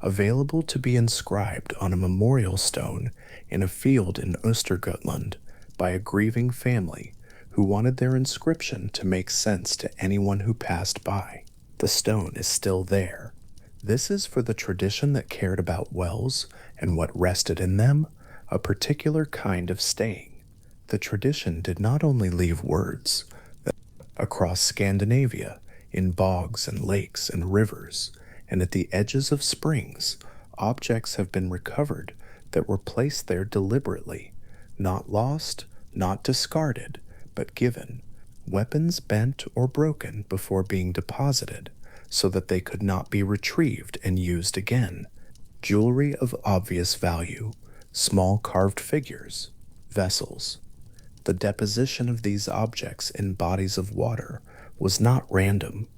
available to be inscribed on a memorial stone in a field in Östergötland by a grieving family who wanted their inscription to make sense to anyone who passed by. The stone is still there. This is for the tradition that cared about wells and what rested in them, a particular kind of staying. The tradition did not only leave words. Across Scandinavia, in bogs and lakes and rivers, and at the edges of springs, objects have been recovered that were placed there deliberately, not lost, not discarded, but given, weapons bent or broken before being deposited, so that they could not be retrieved and used again, jewelry of obvious value, small carved figures, vessels. The deposition of these objects in bodies of water was not random.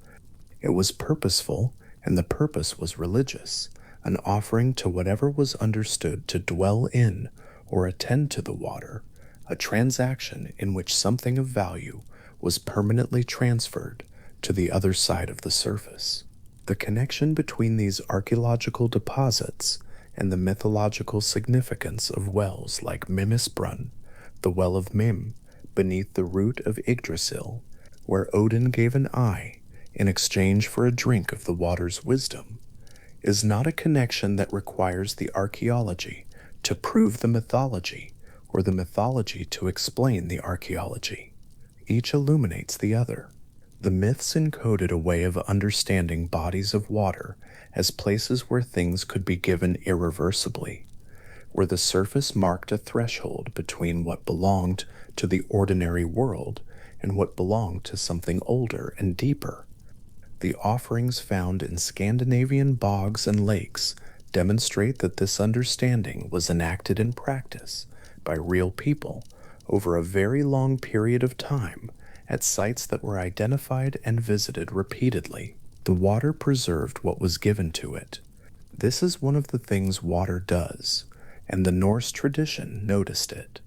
It was purposeful, and the purpose was religious, an offering to whatever was understood to dwell in or attend to the water, a transaction in which something of value was permanently transferred to the other side of the surface. The connection between these archaeological deposits and the mythological significance of wells like Mimisbrunn, the well of Mim, beneath the root of Yggdrasil, where Odin gave an eye in exchange for a drink of the water's wisdom, is not a connection that requires the archaeology to prove the mythology or the mythology to explain the archaeology. Each illuminates the other. The myths encoded a way of understanding bodies of water as places where things could be given irreversibly, where the surface marked a threshold between what belonged to the ordinary world and what belonged to something older and deeper. The offerings found in Scandinavian bogs and lakes demonstrate that this understanding was enacted in practice by real people over a very long period of time at sites that were identified and visited repeatedly. The water preserved what was given to it. This is one of the things water does, and the Norse tradition noticed it.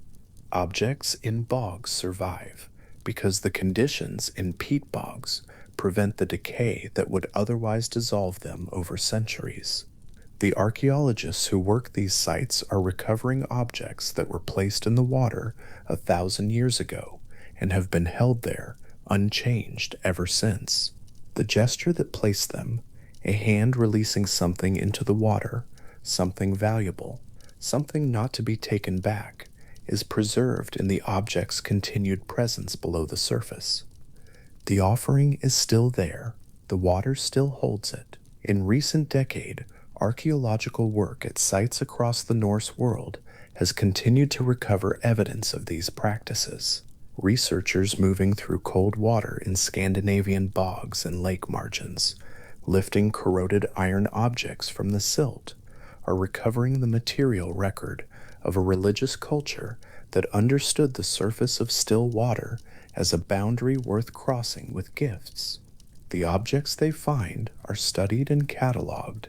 Objects in bogs survive because the conditions in peat bogs prevent the decay that would otherwise dissolve them over centuries. The archaeologists who work these sites are recovering objects that were placed in the water 1,000 years ago and have been held there unchanged ever since. The gesture that placed them, a hand releasing something into the water, something valuable, something not to be taken back, is preserved in the object's continued presence below the surface. The offering is still there, the water still holds it. In recent decade, archaeological work at sites across the Norse world has continued to recover evidence of these practices. Researchers moving through cold water in Scandinavian bogs and lake margins, lifting corroded iron objects from the silt, are recovering the material record of a religious culture that understood the surface of still water as a boundary worth crossing with gifts. The objects they find are studied and cataloged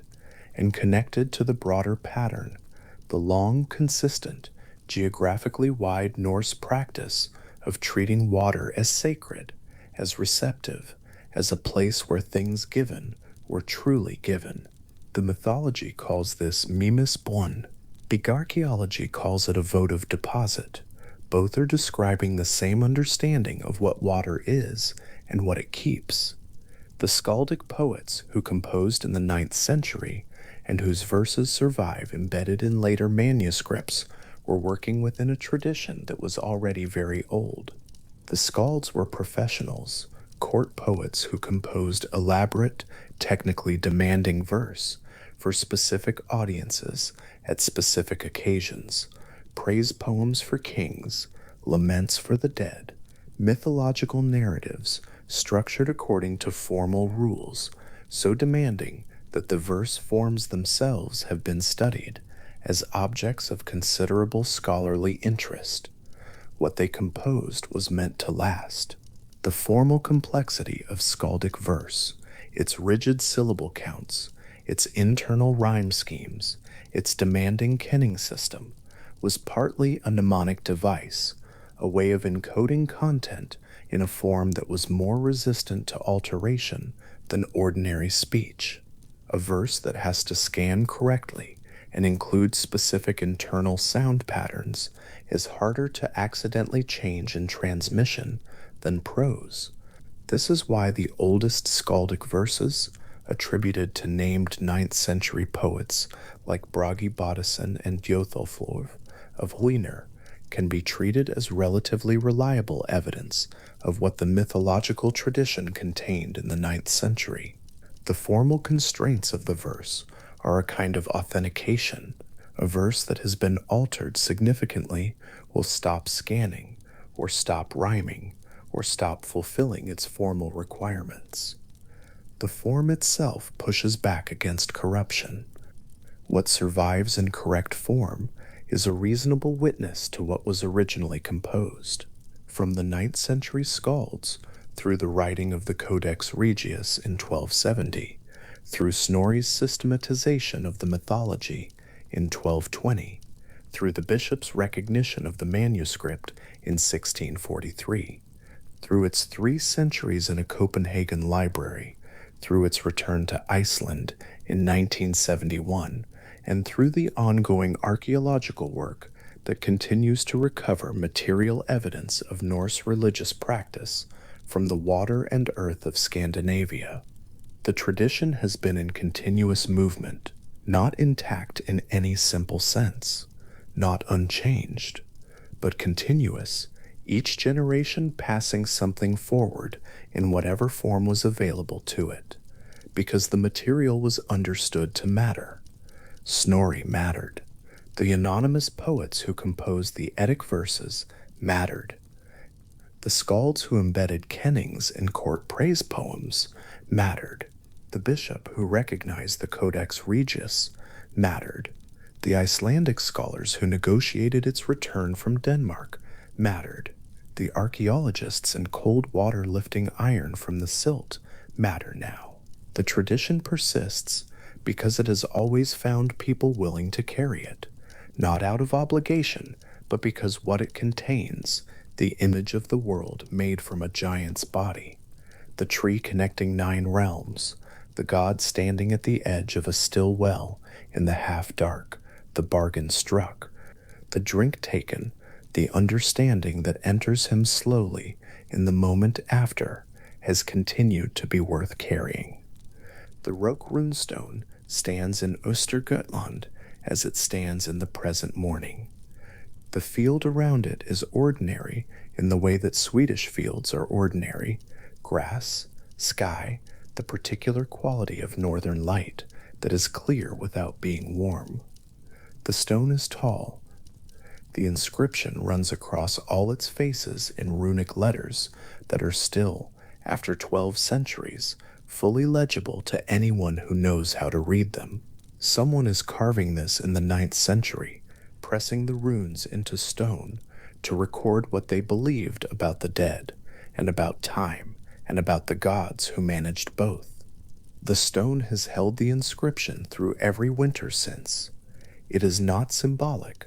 and connected to the broader pattern, the long, consistent, geographically wide Norse practice of treating water as sacred, as receptive, as a place where things given were truly given. The mythology calls this Mimisbon. Big archaeology calls it a votive deposit. Both are describing the same understanding of what water is and what it keeps. The skaldic poets who composed in the 9th century and whose verses survive embedded in later manuscripts were working within a tradition that was already very old. The skalds were professionals, court poets who composed elaborate, technically demanding verse for specific audiences at specific occasions, praise poems for kings, laments for the dead, mythological narratives structured according to formal rules, so demanding that the verse forms themselves have been studied as objects of considerable scholarly interest. What they composed was meant to last. The formal complexity of skaldic verse, its rigid syllable counts, its internal rhyme schemes, its demanding kenning system, was partly a mnemonic device, a way of encoding content in a form that was more resistant to alteration than ordinary speech. A verse that has to scan correctly and include specific internal sound patterns is harder to accidentally change in transmission than prose. This is why the oldest skaldic verses, attributed to named 9th century poets like Bragi Boddason and Djotholflor of Hlynur, can be treated as relatively reliable evidence of what the mythological tradition contained in the 9th century. The formal constraints of the verse are a kind of authentication. A verse that has been altered significantly will stop scanning, or stop rhyming, or stop fulfilling its formal requirements. The form itself pushes back against corruption. What survives in correct form is a reasonable witness to what was originally composed. From the 9th century skalds, through the writing of the Codex Regius in 1270, through Snorri's systematization of the mythology in 1220, through the bishop's recognition of the manuscript in 1643, through its 3 centuries in a Copenhagen library, through its return to Iceland in 1971, and through the ongoing archaeological work that continues to recover material evidence of Norse religious practice from the water and earth of Scandinavia. The tradition has been in continuous movement, not intact in any simple sense, not unchanged, but continuous, each generation passing something forward in whatever form was available to it, because the material was understood to matter. Snorri mattered. The anonymous poets who composed the Eddic verses mattered. The skalds who embedded kennings in court praise poems mattered. The bishop who recognized the Codex Regius mattered. The Icelandic scholars who negotiated its return from Denmark mattered. The archaeologists in cold water lifting iron from the silt matter now. The tradition persists because it has always found people willing to carry it, not out of obligation, but because what it contains, the image of the world made from a giant's body, the tree connecting 9 realms, the god standing at the edge of a still well in the half dark, the bargain struck, the drink taken, the understanding that enters him slowly in the moment after, has continued to be worth carrying. The Roke runestone stands in Östergötland as it stands in the present morning. The field around it is ordinary in the way that Swedish fields are ordinary: grass, sky, the particular quality of northern light that is clear without being warm. The stone is tall. The inscription runs across all its faces in runic letters that are still, after 12 centuries, fully legible to anyone who knows how to read them. Someone is carving this in the 9th century, pressing the runes into stone to record what they believed about the dead, and about time, and about the gods who managed both. The stone has held the inscription through every winter since. It is not symbolic,